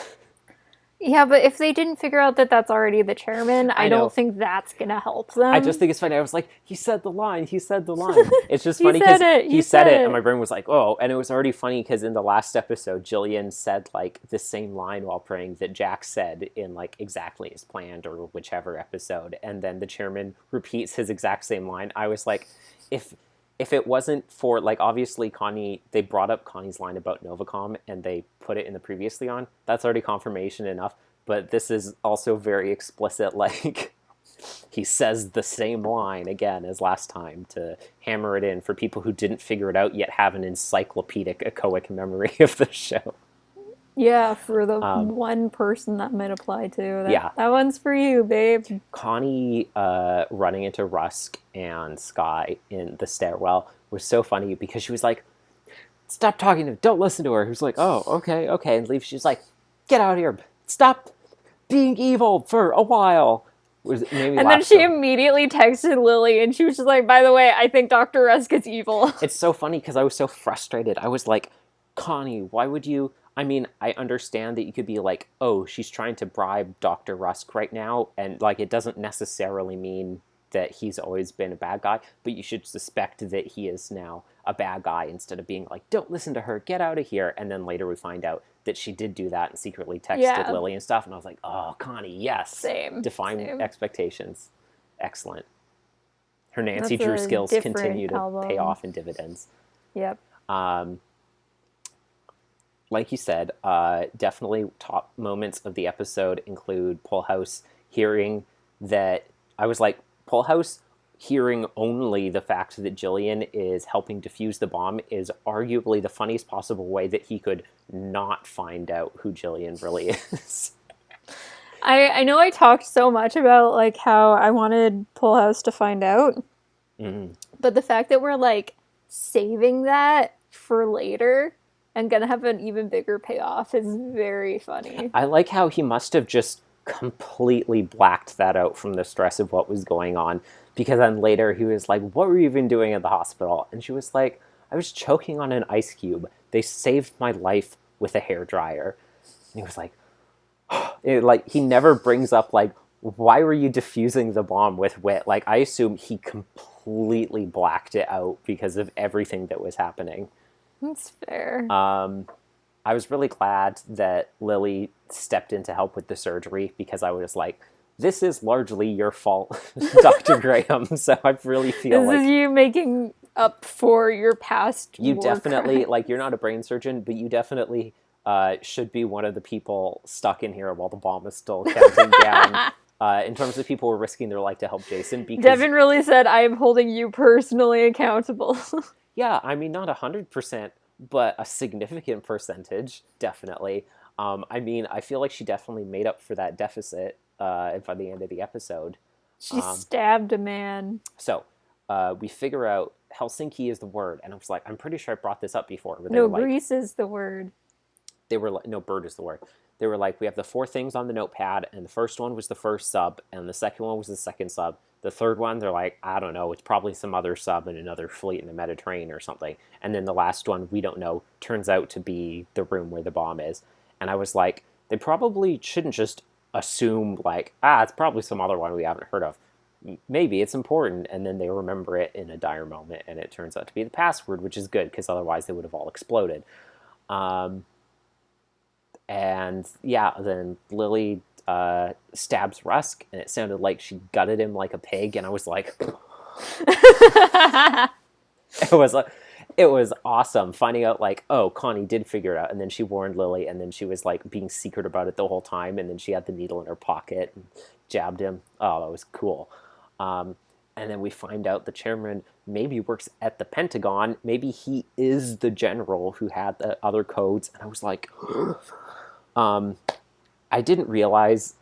Yeah, but if they didn't figure out that that's already the chairman, I don't think that's going to help them. I just think it's funny. I was like, he said the line. It's just funny because he said it, and my brain was like, oh. And it was already funny because in the last episode, Jillian said, like, the same line while praying that Jack said in, like, exactly as planned or whichever episode. And then the chairman repeats his exact same line. I was like, if it wasn't for, like, obviously Connie, they brought up Connie's line about Novacom and they put it in the previously on, that's already confirmation enough. But this is also very explicit, like, he says the same line again as last time to hammer it in for people who didn't figure it out yet have an encyclopedic echoic memory of the show. Yeah, for the one person that might apply to. That one's for you, babe. Connie running into Rusk and Skye in the stairwell was so funny because she was like, "Stop talking to him. Don't listen to her." He was like, "Oh, okay. And leaves. She's like, "Get out of here. Stop being evil for a while." And then she immediately texted Lily and she was just like, "By the way, I think Dr. Rusk is evil." It's so funny because I was so frustrated. I was like, Connie, why would you... I mean, I understand that you could be like, oh, she's trying to bribe Dr. Rusk right now, and, like, it doesn't necessarily mean that he's always been a bad guy, but you should suspect that he is now a bad guy instead of being like, don't listen to her, get out of here. And then later we find out that she did do that and secretly texted Lily and stuff, and I was like, oh, Connie, yes. Define expectations. Excellent. Her Nancy Drew skills continue to pay off in dividends. Yep. Like you said, definitely top moments of the episode include Pullhouse hearing that... I was like, Pullhouse hearing only the fact that Jillian is helping defuse the bomb is arguably the funniest possible way that he could not find out who Jillian really is. I know I talked so much about, like, how I wanted Pullhouse to find out. Mm-hmm. But the fact that we're, like, saving that for later... and gonna have an even bigger payoff is very funny. I like how he must have just completely blacked that out from the stress of what was going on. Because then later he was like, what were you even doing at the hospital? And she was like, I was choking on an ice cube. They saved my life with a hairdryer. And he was like, he never brings up, like, why were you defusing the bomb with wit? Like, I assume he completely blacked it out because of everything that was happening. That's fair. I was really glad that Lily stepped in to help with the surgery because I was like, this is largely your fault, Dr. Graham. So I really feel this is you making up for your past You definitely, like, you're not a brain surgeon, but you definitely should be one of the people stuck in here while the bomb is still counting down. In terms of people who are risking their life to help Jason. Because Devin really said, I am holding you personally accountable. Yeah, I mean, not 100%, but a significant percentage, definitely. I mean, I feel like she definitely made up for that deficit by the end of the episode. She stabbed a man. So, we figure out Helsinki is the word, and I was like, I'm pretty sure I brought this up before. But no, Greece is the word. They were like, no, bird is the word. They were like, we have the 4 things on the notepad, and the first one was the first sub, and the second one was the second sub. The third one, they're like, I don't know, it's probably some other sub in another fleet in the Mediterranean or something. And then the last one, we don't know, turns out to be the room where the bomb is. And I was like, they probably shouldn't just assume, like, it's probably some other one we haven't heard of. Maybe it's important, and then they remember it in a dire moment, and it turns out to be the password, which is good, because otherwise they would have all exploded. And yeah, then Lily stabs Rusk, and it sounded like she gutted him like a pig, and I was like, it was like, it was awesome finding out like, oh, Connie did figure it out, and then she warned Lily, and then she was like being secret about it the whole time, and then she had the needle in her pocket and jabbed him. Oh, that was cool. And then we find out the chairman maybe works at the Pentagon. Maybe he is the general who had the other codes. And I was like, I didn't realize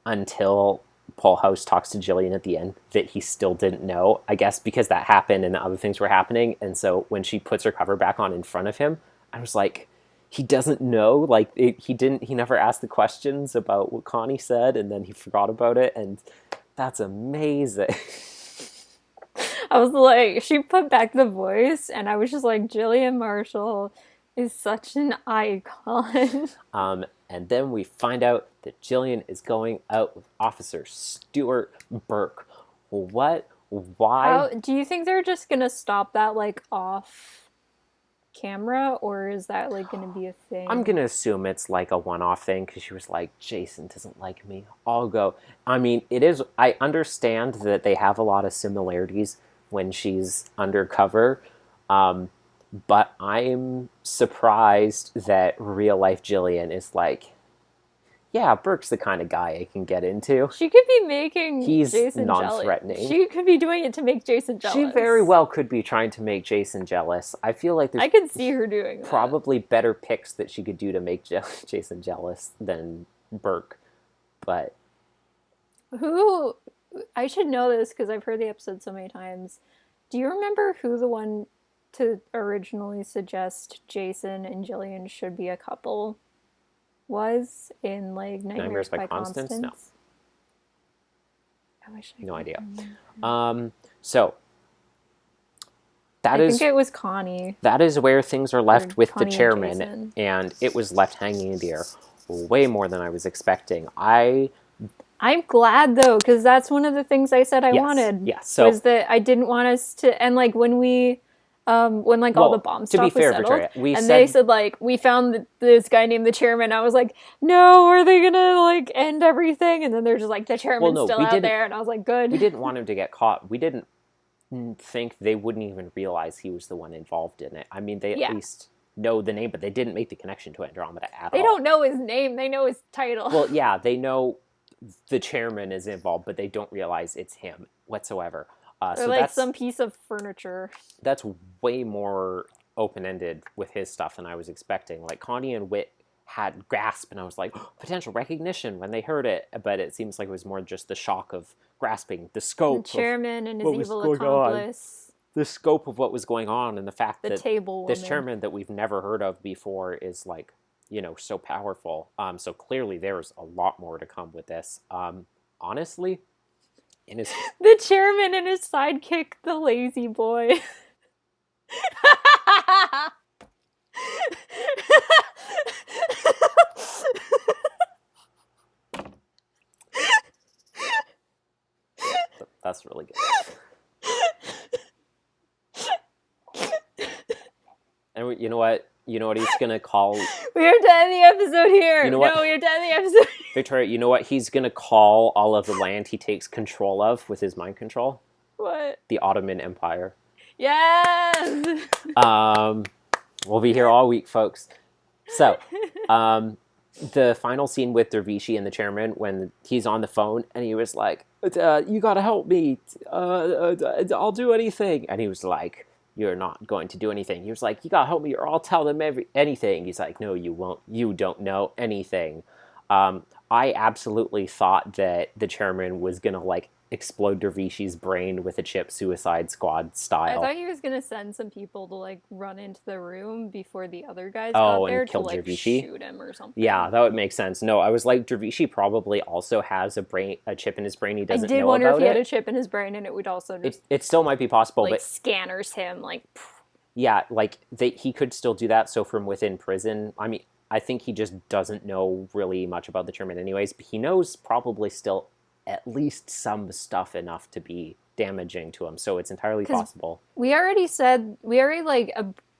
until Paul House talks to Jillian at the end that he still didn't know. I guess because that happened and other things were happening. And so when she puts her cover back on in front of him, I was like, he doesn't know. Like he never asked the questions about what Connie said, and then he forgot about it. And that's amazing. I was like, she put back the voice, and I was just like, Jillian Marshall is such an icon. And then we find out that Jillian is going out with Officer Stuart Burke. What? Why? Do you think they're just gonna stop that like off camera, or is that like gonna be a thing? I'm gonna assume it's like a one-off thing because she was like, Jason doesn't like me, I'll go. I mean, it is, I understand that they have a lot of similarities when she's undercover, but I'm surprised that real life Jillian is like, yeah, Burke's the kind of guy I can get into. She could be making He's Jason non-threatening. jealous. She could be doing it to make Jason jealous. She very well could be trying to make Jason jealous. I feel like there's I could see her doing that. Probably better picks that she could do to make Jason jealous than Burke. But who, I should know this because I've heard the episode so many times. Do you remember who the one to originally suggest Jason and Jillian should be a couple was in like Nightmares by Constance? No. I wish I no idea. Remember. So I think it was Connie. That is where things are left with Connie the chairman, and it was left hanging in the air way more than I was expecting. I'm glad though, because that's one of the things I said I wanted. Yeah, so was that I didn't want us to, and like when we, when like all the bomb stuff was settled, Victoria, they said like we found this guy named the chairman. I was like, no, are they gonna like end everything? And then they're just like the chairman's still out there, and I was like, good. We didn't want him to get caught. We didn't think they wouldn't even realize he was the one involved in it. I mean, they at least know the name, but they didn't make the connection to Andromeda at all. They don't know his name. They know his title. Well, yeah, they know the chairman is involved, but they don't realize it's him whatsoever. So like that's some piece of furniture. That's way more open-ended with his stuff than I was expecting. Like Connie and Whit had grasp, and I was like, oh, potential recognition when they heard it. But it seems like it was more just the shock of grasping the scope. The chairman and his evil accomplice. The scope of what was going on, and the fact that table this chairman that we've never heard of before is like, you know, so powerful. So clearly there's a lot more to come with this. Honestly, in his the chairman and his sidekick, the lazy boy. That's really good. And you know what? You know what he's gonna call? We have to end the episode here. You know what? No, we have to end the episode. Victoria, you know what he's gonna call all of the land he takes control of with his mind control? What? The Ottoman Empire. Yes. We'll be here all week, folks. So, the final scene with Dervishi and the chairman, when he's on the phone and he was like, "You gotta help me. I'll do anything," and he was like, "You're not going to do anything." He was like, "You gotta help me or I'll tell them anything." He's like, "No, you won't. You don't know anything." I absolutely thought that the chairman was gonna like explode Dervishi's brain with a chip, Suicide Squad style. I thought he was gonna send some people to like run into the room before the other guys got there to like Dervishi? shoot him or something. Yeah, that would make sense. No, I was like, Dervishi probably also has a chip in his brain. He doesn't know about it. I did wonder if he had a chip in his brain, and it would also just it still might be possible, like but scanners him like. Yeah, like he could still do that. So from within prison, I mean, I think he just doesn't know really much about the chairman anyways, but he knows probably still at least some stuff enough to be damaging to him. So it's entirely possible. We already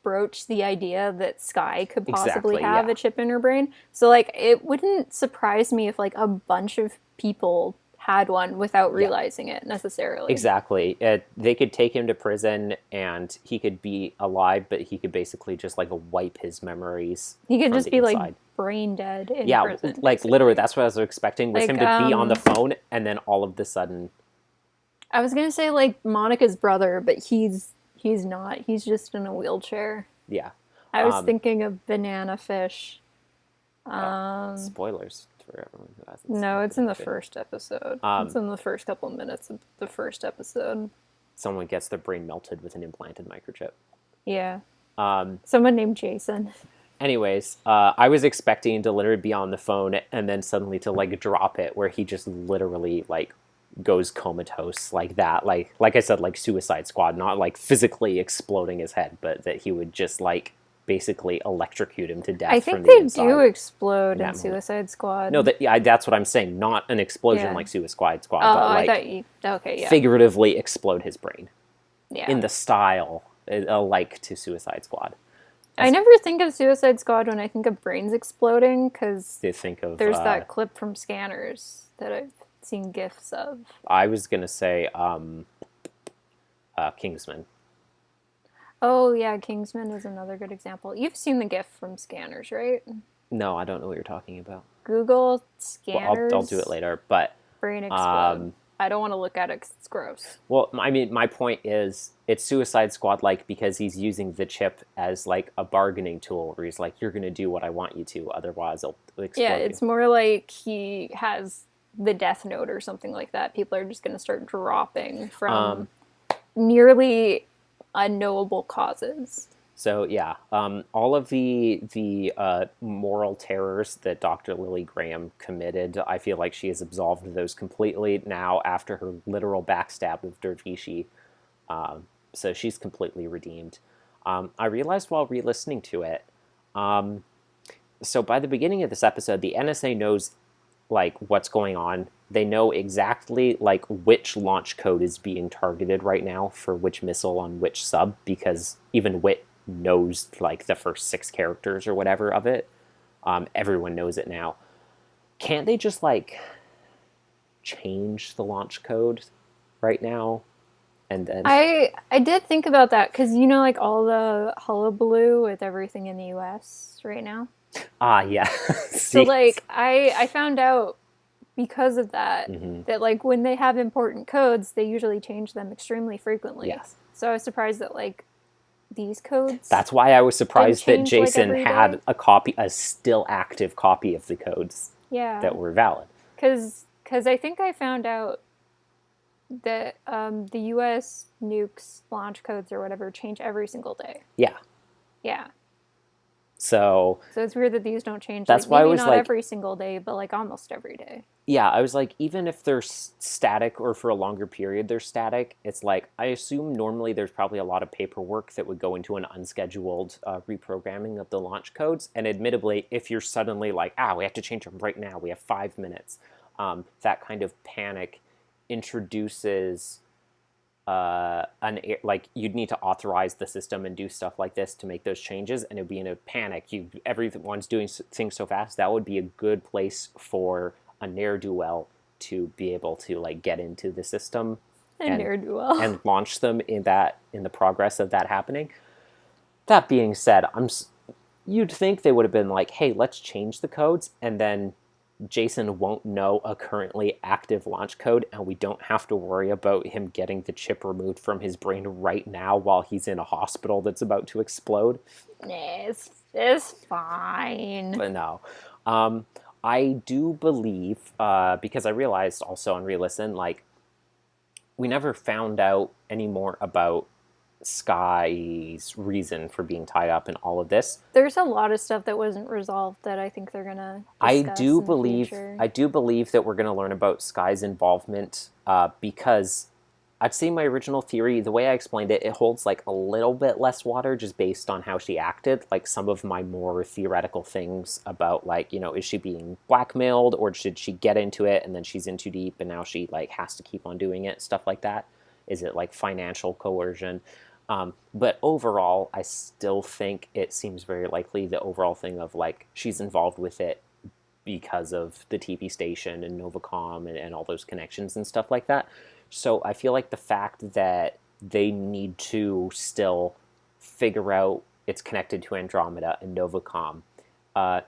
broach the idea that Skye could possibly Exactly, have yeah. a chip in her brain. So like it wouldn't surprise me if like a bunch of people had one without Yeah. realizing it necessarily. Exactly. They could take him to prison and he could be alive, but he could basically just like wipe his memories He could from just the be like inside. brain dead in Yeah, prison. like Basically. literally, that's what I was expecting was Like him to be on the phone and then all of the sudden, I was gonna say like Monica's brother, but he's not. He's just in a wheelchair. yeah. I was thinking of Banana Fish. Spoilers for everyone who hasn't seen No, it. it's in the first episode. It's in the first couple minutes of the first episode. Someone gets their brain melted with an implanted microchip. Yeah. Someone named Jason. Anyways, I was expecting to literally be on the phone and then suddenly to like drop it where he just literally like goes comatose like that. Like I said, like Suicide Squad, not like physically exploding his head, but that he would just like basically electrocute him to death. I from think the they inside do explode in that moment. Suicide Squad. No, that's what I'm saying. Not an explosion Yeah. like Suicide Squad, Oh, but like I thought you. Okay, yeah. figuratively explode his brain Yeah. in the style like to Suicide Squad. I never think of Suicide Squad when I think of brains exploding because They think of there's that clip from Scanners that I've seen gifs of. I was gonna say Kingsman. Oh yeah, Kingsman is another good example. You've seen the gif from Scanners, right? No, I don't know what you're talking about. Google Well, Scanners. I'll do it later, but Brain explode. I don't want to look at it 'cause it's gross. well, I mean, my point is, it's Suicide Squad like because he's using the chip as like a bargaining tool, where he's like, "You're gonna do what I want you to, otherwise I'll explode." Yeah, you." it's more like he has the Death Note or something like that. People are just going to start dropping from nearly unknowable causes. So yeah, all of the moral terrors that Dr. Lily Graham committed, I feel like she has absolved those completely now after her literal backstab of Dervishi. So she's completely redeemed. I realized while re-listening to it, so by the beginning of this episode, the NSA knows like what's going on. They know exactly like which launch code is being targeted right now for which missile on which sub, because even Wit knows like the first 6 characters or whatever of it. Everyone knows it now. Can't they just like change the launch code right now? And then I did think about that because you know like all the hullabaloo with everything in the US right now. yeah. So like I found out because of that Mm-hmm. that like when they have important codes, they usually change them extremely frequently. Yes. So I was surprised that like these codes. That's why I was surprised that change, like, Jason every had day. a still active copy of the codes Yeah. that were valid. Because I think I found out that the U.S. nukes launch codes or whatever change every single day. Yeah. Yeah. So it's weird that these don't change. That's like, why I maybe was not like, every single day, but like almost every day. yeah, I was like, even if they're static or for a longer period they're static, it's like, I assume normally there's probably a lot of paperwork that would go into an unscheduled reprogramming of the launch codes. And admittedly, if you're suddenly like, we have to change them right now, we have 5 minutes, that kind of panic introduces like you'd need to authorize the system and do stuff like this to make those changes, and it'd be in a panic. Everyone's doing things so fast, that would be a good place for a ne'er-do-well to be able to like get into the system and launch them in the progress of that happening. That being said, you'd think they would have been like, hey, let's change the codes, and then Jason won't know a currently active launch code, and we don't have to worry about him getting the chip removed from his brain right now while he's in a hospital that's about to explode. It's fine. But no. I do believe, because I realized also on re-listen, like, we never found out any more about Skye's reason for being tied up in all of this. There's a lot of stuff that wasn't resolved that I think they're gonna discuss in the future. I do believe that we're gonna learn about Skye's involvement, because I'd say my original theory, the way I explained it, it holds like a little bit less water just based on how she acted. Like some of my more theoretical things about like, is she being blackmailed, or should she get into it and then she's in too deep and now she like has to keep on doing it, stuff like that. Is it like financial coercion? But overall, I still think it seems very likely the overall thing of like she's involved with it because of the TV station and Novacom and all those connections and stuff like that. So I feel like the fact that they need to still figure out it's connected to Andromeda and Novacom uh,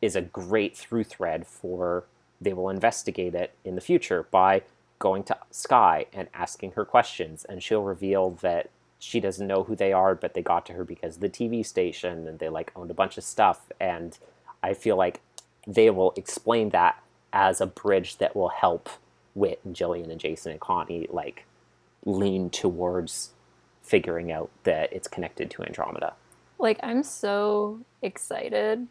is a great through thread for they will investigate it in the future by going to Sky and asking her questions, and she'll reveal that she doesn't know who they are, but they got to her because of the TV station and they like owned a bunch of stuff. And I feel like they will explain that as a bridge that will help Whit and Jillian and Jason and Connie like lean towards figuring out that it's connected to Andromeda. Like, I'm so excited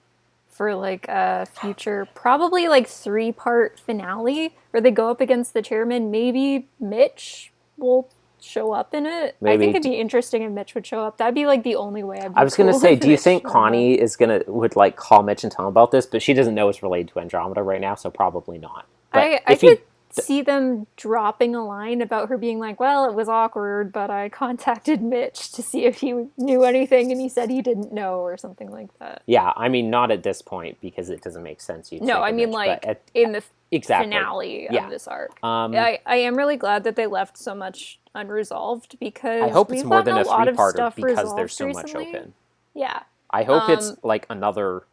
for like a future, probably like 3-part finale where they go up against the chairman. Maybe Mitch will show up in it. Maybe. I think it'd be interesting if Mitch would show up. That'd be like the only way I'd be I was going to cool say, if do you Mitch think showed Connie up. is would like call Mitch and tell him about this? But she doesn't know it's related to Andromeda right now, so probably not. But I if he could see them dropping a line about her being like, well, it was awkward, but I contacted Mitch to see if he knew anything, and he said he didn't know, or something like that. Yeah, I mean, not at this point because it doesn't make sense. You'd No, think I of mean Mitch, like but in the exactly. finale Yeah. of this arc. Um, I am really glad that they left so much unresolved because I hope it's we've more gotten than a lot of three-parter stuff because there's so resolved much recently. open. Yeah. I hope it's Um, like another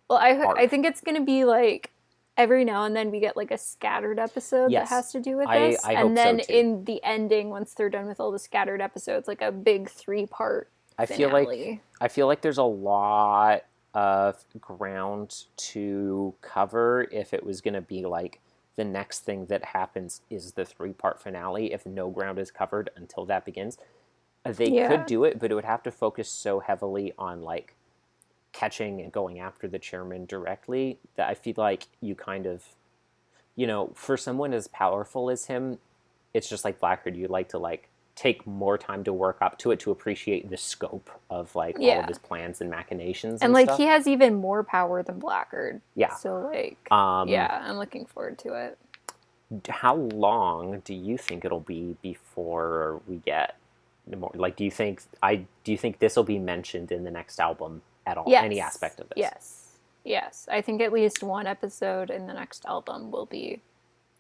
Well, I arc. think it's gonna be like every now and then we get like a scattered episode Yes. that has to do with I- this, I hope and so, then too. in the ending, once they're done with all the scattered episodes, like a big 3-part I finale. feel like there's a lot of ground to cover if it was going to be like the next thing that happens is the 3-part finale if no ground is covered until that begins. They Yeah. could do it, but it would have to focus so heavily on like catching and going after the chairman directly that I feel like you kind of, for someone as powerful as him, it's just like Blackbeard. You like to like take more time to work up to it to appreciate the scope of like all Yeah. of his plans and machinations And like stuff. he has even more power than Blackguard. Yeah. So like Yeah. I'm looking forward to it. How long do you think it'll be before we get more? Like, do you think this will be mentioned in the next album at all? Yes. Any aspect of this? Yes. I think at least one episode in the next album will be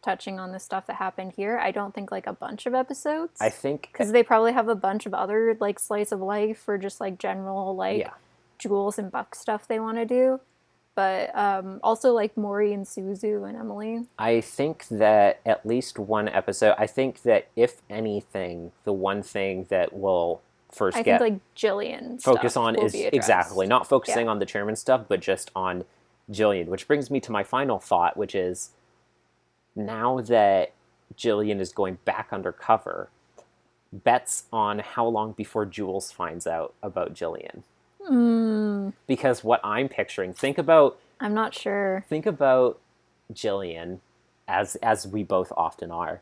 touching on the stuff that happened here. I don't think like a bunch of episodes. I think because they probably have a bunch of other like slice of life or just like general like yeah. Jules and Buck stuff they want to do. But also like Maury and Suzu and Emily. I think that at least one episode. I think that if anything, the one thing that will first I get think like Jillian focus stuff on will is be addressed. exactly not focusing on the chairman stuff, but just on Jillian. Which brings me to my final thought, which is now that Jillian is going back undercover, bets on how long before Jules finds out about Jillian. Because what I'm picturing, I'm not sure. Think about Jillian, as we both often are.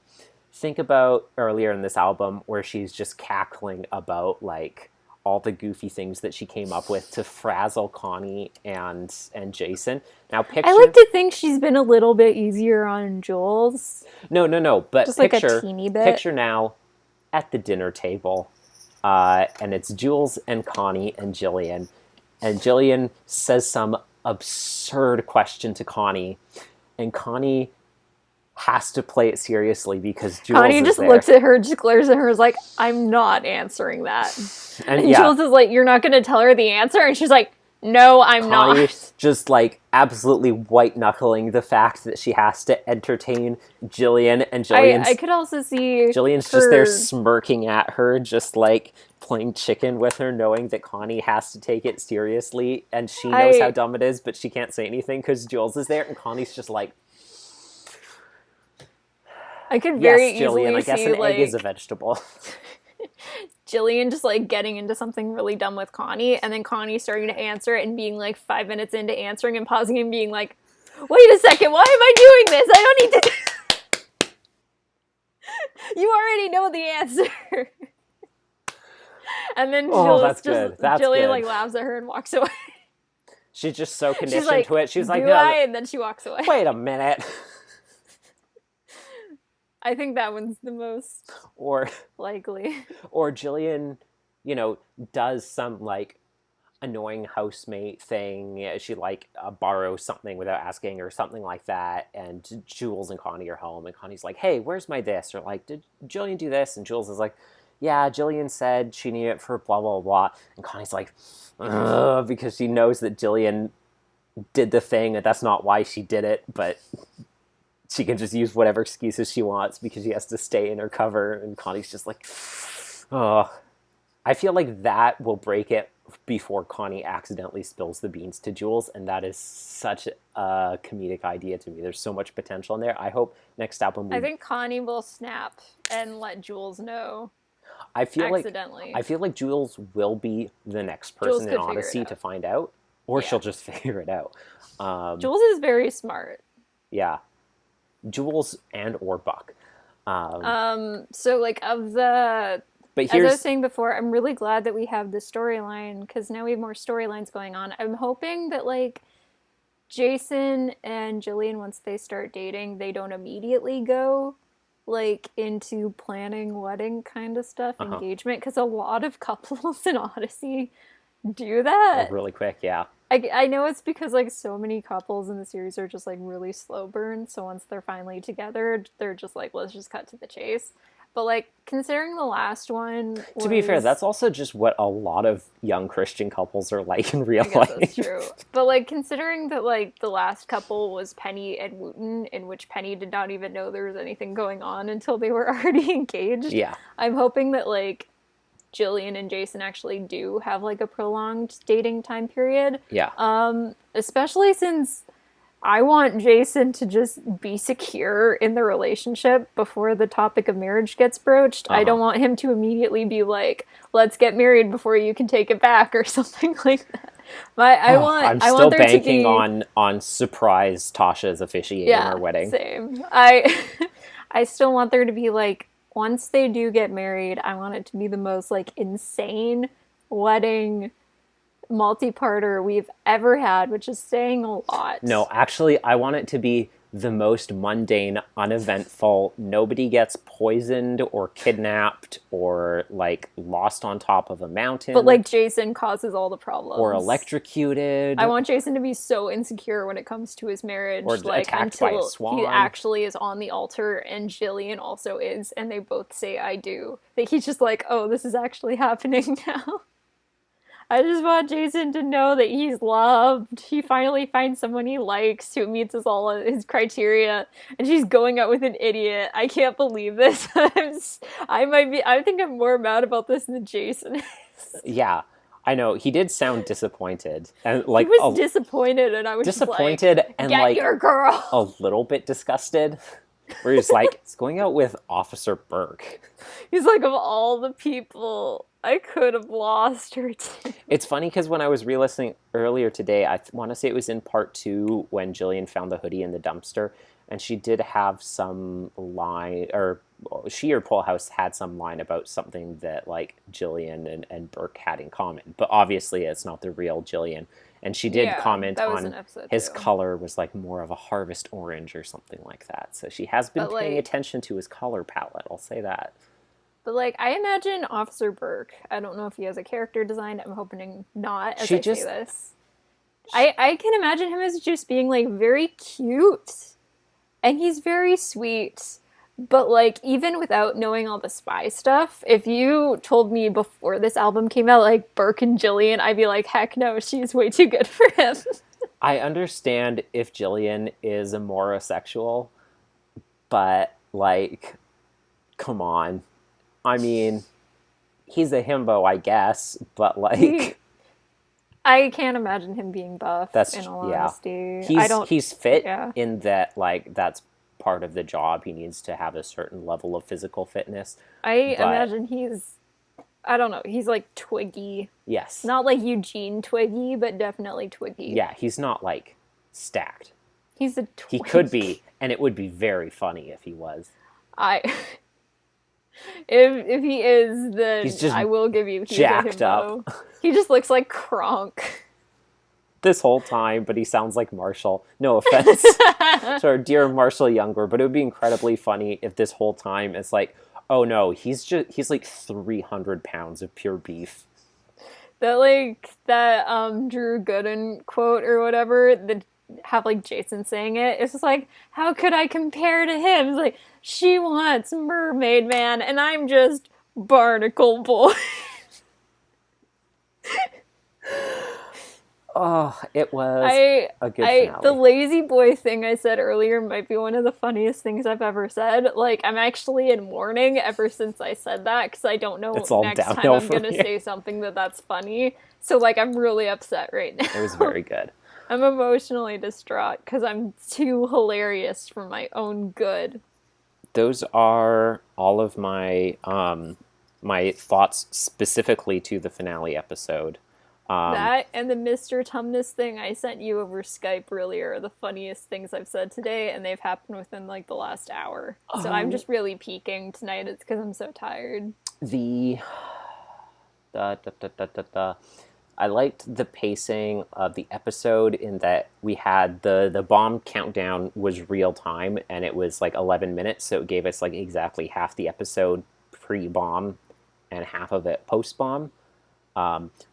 Think about earlier in this album where she's just cackling about like all the goofy things that she came up with to frazzle Connie and Jason. Now picture I like to think she's been a little bit easier on Jules. No, but just like picture a teeny bit. Picture now at the dinner table, and it's Jules and Connie and Jillian says some absurd question to Connie, and Connie has to play it seriously because Jules Connie is just there. looks at her, just glares at her, is like, I'm not answering that. And yeah, Jules is like, you're not going to tell her the answer? And she's like, no, I'm Connie not. just like absolutely white knuckling the fact that she has to entertain Jillian, and I could also see Jillian's her... just there smirking at her, just like playing chicken with her, knowing that Connie has to take it seriously, and she knows how dumb it is, but she can't say anything because Jules is there, and Connie's just like, I could very yes, Jillian, easily I guess see, an like, egg is a vegetable. Jillian just like getting into something really dumb with Connie, and then Connie starting to answer it and being like 5 minutes into answering and pausing and being like, wait a second, why am I doing this? I don't need to You already know the answer. And then That's good. That's Jillian good. like laughs at her and walks away. She's just so conditioned She's like, to it. She's like, do no, I? And then she walks away. wait a minute. I think that one's the most Or likely. Jillian does some like annoying housemate thing. She like borrows something without asking or something like that. And Jules and Connie are home, and Connie's like, "Hey, where's my this?" Or like, "Did Jillian do this?" And Jules is like, "Yeah, Jillian said she needed it for blah blah blah." And Connie's like, ugh, because she knows that Jillian did the thing, and that's not why she did it, but she can just use whatever excuses she wants because she has to stay in her cover. And Connie's just like, oh. I feel like that will break it before Connie accidentally spills the beans to Jules, and that is such a comedic idea to me. There's so much potential in there. I hope next album I think Connie will snap and let Jules know. I feel accidentally. like Jules will be the next person in Odyssey to find out, or she'll just figure it out. Jules is very smart. Yeah, Jules and or Buck. So like of the. But as I was saying before, I'm really glad that we have this storyline, because now we have more storylines going on. I'm hoping that, like, Jason and Jillian, once they start dating, they don't immediately go, like, into planning wedding kind of stuff, engagement, because a lot of couples in Odyssey do that. Really quick, yeah. I know it's because, like, so many couples in the series are just, like, really slow burn, so once they're finally together, they're just like, let's just cut to the chase. But, like, considering the last one was... To be fair, that's also just what a lot of young Christian couples are like in real life. That's true. But, like, considering that, like, the last couple was Penny and Wooten, in which Penny did not even know there was anything going on until they were already engaged. Yeah. I'm hoping that, like, Jillian and Jason actually do have, like, a prolonged dating time period. Yeah. Especially since... I want Jason to just be secure in the relationship before the topic of marriage gets broached. I don't want him to immediately be like, let's get married before you can take it back or something like that. But I'm still banking on surprise Tasha's officiating our wedding. Same. I still want there to be like, once they do get married, I want it to be the most like insane wedding multi-parter we've ever had, which is saying a lot. No, actually, I want it to be the most mundane, uneventful. Nobody gets poisoned or kidnapped or, like, lost on top of a mountain. But, like, Jason causes all the problems. Or electrocuted. I want Jason to be so insecure when it comes to his marriage. Or like, attacked by a swan. He actually is on the altar, and Jillian also is, and they both say, I do. That he's just like, oh, this is actually happening now. I just want Jason to know that he's loved. He finally finds someone he likes who meets all of his criteria, and she's going out with an idiot. I can't believe this. I think I'm more mad about this than Jason is. Yeah, I know. He did sound disappointed, and like he was disappointed, and I was disappointed just like, and get like your girl. A little bit disgusted. Where he's like, it's going out with Officer Burke. He's like, of all the people I could have lost her to. It's funny because when I was re-listening earlier today, I want to say it was in part 2 when Jillian found the hoodie in the dumpster, and she did have some line, or she or Polehouse had some line about something that like Jillian and Burke had in common. But obviously it's not the real Jillian. And she did comment on his color was like more of a harvest orange or something like that. So she has been paying attention to his color palette. I'll say that. But like, I imagine Officer Burke. I don't know if he has a character design. I'm hoping not. As I say this, I can imagine him as just being like very cute, and he's very sweet. But, like, even without knowing all the spy stuff, if you told me before this album came out, like, Burke and Jillian, I'd be like, heck no, she's way too good for him. I understand if Jillian is a morosexual, but, like, come on. I mean, he's a himbo, I guess, but, like... I can't imagine him being buff, in all honesty. He's fit in that, like, that's part of the job. He needs to have a certain level of physical fitness. I imagine he's, I don't know, he's like Twiggy. Yes. Not like Eugene Twiggy, but definitely Twiggy. Yeah, he's not like stacked. He's a twig. He could be, and it would be very funny if he was. If he is, then he's just I will give you jacked up. He just looks like Kronk. This whole time, but he sounds like Marshall. No offense to our dear Marshall Younger, but it would be incredibly funny if this whole time it's like, Oh no, he's like 300 pounds of pure beef. That Drew Gooden quote or whatever that have like Jason saying it. It's just like, how could I compare to him? It's like, she wants Mermaid Man and I'm just Barnacle Boy. Oh, it was I a good the finale. lazy boy thing I said earlier might be one of the funniest things I've ever said. Like, I'm actually in mourning ever since I said that because I don't know It's all next time downhill I'm from gonna here. say something that's funny. So like, I'm really upset right It was now. very good. I'm emotionally distraught because I'm too hilarious for my own good. Those are all of my thoughts specifically to the finale episode. Um, That and the Mr. Tumnus thing I sent you over Skype earlier are the funniest things I've said today, and they've happened within like the last hour. So I'm oh, just really peaking tonight. It's because I'm so tired. the da, da, da, da, da. I liked the pacing of the episode in that we had the bomb countdown was real time and it was like 11 minutes, so it gave us like exactly half the episode pre-bomb and half of it post-bomb.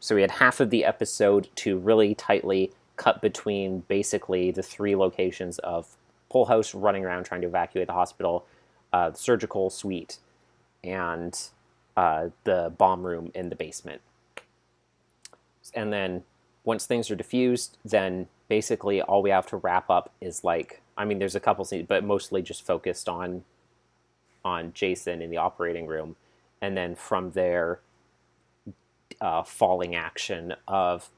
So we had half of the episode to really tightly cut between basically the three locations of Pole House running around trying to evacuate the hospital, the surgical suite, and the bomb room in the basement. And then once things are diffused, then basically all we have to wrap up is like, I mean, there's a couple scenes, but mostly just focused on Jason in the operating room, and then from there, falling action of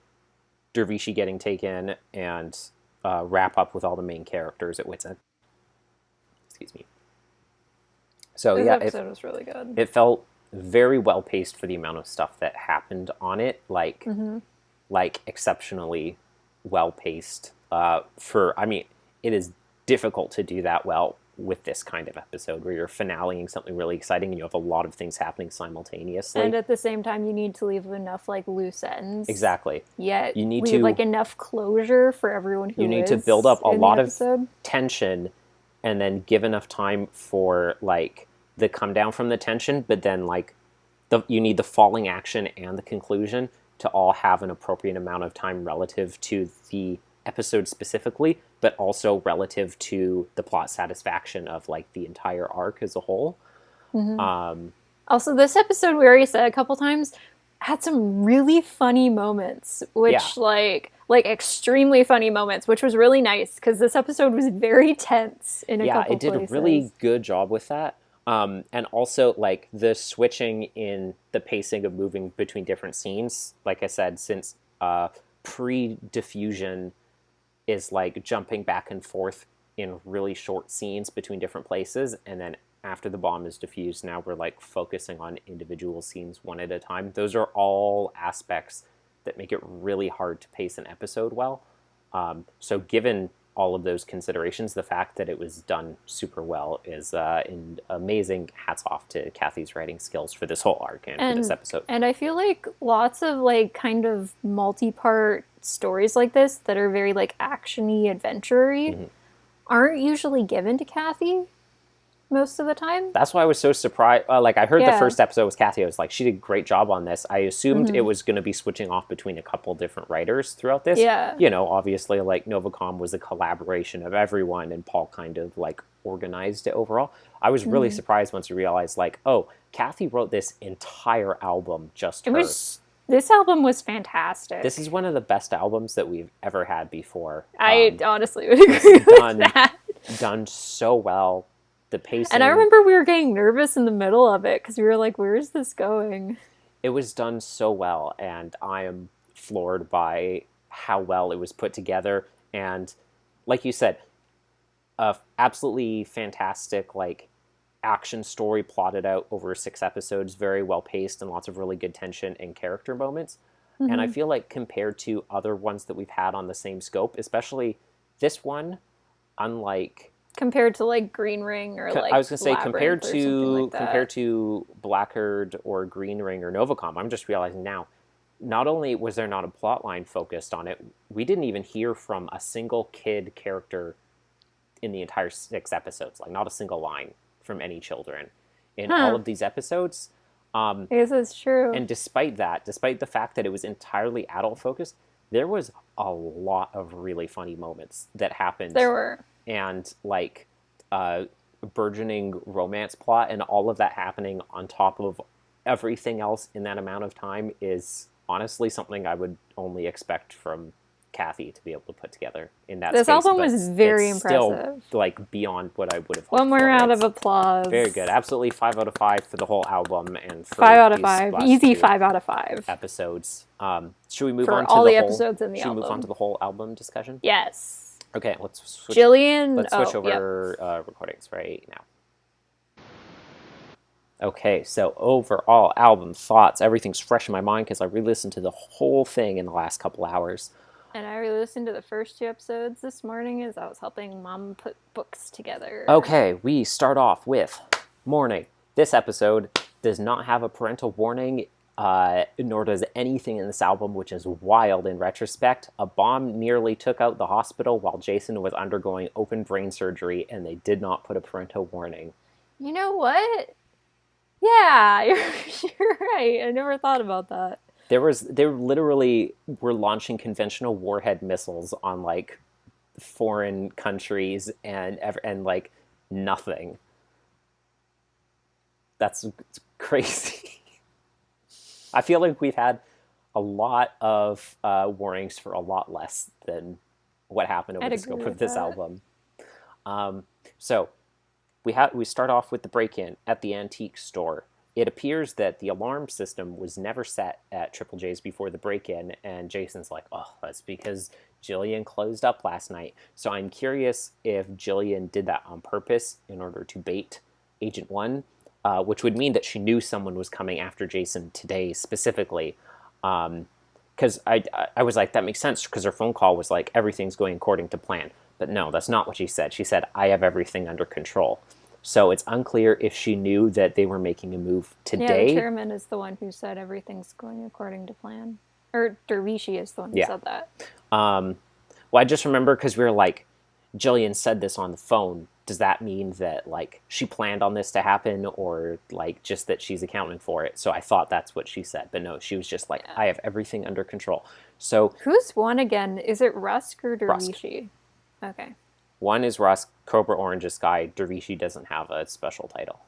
Dervishi getting taken and wrap up with all the main characters at wit's end. Excuse me. So This yeah, episode was really good. it felt very well paced for the amount of stuff that happened on it. Mm-hmm. Like exceptionally well paced. For I mean, it is difficult to do that well with this kind of episode where you're finaleing something really exciting and you have a lot of things happening simultaneously. And at the same time, you need to leave enough like loose ends. Exactly. Yet You need leave to like enough closure for everyone who you need to is build up a in the lot of episode. tension and then give enough time for like the come down from the tension, but then like you need the falling action and the conclusion to all have an appropriate amount of time relative to the episode specifically, but also relative to the plot satisfaction of like the entire arc as a whole. Mm-hmm. Um, Also, this episode we already said a couple times had some really funny moments, yeah, which like extremely funny moments, which was really nice because this episode was very tense in a yeah, couple it did a places. really good job with that. And also like the switching in the pacing of moving between different scenes. Like I said, since pre-diffusion is like jumping back and forth in really short scenes between different places, and then after the bomb is diffused, now we're like focusing on individual scenes one at a time. Those are all aspects that make it really hard to pace an episode well. So given all of those considerations, the fact that it was done super well is an amazing hats off to Kathy's writing skills for this whole arc and for this episode. And I feel like lots of like kind of multi-part stories like this that are very like actiony, adventure-y Mm-hmm. aren't usually given to Kathy most of the time. That's why I was so surprised. Like I heard the Yeah. first episode was Kathy. I was like, she did a great job on this. I assumed it Mm-hmm. was going to be switching off between a couple different writers throughout this. Yeah. You know, obviously, like Novacom was a collaboration of everyone, and Paul kind of like organized it overall. I was really Mm-hmm. surprised once I realized, like, oh, Kathy wrote this entire album just It her. was this album was fantastic. This is one of the best albums that we've ever had before. I honestly would agree with done that. done so well. The pacing. And I remember we were getting nervous in the middle of it because we were like, where is this going? It was done so well, and I am floored by how well it was put together. And like you said, a absolutely fantastic like action story plotted out over 6 episodes, very well paced and lots of really good tension and character moments. Mm-hmm. And I feel like compared to other ones that we've had on the same scope, especially this one, unlike Compared to like Green Ring or like I was gonna say Labyrinth or something like that. compared to Blackguard or Green Ring or Novacom, I'm just realizing now, not only was there not a plot line focused on it, we didn't even hear from a single kid character in the entire 6 episodes, like not a single line from any children. in all Huh. of these episodes. I guess that's true. And despite that, despite the fact that it was entirely adult focused, there was a lot of really funny moments that happened, There were. and like burgeoning romance plot, and all of that happening on top of everything else in that amount of time is honestly something I would only expect from Kathy to be able to put together in that This space. album But was very it's still impressive. like beyond what I would have hoped One more for. round It's of applause. very good. Absolutely 5 out of 5 for the whole album, and for 5 out of 5. last Easy 2 5 out of 5. episodes. Should we move For on to all the the whole, episodes in the should we move on album. to the whole album discussion? Yes. Okay, let's switch. Jillian. Let's switch Yep. over recordings right now. Okay, so overall album thoughts. Everything's fresh in my mind because I re-listened to the whole thing in the last couple hours. And I re-listened to the first 2 episodes this morning as I was helping Mom put books together. Okay, we start off with Morning. This episode does not have a parental warning, nor does anything in this album, which is wild in retrospect. A bomb nearly took out the hospital while Jason was undergoing open brain surgery, and they did not put a parental warning. You know what? Yeah, you're right. I never thought about that. They literally were launching conventional warhead missiles on like foreign countries and like nothing. That's crazy. I feel like we've had a lot of warnings for a lot less than what happened over the scope of this album. So we start off with the break-in at the antique store. It appears that the alarm system was never set at Triple J's before the break-in, and Jason's like, oh, that's because Jillian closed up last night. So I'm curious if Jillian did that on purpose in order to bait Agent 1, which would mean that she knew someone was coming after Jason today specifically. Because I was like, that makes sense, because her phone call was like, everything's going according to plan. But no, that's not what she said. She said, I have everything under control. So it's unclear if she knew that they were making a move today. Yeah, the chairman is the one who said everything's going according to plan. Or Dervishi is the one who said that. Well, I just remember because we were like, Jillian said this on the phone. Does that mean that like she planned on this to happen, or like just that she's accounting for it? So I thought that's what she said. But no, she was just like, I have everything under control. So who's one again? Is it Rusk or Dervishi? Rusk. Okay. One is Rusk, Cobra Orange is Sky. Dervishi doesn't have a special title.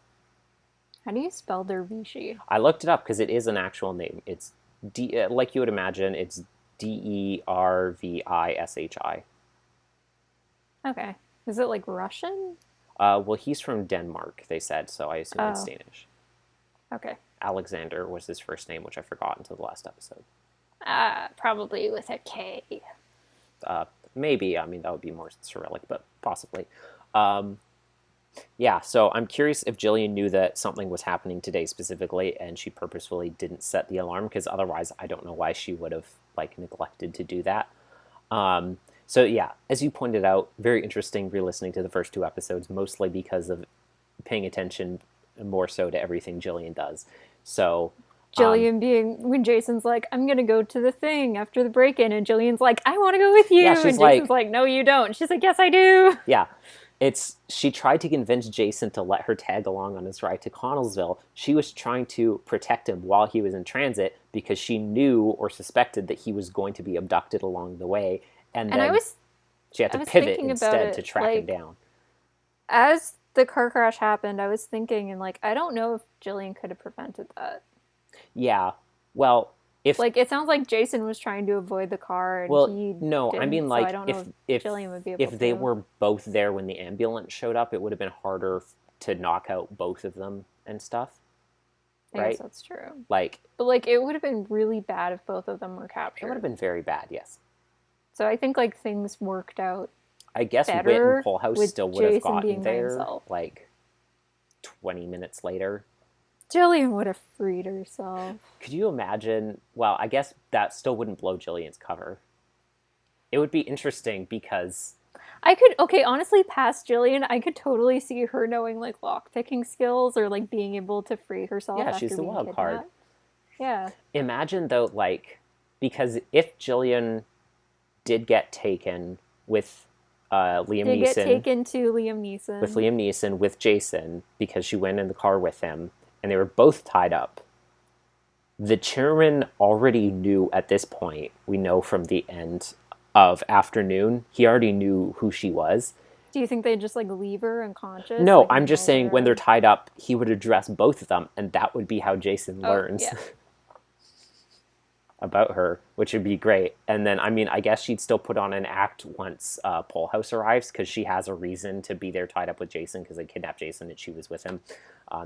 How do you spell Dervishi? I looked it up because it is an actual name. It's like you would imagine, it's Dervishi. Okay. Is it like Russian? Well, he's from Denmark, they said, so I assume it's Danish. Okay. Alexander was his first name, which I forgot until the last episode. Probably with a K. Maybe. I mean, that would be more Cyrillic, but possibly. Yeah, so I'm curious if Jillian knew that something was happening today specifically, and she purposefully didn't set the alarm, because otherwise I don't know why she would have like neglected to do that. So yeah, as you pointed out, very interesting re-listening to the first 2 episodes, mostly because of paying attention more so to everything Jillian does. So Jillian being, when Jason's like, I'm going to go to the thing after the break-in, and Jillian's like, I want to go with you. Yeah, she's and Jason's like, no, you don't. She's like, yes, I do. Yeah. She tried to convince Jason to let her tag along on his ride to Connellsville. She was trying to protect him while he was in transit because she knew or suspected that he was going to be abducted along the way. And then she had to pivot instead to track him down. As the car crash happened, I was thinking, and like, I don't know if Jillian could have prevented that. Yeah. Well, if like, it sounds like Jason was trying to avoid the car, and he no, didn't, I mean, so like, I don't know if Jillian would be able if they were both there when the ambulance showed up, it would have been harder to knock out both of them and stuff. I guess that's true. Like, but like, it would have been really bad if both of them were captured. It would have been very bad, yes. So I think like things worked out. I guess Whit and Polehouse still would have gotten there like 20 minutes later. Jillian would have freed herself. Could you imagine? Well, I guess that still wouldn't blow Jillian's cover. It would be interesting because honestly, past Jillian, I could totally see her knowing like lock-picking skills or like being able to free herself. Yeah, she's the wild card. Yeah. Imagine though, like, because if Jillian did get taken with Liam They get Neeson taken to Liam with Neeson. Liam Neeson with Jason because she went in the car with him, and they were both tied up. The chairman already knew at this point. We know from the end of Afternoon, he already knew who she was. Do you think they just like leave her unconscious? No, Like in I'm the just middle of saying the when they're road? tied up, he would address both of them, and that would be how Jason Oh, learns yeah. about her, which would be great. And then, I mean, I guess she'd still put on an act once House arrives, because she has a reason to be there tied up with Jason, because they kidnapped Jason and she was with him.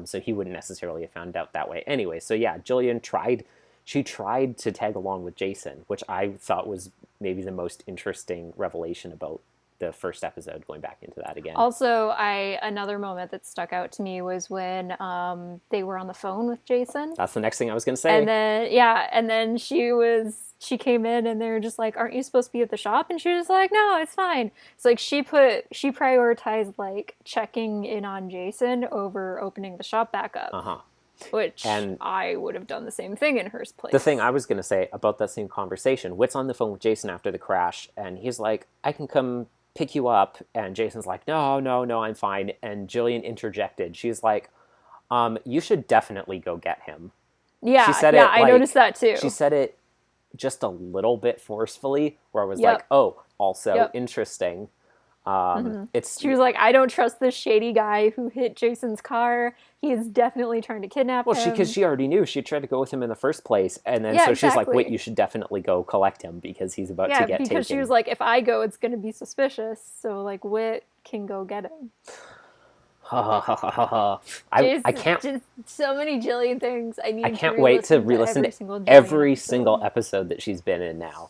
So he wouldn't necessarily have found out that way. Anyway, so yeah, Jillian tried to tag along with Jason, which I thought was maybe the most interesting revelation about the first episode, going back into that again. Also, another moment that stuck out to me was when they were on the phone with Jason. That's the next thing I was going to say. And then she came in and they were just like, "Aren't you supposed to be at the shop?" And she was like, "No, it's fine." It's like she prioritized like checking in on Jason over opening the shop back up. Uh-huh. Which And I would have done the same thing in her place. the thing I was going to say about that same conversation, Whit's on the phone with Jason after the crash, and he's like, "I can come pick you up." And Jason's like, "No, no, no, I'm fine." And Jillian interjected. She's like, "You should definitely go get him." Yeah, She said yeah, it, I like, noticed that too. She said it just a little bit forcefully, where I was Yep. like, "Oh, also Yep. interesting." She was like, "I don't trust this shady guy who hit Jason's car. He is definitely trying to kidnap him." because she already knew she tried to go with him in the first place, and then Yeah, so she's like, exactly. "Wait, you should definitely go collect him because he's about to get taken." because she was like, "If I go, it's going to be suspicious. So like, Whit can go get him." I can't. Just so many Jillian things. I can't wait to re-listen to every single episode that she's been in now.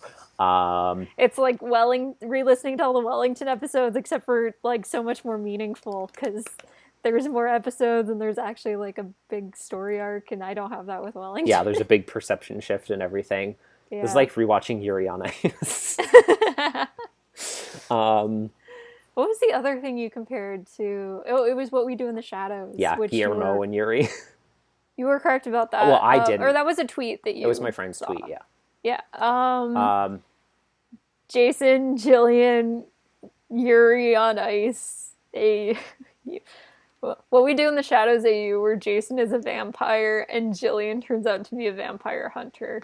It's like re-listening to all the Wellington episodes, except for like so much more meaningful because there's more episodes and there's actually like a big story arc, and I don't have that with Wellington. Yeah, there's a big perception shift and everything. Yeah. It's like rewatching Yuri on Ice. What was the other thing you compared to? Oh, it was What We Do in the Shadows. Yeah, which Guillermo and Yuri. You were correct about that. Well, I didn't. Or that was a tweet that you. It was my friend's saw. tweet. Yeah. Yeah. Jason, Jillian, Yuri on Ice. What We Do in the Shadows AU, where Jason is a vampire and Jillian turns out to be a vampire hunter.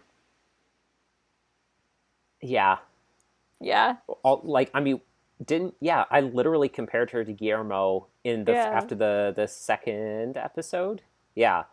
Yeah. Yeah. I literally compared her to Guillermo in the after the second episode. Yeah,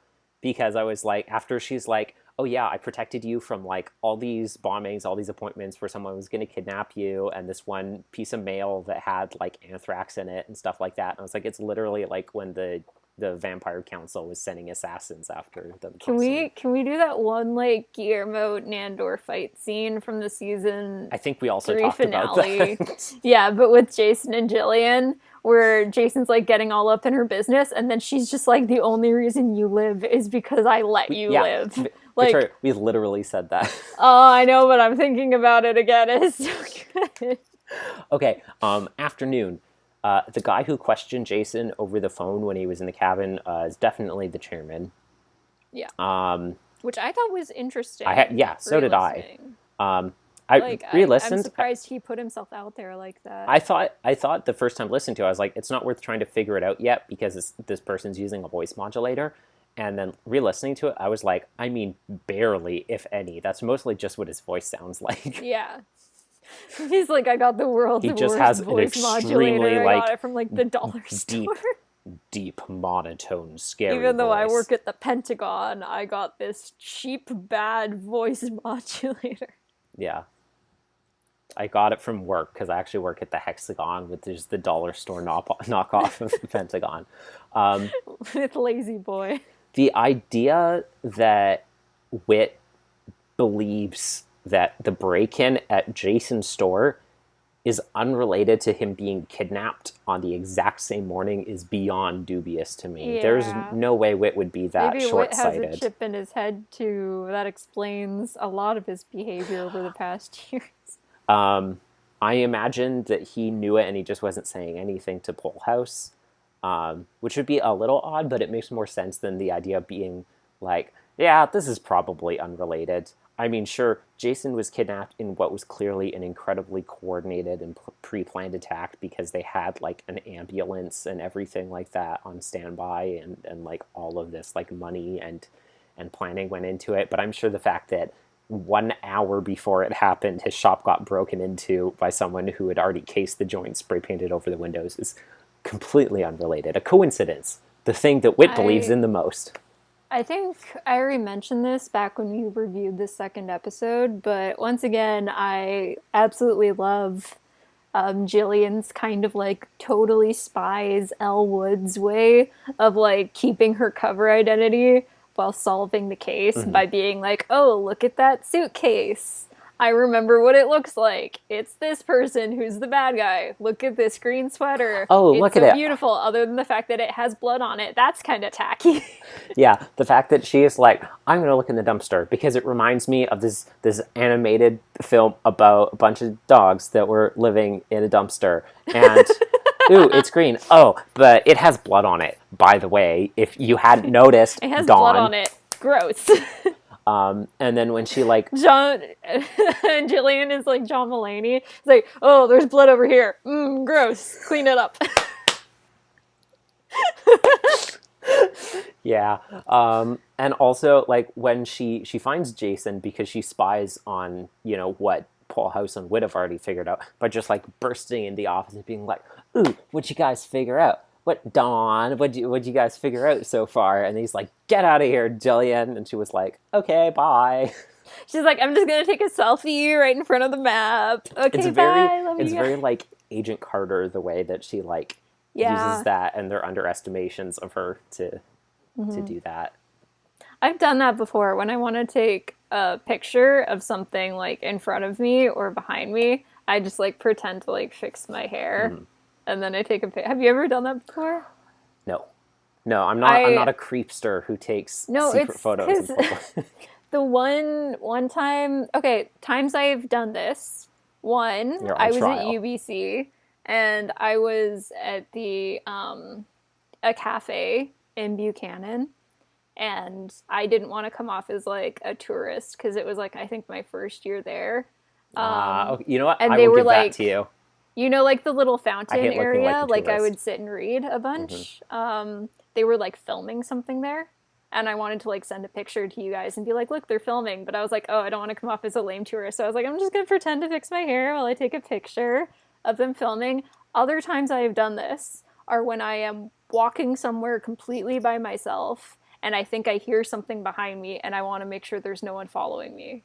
because I was like, after she's like, "Oh yeah, I protected you from like all these bombings, all these appointments where someone was going to kidnap you, and this one piece of mail that had like anthrax in it and stuff like that." And I was like, it's literally like when the Vampire Council was sending assassins after them. Can we do that one like Guillermo Nandor fight scene from the season? I think we also 3 talked finale. about that. Yeah, but with Jason and Jillian, where Jason's like getting all up in her business, and then she's just like, "The only reason you live is because I let you live." Like, Victoria, we literally said that. Oh, I know, but I'm thinking about it again. It's so good. Okay, Afternoon. The guy who questioned Jason over the phone when he was in the cabin is definitely the chairman. Yeah. Which I thought was interesting. So did I. I'm surprised he put himself out there like that. I thought the first time listening to it, I was like, it's not worth trying to figure it out yet because this person's using a voice modulator. And then re-listening to it, I was like, I mean, barely, if any. That's mostly just what his voice sounds like. Yeah. He's like, "I got the world's worst voice modulator. I got it from like the dollar store." Deep, monotone, scary Even though voice. I work at the Pentagon, I got this cheap, bad voice modulator. Yeah. I got it from work because I actually work at the Hexagon, which is the dollar store knockoff of the Pentagon. With Lazy Boy. The idea that Whit believes that the break-in at Jason's store is unrelated to him being kidnapped on the exact same morning is beyond dubious to me. Yeah. There's no way Whit would be that short-sighted. Maybe Whit has a chip in his head too. That explains a lot of his behavior over the past years. I imagine that he knew it and he just wasn't saying anything to House, which would be a little odd, but it makes more sense than the idea of being like, yeah, this is probably unrelated. I mean, sure, Jason was kidnapped in what was clearly an incredibly coordinated and pre-planned attack because they had like an ambulance and everything like that on standby, and like all of this like money and planning went into it. But I'm sure the fact that 1 hour before it happened, his shop got broken into by someone who had already cased the joint, spray painted over the windows, is completely unrelated. A coincidence. The thing that Whit believes in the most. I think I already mentioned this back when we reviewed the second episode, but once again, I absolutely love Jillian's kind of like totally spies Elle Woods way of like keeping her cover identity while solving the case by being like, oh, look at that suitcase. I remember what it looks like. It's this person who's the bad guy. Look at this green sweater. Oh, it's look so at it. Beautiful, other than the fact that it has blood on it. That's kind of tacky. Yeah, the fact that she is like, I'm going to look in the dumpster because it reminds me of this animated film about a bunch of dogs that were living in a dumpster. And, ooh, it's green. Oh, but it has blood on it, by the way, if you hadn't noticed. It has Dawn. blood on it. Gross. And then when she like... John... and Jillian is like John Mulaney. It's like, oh, there's blood over here. Gross. Clean it up. Yeah. And also, like, when she finds Jason because she spies on, you know, what Paul House and Whit have already figured out, by just, like, bursting in the office and being like, ooh, what'd you guys figure out? What, Dawn, what'd you guys figure out so far? And he's like, get out of here, Jillian. And she was like, okay, bye. She's like, I'm just going to take a selfie right in front of the map. Okay, bye. It's very, like, Agent Carter, the way that she, like, uses that and their underestimations of her to do that. I've done that before when I want to take a picture of something, like, in front of me or behind me. I just, like, pretend to, like, fix my hair. And then I take a picture. Have you ever done that before? No, I'm not a creepster who takes secret photos. The one time, okay, times I've done this. One, I was at UBC, and I was at the a cafe in Buchanan, and I didn't want to come off as like a tourist because it was like I think my first year there. You know what? And I they will were give like, that to you. You know, like the little fountain area, like I would sit and read a bunch. They were like filming something there, and I wanted to like send a picture to you guys and be like, look, they're filming. But I was like, oh, I don't want to come off as a lame tourist. So I was like, I'm just going to pretend to fix my hair while I take a picture of them filming. Other times I have done this are when I am walking somewhere completely by myself and I think I hear something behind me and I want to make sure there's no one following me.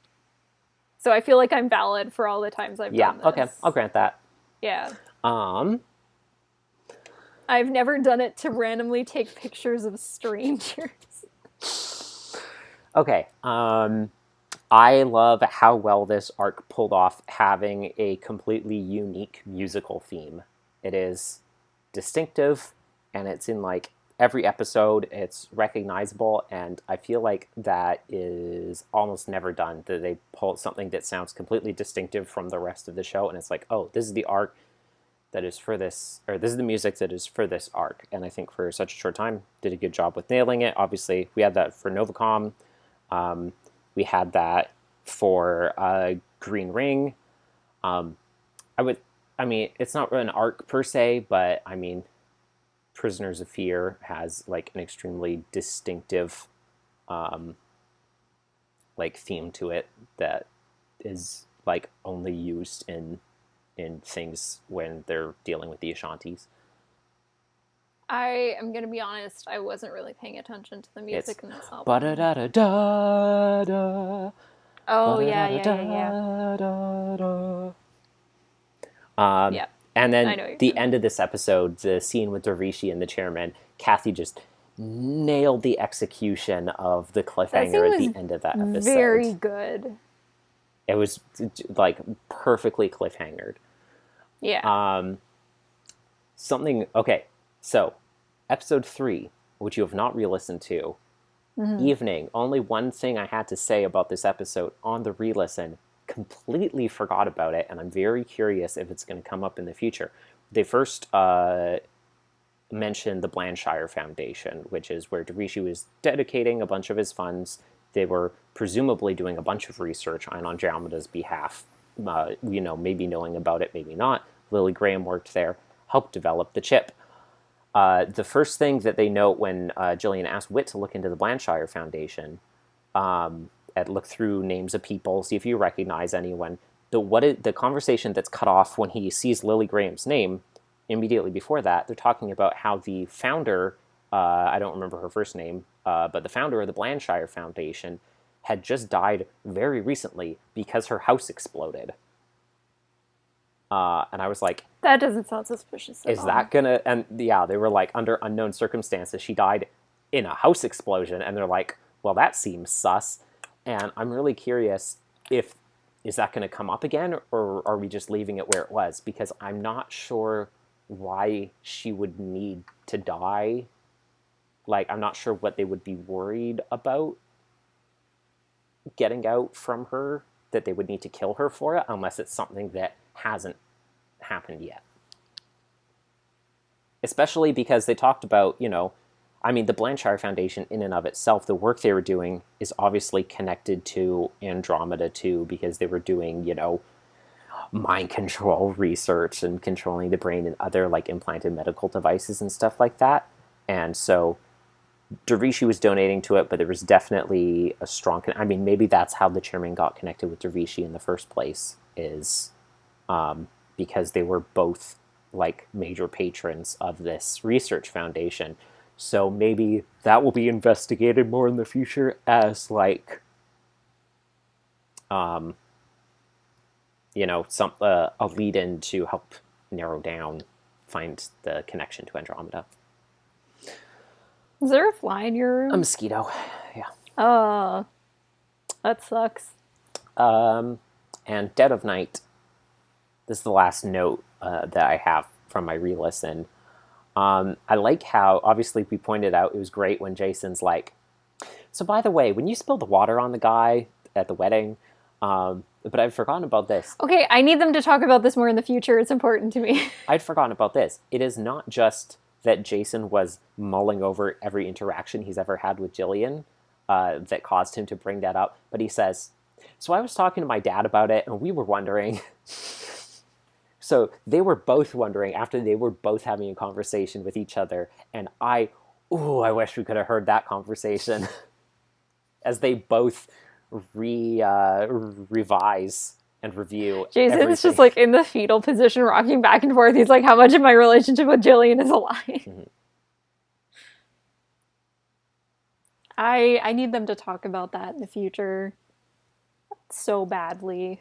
So I feel like I'm valid for all the times I've done this. Yeah, okay, I'll grant that. Yeah. I've never done it to randomly take pictures of strangers. Okay. I love how well this arc pulled off having a completely unique musical theme. It is distinctive, and it's in like every episode. It's recognizable, and I feel like that is almost never done. That they pull something that sounds completely distinctive from the rest of the show, and it's like, oh, this is the arc that is for this, or this is the music that is for this arc. And I think for such a short time, did a good job with nailing it. Obviously, we had that for Novacom. We had that for Green Ring. I mean, it's not an arc per se, but I mean, Prisoners of Fear has like an extremely distinctive like theme to it that is like only used in things when they're dealing with the Ashantis. I am going to be honest, I wasn't really paying attention to the music in this album. Ba-da-da-da-da-da. Oh, yeah. Yeah. And then the end of this episode, the scene with Dervishi and the chairman, Kathy just nailed the execution of the cliffhanger at the end of that episode. Very good. It was like perfectly cliffhangered. Yeah. Okay, so episode 3, which you have not re-listened to, Evening, only one thing I had to say about this episode on the re-listen, completely forgot about it, and I'm very curious if it's going to come up in the future. They first mentioned the Blanchshire Foundation, which is where Dervishi was dedicating a bunch of his funds. They were presumably doing a bunch of research on Andromeda's behalf. Maybe knowing about it, maybe not. Lily Graham worked there, helped develop the chip. The first thing that they note when Jillian asked Whit to look into the Blanchire Foundation, and look through names of people, see if you recognize anyone, the conversation that's cut off when he sees Lily Graham's name, immediately before that, they're talking about how the founder, I don't remember her first name, but the founder of the Blanchire Foundation had just died very recently because her house exploded. And I was like, that doesn't sound suspicious at all. Is that gonna... And yeah, they were like, under unknown circumstances, she died in a house explosion. And they're like, well, that seems sus. And I'm really curious is that going to come up again, or are we just leaving it where it was? Because I'm not sure why she would need to die. Like, I'm not sure what they would be worried about getting out from her, that they would need to kill her for it, unless it's something that hasn't happened yet. Especially because they talked about, the Blanchire Foundation in and of itself, the work they were doing is obviously connected to Andromeda too, because they were doing, mind control research and controlling the brain and other like implanted medical devices and stuff like that. And so Dervishi was donating to it, but there was definitely a strong... maybe that's how the chairman got connected with Dervishi in the first place, is because they were both like major patrons of this research foundation. So maybe that will be investigated more in the future as like, a lead-in to help narrow down, find the connection to Andromeda. Is there a fly in your room? A mosquito, yeah. Oh, that sucks. And Dead of Night. This is the last note that I have from my re-listen. I like how, obviously, we pointed out it was great when Jason's like, so by the way, when you spilled the water on the guy at the wedding, but I'd forgotten about this. Okay, I need them to talk about this more in the future. It's important to me. I'd forgotten about this. It is not just that Jason was mulling over every interaction he's ever had with Jillian that caused him to bring that up, but he says, so I was talking to my dad about it, and we were wondering... So they were both wondering after they were both having a conversation with each other, and I wish we could have heard that conversation as they both revise and review. Jason's everything. Just like in the fetal position, rocking back and forth. He's like, how much of my relationship with Jillian is a lie? Mm-hmm. I need them to talk about that in the future so badly.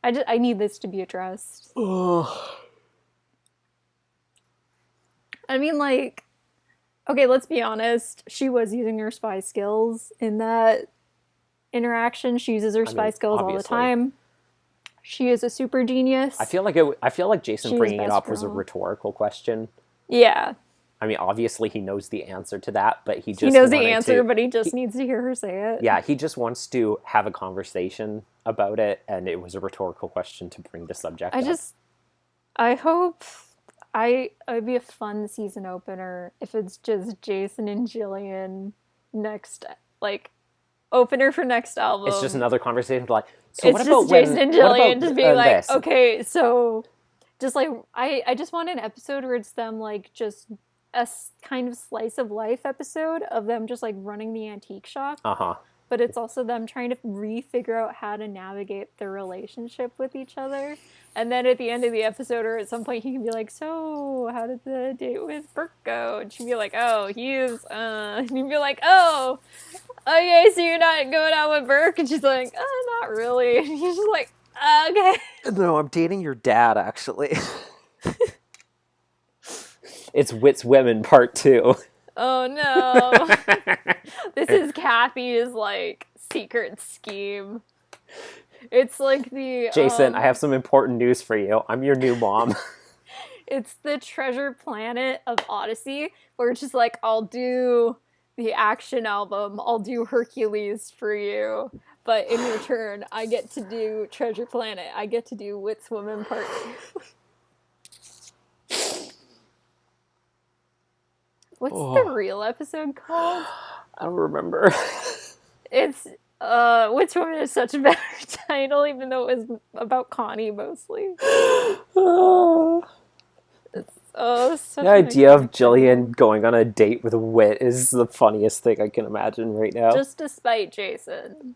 I need this to be addressed. Okay, let's be honest. She was using her spy skills in that interaction. She uses her spy skills all the time. She is a super genius. I feel like Jason bringing it up was a rhetorical question. Yeah. Obviously he knows the answer to that, but he knows the answer, but he just needs to hear her say it. Yeah, he just wants to have a conversation about it, and it was a rhetorical question to bring the subject up. I hope it'd be a fun season opener if it's just Jason and Jillian opener for next album. It's just another conversation like, so it's what just about Jason and Jillian just being like, this? Okay, so just like I just want an episode where it's them like just a kind of slice of life episode of them just like running the antique shop. But it's also them trying to figure out how to navigate their relationship with each other. And then at the end of the episode or at some point he can be like, so how did the date with Burke go? And she'd be like, oh, he's and he'd be like, oh, okay, so you're not going out with Burke? And she's like, oh, not really. And he's just like, okay. No, I'm dating your dad, actually. It's Wits Women Part 2. Oh no. This is Kathy's like secret scheme. It's like the Jason, I have some important news for you. I'm your new mom. It's the treasure planet of Odyssey, where it's just like, I'll do the action album, I'll do Hercules for you, but in return, I get to do Treasure Planet. I get to do Wits Woman Part 2. What's the real episode called? I don't remember. It's Which Woman is such a better title, even though it was about Connie mostly. The idea of Jillian going on a date with Whit is the funniest thing I can imagine right now. Just to spite Jason.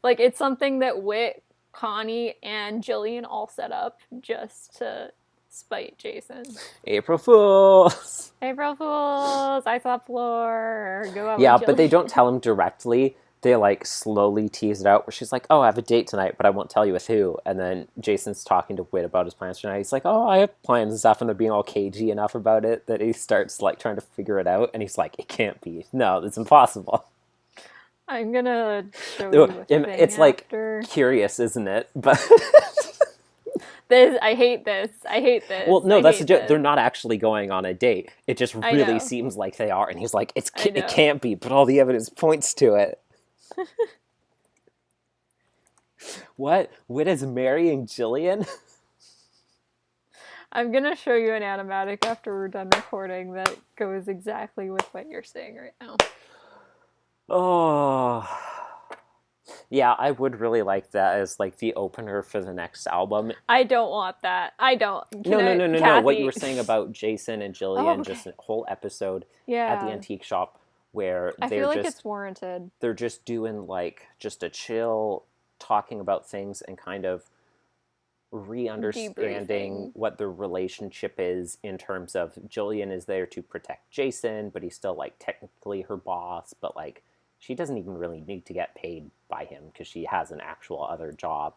Like, it's something that Whit, Connie, and Jillian all set up just to spite Jason. April Fools! April Fools! I saw floor. Go out Yeah, with Jillian. but they don't tell him directly. They, like, slowly tease it out where she's like, oh, I have a date tonight, but I won't tell you with who. And then Jason's talking to Whit about his plans tonight. He's like, oh, I have plans and stuff, and they're being all cagey enough about it that he starts, like, trying to figure it out. And he's like, it can't be. No, it's impossible. I'm gonna show you a thing It's, after. like, curious, isn't it? But I hate this. Well, no, that's a joke. They're not actually going on a date. It just I really know. seems like they are. And he's like, it I know. can't be, but all the evidence points to it. What? Whit is marrying Jillian? I'm gonna show you an animatic after we're done recording that goes exactly with what you're saying right now. Oh. Yeah, I would really like that as, like, the opener for the next album. I don't want that. I don't. No. Kathy. What you were saying about Jason and Jillian, okay. Just a whole episode Yeah. at the antique shop where I they're feel like just... it's warranted. They're just doing, like, just a chill, talking about things and kind of re-understanding Debriefing. what the relationship is in terms of Jillian is there to protect Jason, but he's still, like, technically her boss, but, like, she doesn't even really need to get paid by him because she has an actual other job.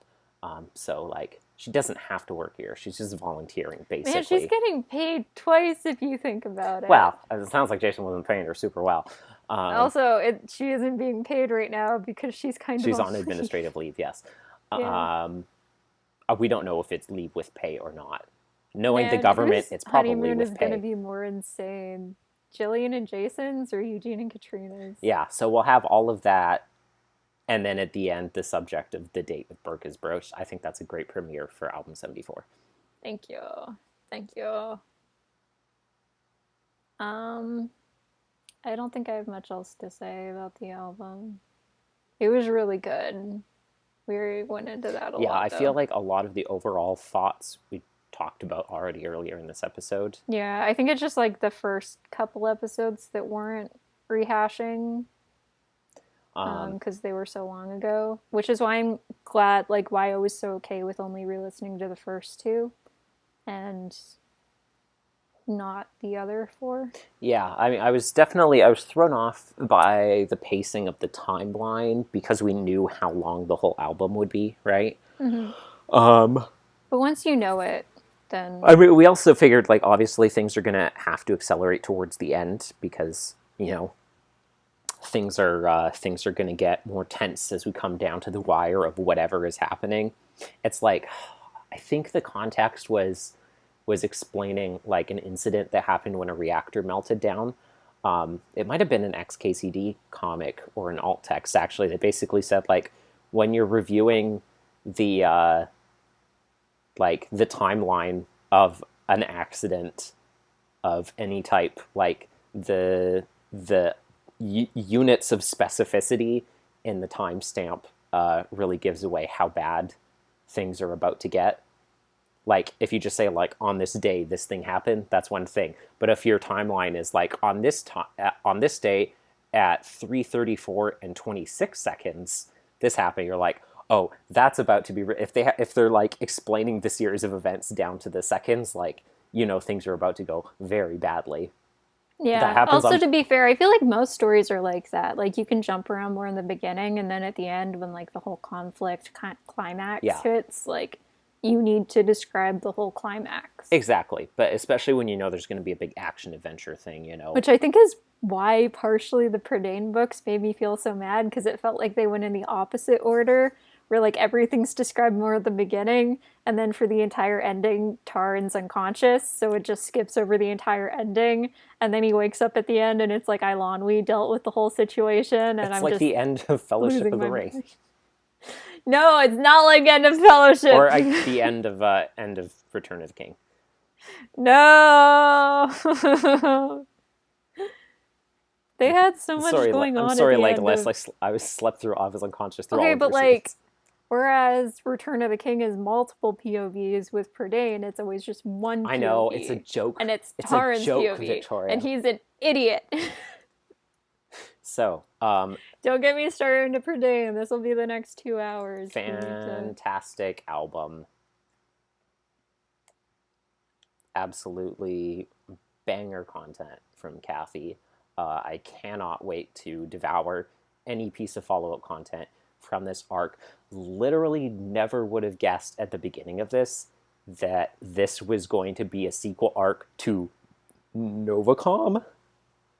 So, like, she doesn't have to work here. She's just volunteering, basically. Man, she's getting paid twice if you think about it. Well, it sounds like Jason wasn't paying her super well. Also, she isn't being paid right now because she's She's on leave. administrative leave, yes. Yeah. We don't know if it's leave with pay or not. Knowing the Man, government, whose it's probably honeymoon with is pay. going to be more insane? Jillian and Jason's or Eugene and Katrina's? Yeah, so we'll have all of that. And then at the end, the subject of the date with Burke is broached. I think that's a great premiere for album 74. Thank you. I don't think I have much else to say about the album. It was really good. We went into that a lot. Yeah, I though. feel like a lot of the overall thoughts we talked about already earlier in this episode. Yeah, I think it's just like the first couple episodes that weren't rehashing because they were so long ago, which is why I'm glad, like, why I was so okay with only re-listening to the first two and not the other four. Yeah, I mean, I was thrown off by the pacing of the timeline because we knew how long the whole album would be, right? Mm-hmm. But once you know it, then... I mean, we also figured, like, obviously things are going to have to accelerate towards the end because, you know, things are going to get more tense as we come down to the wire of whatever is happening. It's like, I think the context was explaining, like, an incident that happened when a reactor melted down. It might have been an XKCD comic or an alt text, actually, that basically said, like, when you're reviewing the the timeline of an accident of any type, like, the units of specificity in the timestamp really gives away how bad things are about to get. Like, if you just say, like, on this day, this thing happened, that's one thing. But if your timeline is, like, on this day at 3:34 and 26 seconds, this happened, you're like, oh, that's about to be... If they're, like, explaining the series of events down to the seconds, like, you know, things are about to go very badly. Yeah, also to be fair, I feel like most stories are like that. Like, you can jump around more in the beginning, and then at the end, when, like, the whole conflict climax hits, like... you need to describe the whole climax. Exactly. But especially when you know there's going to be a big action adventure thing, you know. Which I think is why partially the Prydain books made me feel so mad, because it felt like they went in the opposite order, where, like, everything's described more at the beginning, and then for the entire ending, Taran's unconscious, so it just skips over the entire ending, and then he wakes up at the end, and it's like Eilonwy dealt with the whole situation, and it's like the end of Fellowship of the Ring. No, it's not like End of Fellowship. Or the end of Return of the King. No. They had so much Sorry, going I'm on sorry, at the like, end Les, of... I was slept through, I was unconscious through all Okay, of but your like, scenes. whereas Return of the King is multiple POVs with Prydain, it's always just one I know, it's a POV. joke. And it's It's a Taran's joke, POV. And Victoria. he's an idiot. So, Don't get me started into Prydain. This will be the next 2 hours. We need to... fantastic album. Absolutely banger content from Kathy. I cannot wait to devour any piece of follow-up content from this arc. Literally never would have guessed at the beginning of this that this was going to be a sequel arc to Novacom.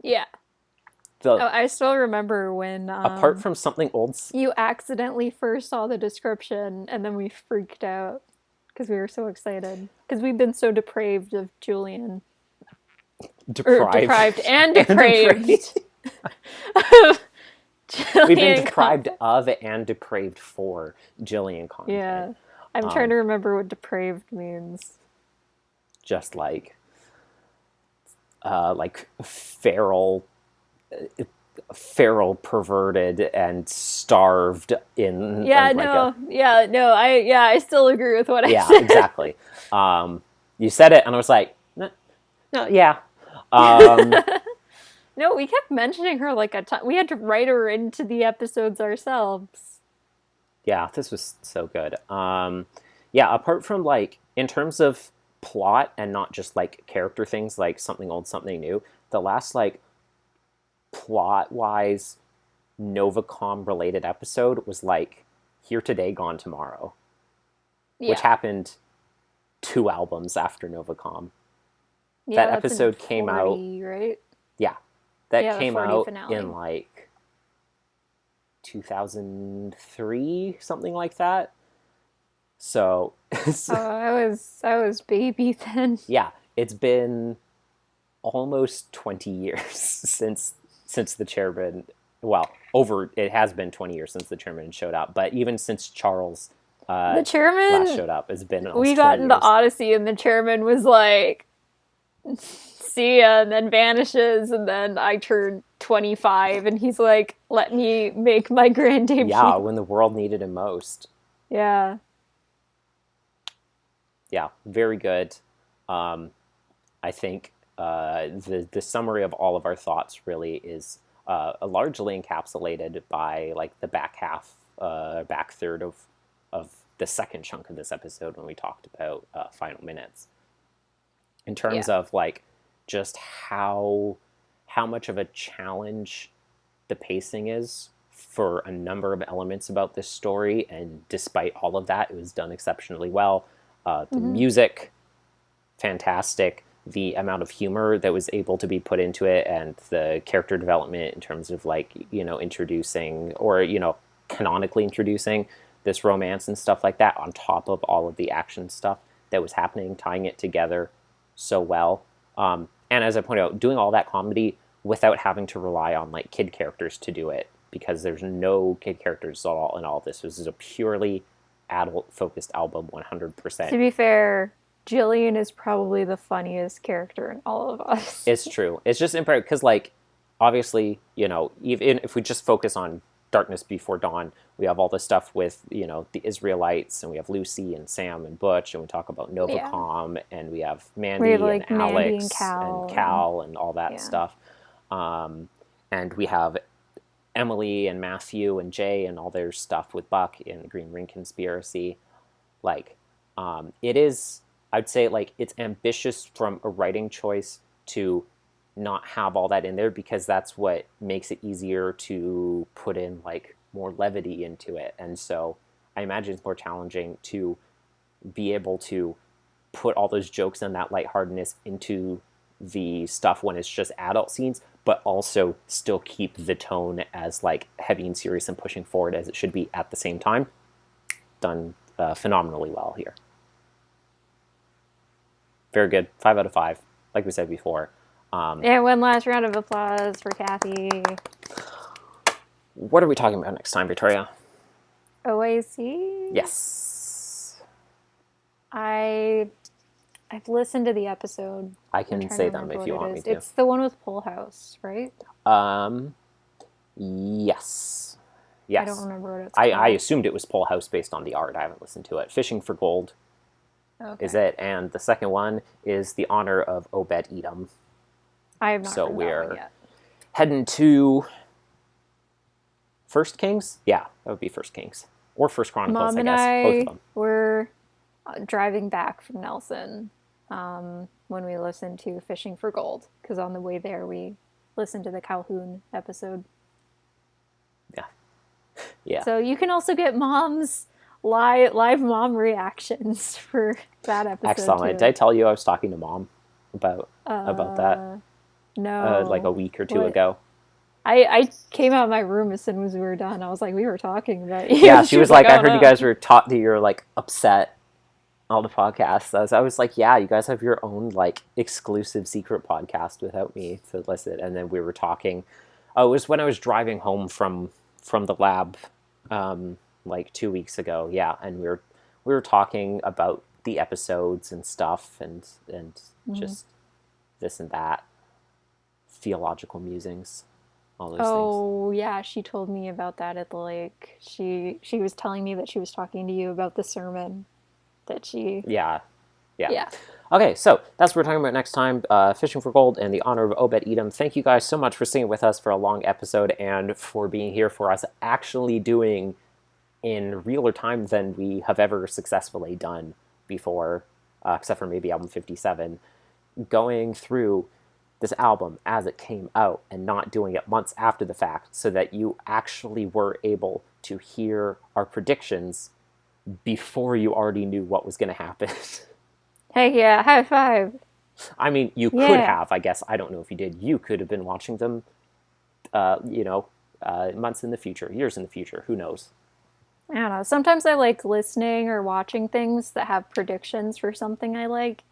Yeah. I still remember when apart from something old, you accidentally first saw the description and then we freaked out because we were so excited because we've been so depraved of Julian. Deprived and depraved. We've been deprived of and depraved for Jillian content. Yeah. I'm trying to remember what depraved means. Just like feral, perverted, and starved in. I still agree with what I said. Yeah, exactly. You said it, and I was like, no, yeah. No, we kept mentioning her like a ton. We had to write her into the episodes ourselves. Yeah, this was so good. Yeah, apart from like in terms of plot and not just like character things like something old, something new, the last like plot-wise Novacom related episode was like Here Today, Gone Tomorrow, which happened 2 albums after Novacom. Yeah, that episode came 40, out, right? Yeah, that came out finale. in like 2003, something like that. So I was baby then. Yeah, it's been almost 20 years since the chairman. Well, it has been 20 years since the chairman showed up, but even since Charles the chairman last showed up, it's been almost we got 20 into years. Odyssey, and the chairman was like, "See ya," and then vanishes, and then I turned 25, and he's like, "Let me make my grand debut." Yeah, when the world needed him most. Yeah. Yeah, very good. I think the summary of all of our thoughts really is largely encapsulated by like the back third of the second chunk of this episode when we talked about Final Minutes. In terms of like just how much of a challenge the pacing is for a number of elements about this story, and despite all of that, it was done exceptionally well. The music, fantastic. The amount of humor that was able to be put into it, and the character development in terms of like, introducing or, canonically introducing this romance and stuff like that on top of all of the action stuff that was happening, tying it together so well. And as I pointed out, doing all that comedy without having to rely on like kid characters to do it, because there's no kid characters at all in all this. This is a purely adult-focused album, 100%. To be fair, Jillian is probably the funniest character in all of us. It's true. It's just important because, like, obviously, even if we just focus on Darkness Before Dawn, we have all this stuff with, the Israelites, and we have Lucy and Sam and Butch, and we talk about Novacom, and we have Mandy and Alex and Cal and all that stuff. And we have Emily and Matthew and Jay and all their stuff with Buck in the Green Ring Conspiracy. Like, it is, I'd say, like, it's ambitious from a writing choice to not have all that in there, because that's what makes it easier to put in, like, more levity into it. And so I imagine it's more challenging to be able to put all those jokes and that lightheartedness into the stuff when it's just adult scenes, but also still keep the tone as like heavy and serious and pushing forward as it should be at the same time. Done phenomenally well here. Very good. 5 out of 5, like we said before. And one last round of applause for Kathy. What are we talking about next time, Victoria? OAC? Yes. I I've listened to the episode. I I'm can trying to say them remember if what you it want me is. to. It's the one with Full House, right? Yes. I don't Yes. remember what it's I called. assumed it was Full House based on the art. I haven't listened to it. Fishing for Gold is Okay. it. And the second one is The Honor of Obed-Edom. I have not So heard that one we're yet. heading to First Kings? Yeah, that would be First Kings. Or First Chronicles, Mom I and guess. Both of I them. were driving back from Nelson when we listened to Fishing for Gold, because on the way there we listened to the Calhoun episode. Yeah. Yeah. So you can also get Mom's live mom reactions for that episode. Excellent. Too. Did I tell you I was talking to Mom about that? No. Like a week or two What? ago. I came out of my room as soon as we were done. I was like, we were talking about you. Yeah, she was like, I oh, heard no. you guys were taught that you're like upset on the podcast. I was like, yeah, you guys have your own like exclusive secret podcast without me to listen. And then we were talking. Oh, it was when I was driving home from the lab, like 2 weeks ago. Yeah, and we were talking about the episodes and stuff, and just this and that, theological musings, all those things. Oh yeah, she told me about that at the lake. She was telling me that she was talking to you about the sermon that she. Yeah. Yeah. Okay, so that's what we're talking about next time. Fishing for Gold and the Honor of Obed-Edom. Thank you guys so much for singing with us for a long episode and for being here for us actually doing in realer time than we have ever successfully done before, except for maybe album 57, going through this album as it came out and not doing it months after the fact, so that you actually were able to hear our predictions before you already knew what was going to happen. Hey, yeah, high five. I mean, you could have, I guess. I don't know if you did. You could have been watching them, months in the future, years in the future. Who knows? I don't know. Sometimes I like listening or watching things that have predictions for something I like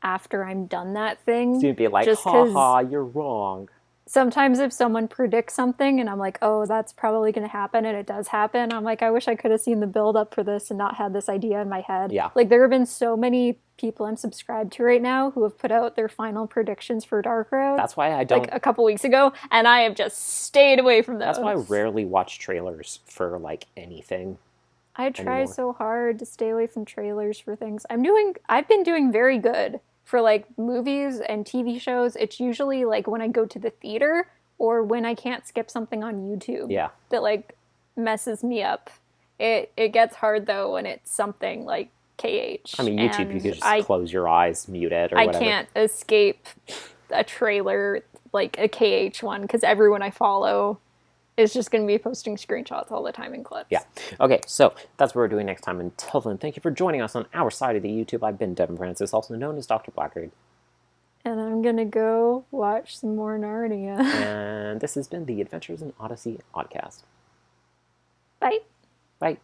after I'm done that thing. So you'd be like, just ha ha, you're wrong. Sometimes if someone predicts something and I'm like, oh, that's probably going to happen, and it does happen, I'm like, I wish I could have seen the build up for this and not had this idea in my head. Yeah. Like, there have been so many people I'm subscribed to right now who have put out their final predictions for Dark Road. That's why I don't. Like a couple weeks ago, and I have just stayed away from those. That's why I rarely watch trailers for like anything. I try anymore. so hard to stay away from trailers for things. I've been doing very good for like movies and TV shows. It's usually like when I go to the theater or when I can't skip something on YouTube. Yeah. That like messes me up. It gets hard though when it's something like KH. I mean, YouTube, you could just close your eyes, mute it, or whatever. I can't escape a trailer like a KH one because everyone I follow is just going to be posting screenshots all the time in clips. Yeah. Okay, so that's what we're doing next time. Until then, thank you for joining us on our side of the YouTube. I've been Devin Francis, also known as Dr. Blackguard. And I'm going to go watch some more Narnia. And this has been the Adventures in Odyssey Oddcast. Bye. Bye.